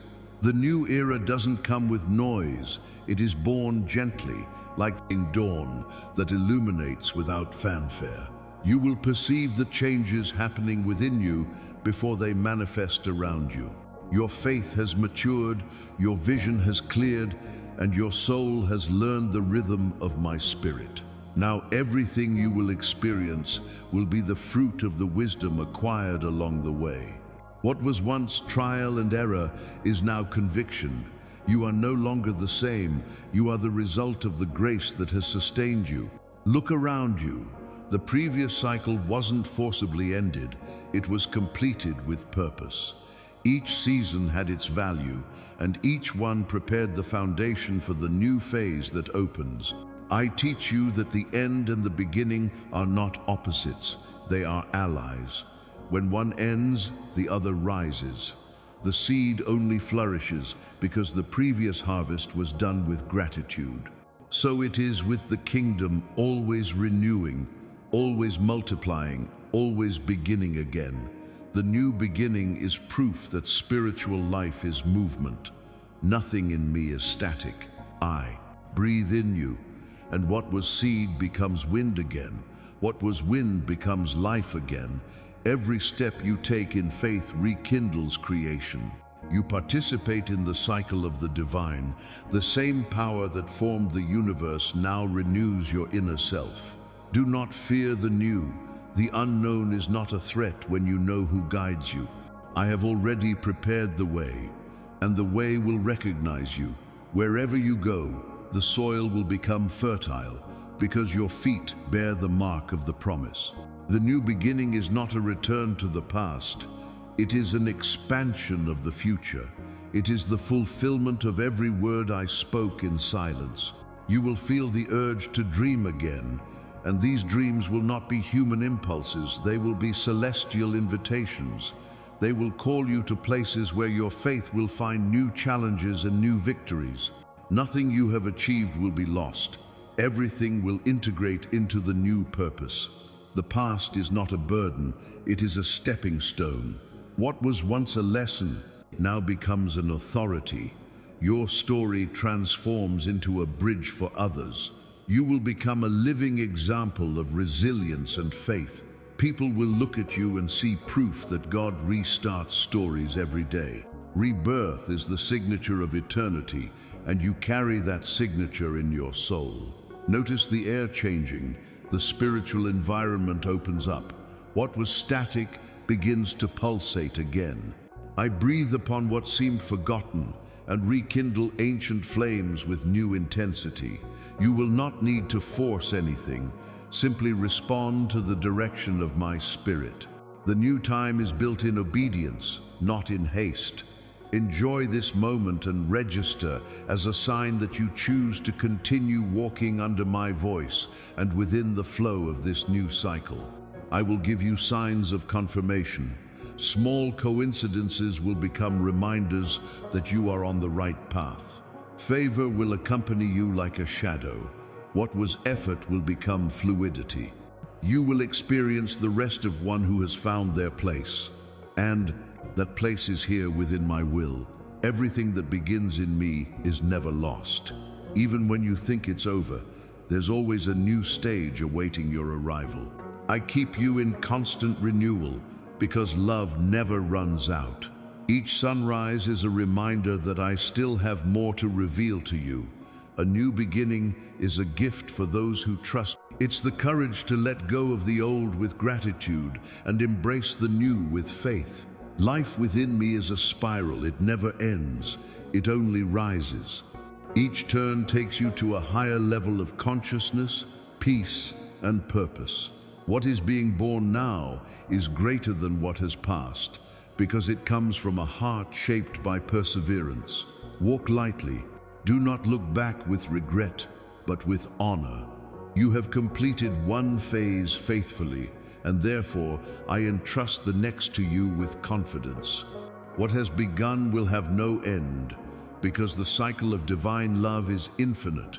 The new era doesn't come with noise. It is born gently, like dawn that illuminates without fanfare. You will perceive the changes happening within you before they manifest around you. Your faith has matured, your vision has cleared, and your soul has learned the rhythm of my spirit. Now everything you will experience will be the fruit of the wisdom acquired along the way. What was once trial and error is now conviction. You are no longer the same. You are the result of the grace that has sustained you. Look around you. The previous cycle wasn't forcibly ended, it was completed with purpose. Each season had its value, and each one prepared the foundation for the new phase that opens. I teach you that the end and the beginning are not opposites, they are allies. When one ends, the other rises. The seed only flourishes because the previous harvest was done with gratitude. So it is with the kingdom, always renewing, always multiplying, always beginning again. The new beginning is proof that spiritual life is movement. Nothing in me is static. I breathe in you, and what was seed becomes wind again. What was wind becomes life again. Every step you take in faith rekindles creation. You participate in the cycle of the divine. The same power that formed the universe now renews your inner self. Do not fear the new. The unknown is not a threat when you know who guides you. I have already prepared the way, and the way will recognize you. Wherever you go, the soil will become fertile, because your feet bear the mark of the promise. The new beginning is not a return to the past. It is an expansion of the future. It is the fulfillment of every word I spoke in silence. You will feel the urge to dream again, and these dreams will not be human impulses, they will be celestial invitations. They will call you to places where your faith will find new challenges and new victories. Nothing you have achieved will be lost. Everything will integrate into the new purpose. The past is not a burden, it is a stepping stone. What was once a lesson now becomes an authority. Your story transforms into a bridge for others. You will become a living example of resilience and faith. People will look at you and see proof that God restarts stories every day. Rebirth is the signature of eternity, and you carry that signature in your soul. Notice the air changing, the spiritual environment opens up. What was static begins to pulsate again. I breathe upon what seemed forgotten and rekindle ancient flames with new intensity. You will not need to force anything. Simply respond to the direction of my spirit. The new time is built in obedience, not in haste. Enjoy this moment and register as a sign that you choose to continue walking under my voice and within the flow of this new cycle. I will give you signs of confirmation. Small coincidences will become reminders that you are on the right path. Favor will accompany you like a shadow. What was effort will become fluidity. You will experience the rest of one who has found their place. And that place is here within my will. Everything that begins in me is never lost. Even when you think it's over, there's always a new stage awaiting your arrival. I keep you in constant renewal because love never runs out. Each sunrise is a reminder that I still have more to reveal to you. A new beginning is a gift for those who trust. It's the courage to let go of the old with gratitude and embrace the new with faith. Life within me is a spiral. It never ends. It only rises. Each turn takes you to a higher level of consciousness, peace, and purpose. What is being born now is greater than what has passed, because it comes from a heart shaped by perseverance. Walk lightly. Do not look back with regret, but with honor. You have completed one phase faithfully, and therefore I entrust the next to you with confidence. What has begun will have no end, because the cycle of divine love is infinite,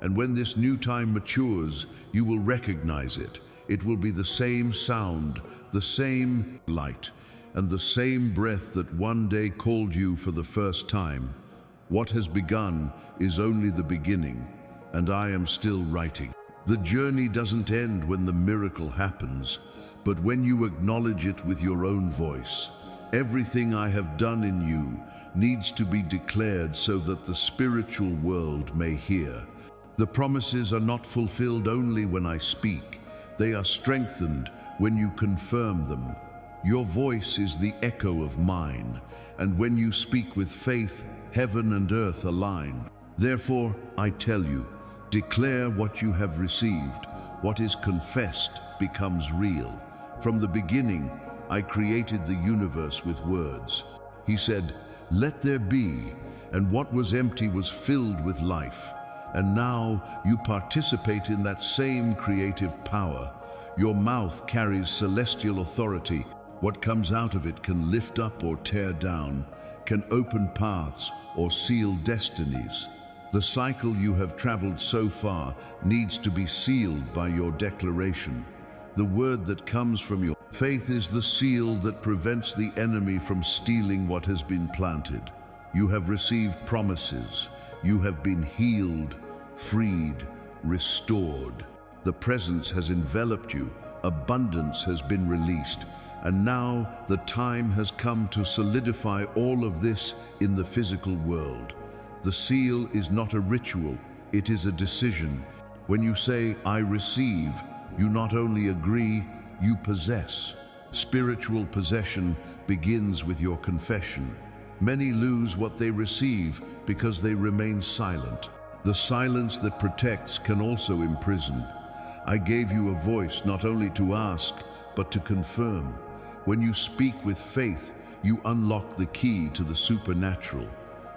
and when this new time matures, you will recognize it. It will be the same sound, the same light, and the same breath that one day called you for the first time. What has begun is only the beginning, and I am still writing. The journey doesn't end when the miracle happens, but when you acknowledge it with your own voice. Everything I have done in you needs to be declared so that the spiritual world may hear. The promises are not fulfilled only when I speak. They are strengthened when you confirm them. Your voice is the echo of mine, and when you speak with faith, heaven and earth align. Therefore, I tell you, declare what you have received. What is confessed becomes real. From the beginning, I created the universe with words. He said, "Let there be," and what was empty was filled with life. And now you participate in that same creative power. Your mouth carries celestial authority. What comes out of it can lift up or tear down, can open paths or seal destinies. The cycle you have traveled so far needs to be sealed by your declaration. The word that comes from your faith is the seal that prevents the enemy from stealing what has been planted. You have received promises. You have been healed, freed, restored. The presence has enveloped you. Abundance has been released. And now the time has come to solidify all of this in the physical world. The seal is not a ritual, it is a decision. When you say, "I receive," you not only agree, you possess. Spiritual possession begins with your confession. Many lose what they receive because they remain silent. The silence that protects can also imprison. I gave you a voice not only to ask, but to confirm. When you speak with faith, you unlock the key to the supernatural.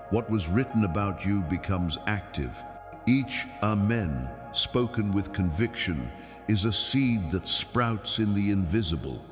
What was written about you becomes active. Each amen, spoken with conviction, is a seed that sprouts in the invisible.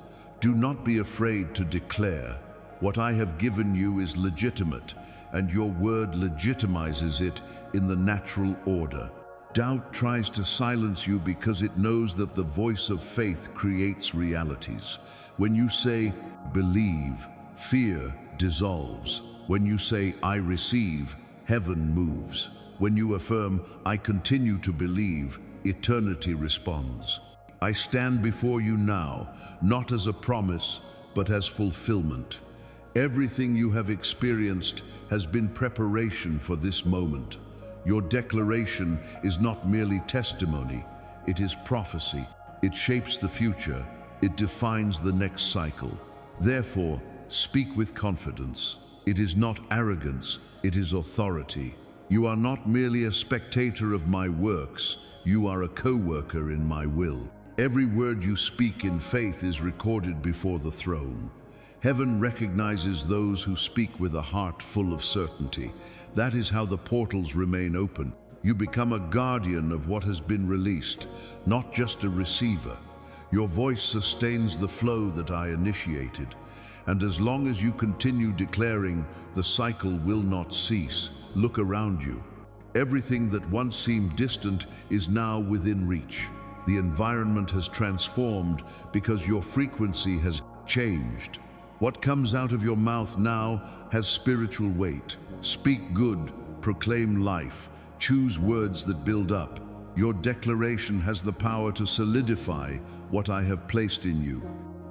Do not be afraid to declare. What I have given you is legitimate, and your word legitimizes it in the natural order. Doubt tries to silence you because it knows that the voice of faith creates realities. When you say, believe, fear dissolves. When you say, I receive, heaven moves. When you affirm, I continue to believe, eternity responds. I stand before you now, not as a promise, but as fulfillment. Everything you have experienced has been preparation for this moment. Your declaration is not merely testimony, it is prophecy. It shapes the future, it defines the next cycle. Therefore, speak with confidence. It is not arrogance, it is authority. You are not merely a spectator of my works, you are a co-worker in my will. Every word you speak in faith is recorded before the throne. Heaven recognizes those who speak with a heart full of certainty. That is how the portals remain open. You become a guardian of what has been released, not just a receiver. Your voice sustains the flow that I initiated. And as long as you continue declaring, the cycle will not cease. Look around you. Everything that once seemed distant is now within reach. The environment has transformed because your frequency has changed. What comes out of your mouth now has spiritual weight. Speak good, proclaim life, choose words that build up. Your declaration has the power to solidify what I have placed in you.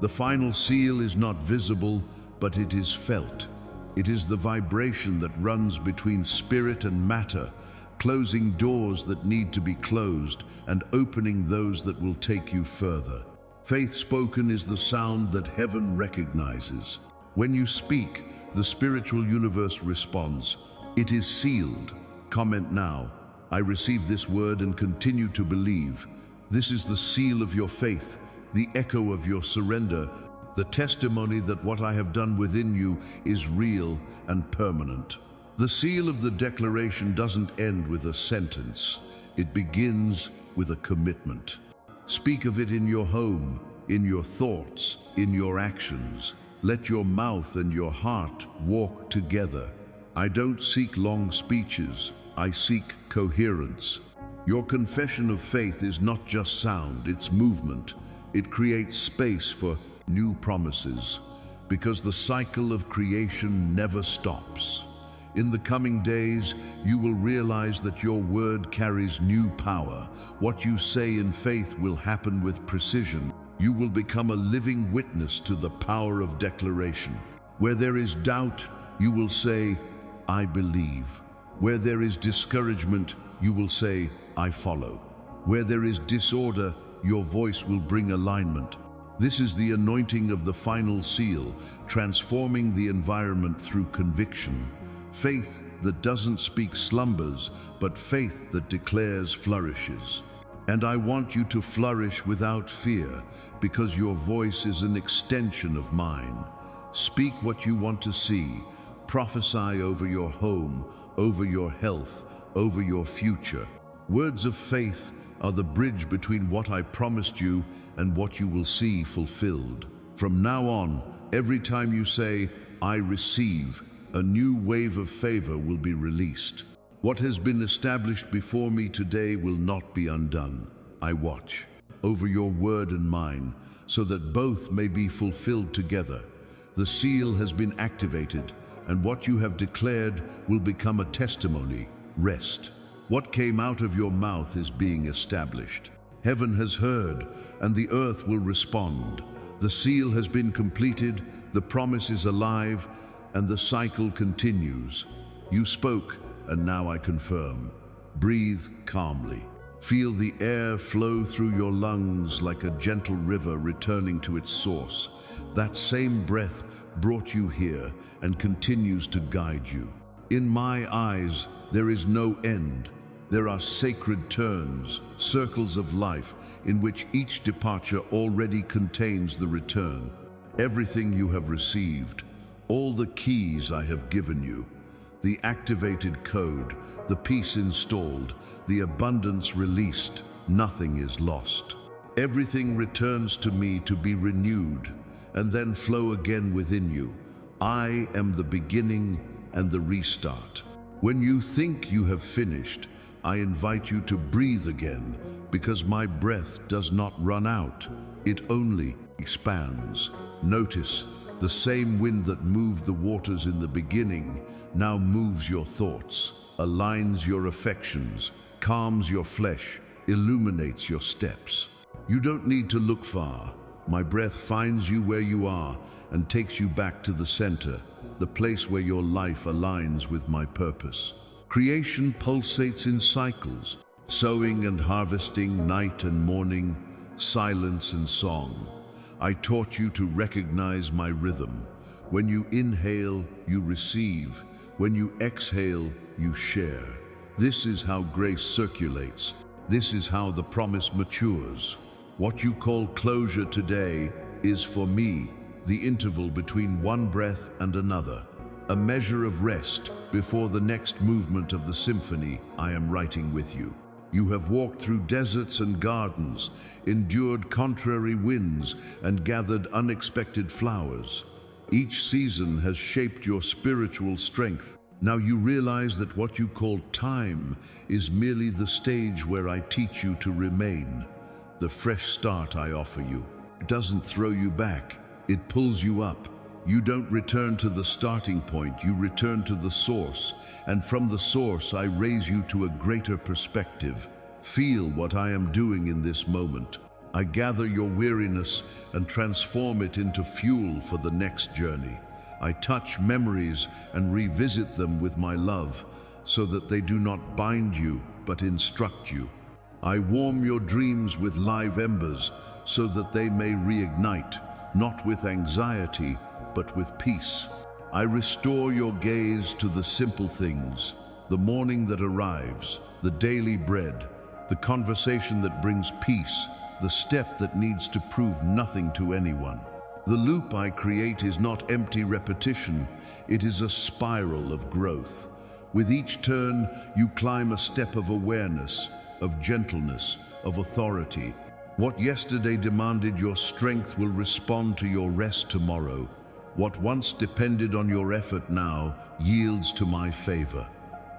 The final seal is not visible, but it is felt. It is the vibration that runs between spirit and matter, closing doors that need to be closed and opening those that will take you further. Faith spoken is the sound that heaven recognizes. When you speak, the spiritual universe responds. It is sealed. Comment now. I receive this word and continue to believe. This is the seal of your faith, the echo of your surrender, the testimony that what I have done within you is real and permanent. The seal of the declaration doesn't end with a sentence. It begins with a commitment. Speak of it in your home, in your thoughts, in your actions. Let your mouth and your heart walk together. I don't seek long speeches, I seek coherence. Your confession of faith is not just sound, it's movement. It creates space for new promises, because the cycle of creation never stops. In the coming days, you will realize that your word carries new power. What you say in faith will happen with precision. You will become a living witness to the power of declaration. Where there is doubt, you will say, I believe. Where there is discouragement, you will say, I follow. Where there is disorder, your voice will bring alignment. This is the anointing of the final seal, transforming the environment through conviction. Faith that doesn't speak slumbers, but faith that declares flourishes. And I want you to flourish without fear, because your voice is an extension of mine. Speak what you want to see. Prophesy over your home, over your health, over your future. Words of faith are the bridge between what I promised you and what you will see fulfilled. From now on, every time you say, I receive, a new wave of favor will be released. What has been established before me today will not be undone. I watch over your word and mine, so that both may be fulfilled together. The seal has been activated, and what you have declared will become a testimony. Rest. What came out of your mouth is being established. Heaven has heard, and the earth will respond. The seal has been completed, the promise is alive, and the cycle continues. You spoke, and now I confirm. Breathe calmly. Feel the air flow through your lungs like a gentle river returning to its source. That same breath brought you here and continues to guide you. In my eyes, there is no end. There are sacred turns, circles of life, in which each departure already contains the return. Everything you have received, all the keys I have given you, the activated code, the peace installed, the abundance released, nothing is lost. Everything returns to me to be renewed and then flow again within you. I am the beginning and the restart. When you think you have finished, I invite you to breathe again, because my breath does not run out, it only expands. Notice, the same wind that moved the waters in the beginning now moves your thoughts, aligns your affections, calms your flesh, illuminates your steps. You don't need to look far. My breath finds you where you are and takes you back to the center, the place where your life aligns with my purpose. Creation pulsates in cycles, sowing and harvesting, night and morning, silence and song. I taught you to recognize my rhythm. When you inhale, you receive. When you exhale, you share. This is how grace circulates. This is how the promise matures. What you call closure today is, for me, the interval between one breath and another, a measure of rest before the next movement of the symphony I am writing with you. You have walked through deserts and gardens, endured contrary winds, and gathered unexpected flowers. Each season has shaped your spiritual strength. Now you realize that what you call time is merely the stage where I teach you to remain. The fresh start I offer you doesn't throw you back, it pulls you up. You don't return to the starting point, you return to the source, and from the source I raise you to a greater perspective. Feel what I am doing in this moment. I gather your weariness and transform it into fuel for the next journey. I touch memories and revisit them with my love, so that they do not bind you, but instruct you. I warm your dreams with live embers, so that they may reignite, not with anxiety, but with peace. I restore your gaze to the simple things, the morning that arrives, the daily bread, the conversation that brings peace, the step that needs to prove nothing to anyone. The loop I create is not empty repetition, it is a spiral of growth. With each turn, you climb a step of awareness, of gentleness, of authority. What yesterday demanded your strength will respond to your rest tomorrow. What once depended on your effort now yields to my favor.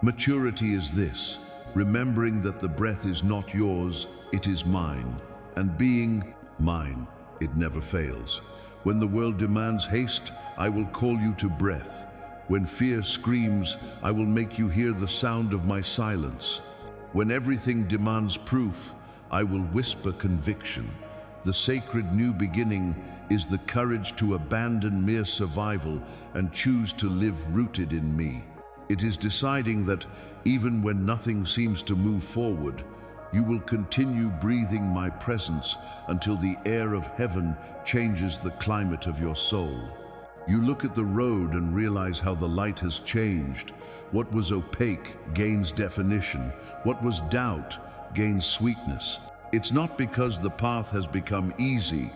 Maturity is this, remembering that the breath is not yours, it is mine. And being mine, it never fails. When the world demands haste, I will call you to breath. When fear screams, I will make you hear the sound of my silence. When everything demands proof, I will whisper conviction. The sacred new beginning is the courage to abandon mere survival and choose to live rooted in me. It is deciding that even when nothing seems to move forward, you will continue breathing my presence until the air of heaven changes the climate of your soul. You look at the road and realize how the light has changed. What was opaque gains definition. What was doubt gains sweetness. It's not because the path has become easy,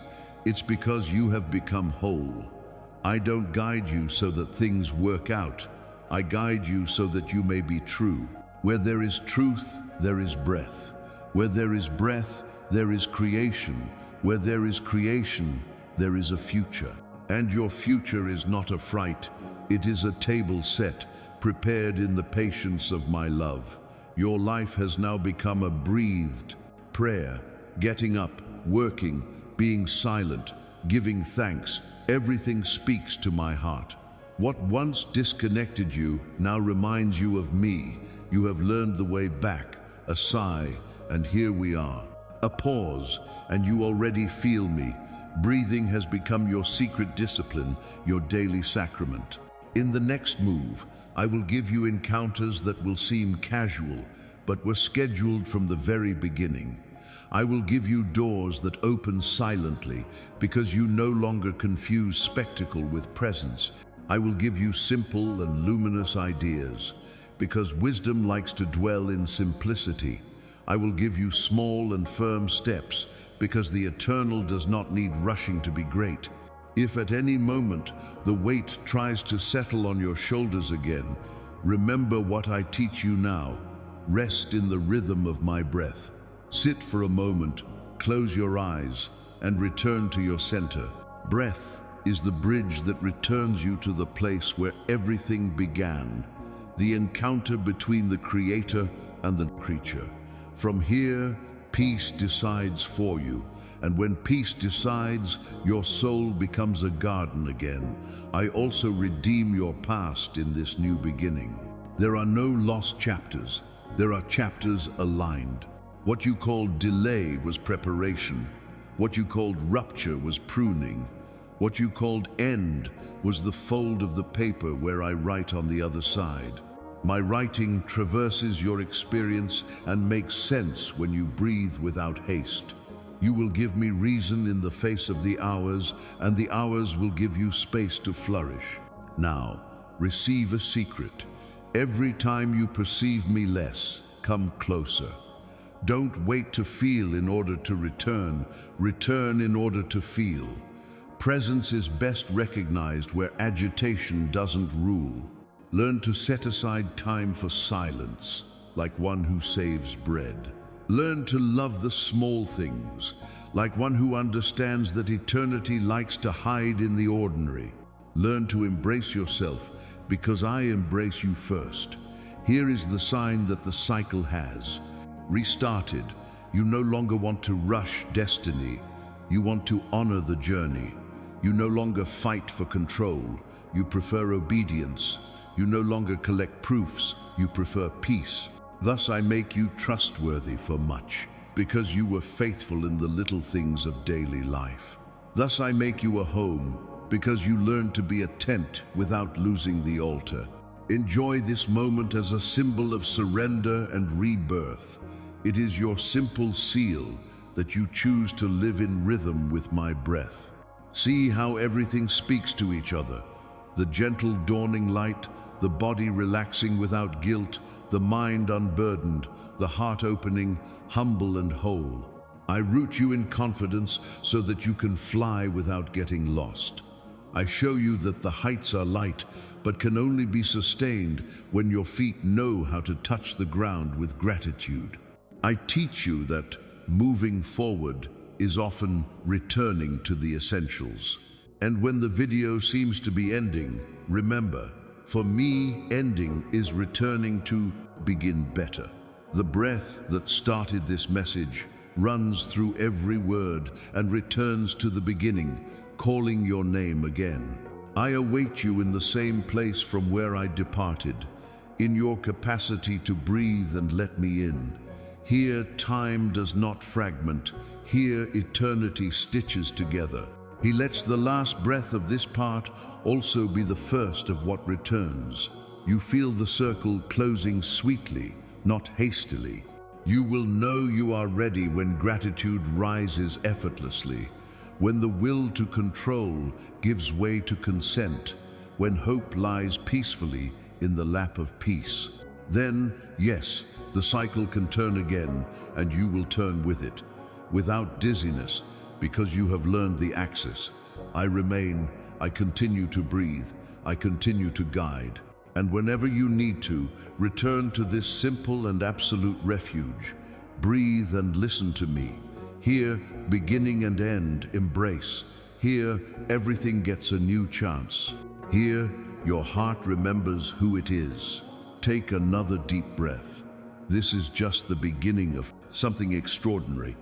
it's because you have become whole. I don't guide you so that things work out. I guide you so that you may be true. Where there is truth, there is breath. Where there is breath, there is creation. Where there is creation, there is a future. And your future is not a fright. It is a table set, prepared in the patience of my love. Your life has now become a breathed prayer, getting up, working, being silent, giving thanks. Everything speaks to my heart. What once disconnected you now reminds you of me. You have learned the way back, a sigh, and here we are. A pause, and you already feel me. Breathing has become your secret discipline, your daily sacrament. In the next move, I will give you encounters that will seem casual, but were scheduled from the very beginning. I will give you doors that open silently, because you no longer confuse spectacle with presence. I will give you simple and luminous ideas, because wisdom likes to dwell in simplicity. I will give you small and firm steps, because the eternal does not need rushing to be great. If at any moment the weight tries to settle on your shoulders again, remember what I teach you now. Rest in the rhythm of my breath. Sit for a moment, close your eyes, and return to your center. Breath is the bridge that returns you to the place where everything began, the encounter between the Creator and the creature. From here, peace decides for you. And when peace decides, your soul becomes a garden again. I also redeem your past in this new beginning. There are no lost chapters. There are chapters aligned. What you called delay was preparation. What you called rupture was pruning. What you called end was the fold of the paper where I write on the other side. My writing traverses your experience and makes sense when you breathe without haste. You will give me reason in the face of the hours, and the hours will give you space to flourish. Now, receive a secret. Every time you perceive me less, come closer. Don't wait to feel in order to return. Return in order to feel. Presence is best recognized where agitation doesn't rule. Learn to set aside time for silence, like one who saves bread. Learn to love the small things, like one who understands that eternity likes to hide in the ordinary. Learn to embrace yourself, because I embrace you first. Here is the sign that the cycle has restarted. You no longer want to rush destiny. You want to honor the journey. You no longer fight for control. You prefer obedience. You no longer collect proofs. You prefer peace. Thus I make you trustworthy for much, because you were faithful in the little things of daily life. Thus I make you a home, because you learned to be a tent without losing the altar. Enjoy this moment as a symbol of surrender and rebirth. It is your simple seal that you choose to live in rhythm with my breath. See how everything speaks to each other. The gentle dawning light, the body relaxing without guilt, the mind unburdened, the heart opening, humble and whole. I root you in confidence so that you can fly without getting lost. I show you that the heights are light, but can only be sustained when your feet know how to touch the ground with gratitude. I teach you that moving forward is often returning to the essentials. And when the video seems to be ending, remember, for me, ending is returning to begin better. The breath that started this message runs through every word and returns to the beginning, calling your name again. I await you in the same place from where I departed, in your capacity to breathe and let me in. Here time does not fragment, here eternity stitches together. He lets the last breath of this part also be the first of what returns. You feel the circle closing sweetly, not hastily. You will know you are ready when gratitude rises effortlessly, when the will to control gives way to consent, when hope lies peacefully in the lap of peace. Then, yes, the cycle can turn again, and you will turn with it, without dizziness, because you have learned the axis. I remain, I continue to breathe, I continue to guide. And whenever you need to, return to this simple and absolute refuge. Breathe and listen to me. Here, beginning and end embrace. Here, everything gets a new chance. Here, your heart remembers who it is. Take another deep breath. This is just the beginning of something extraordinary.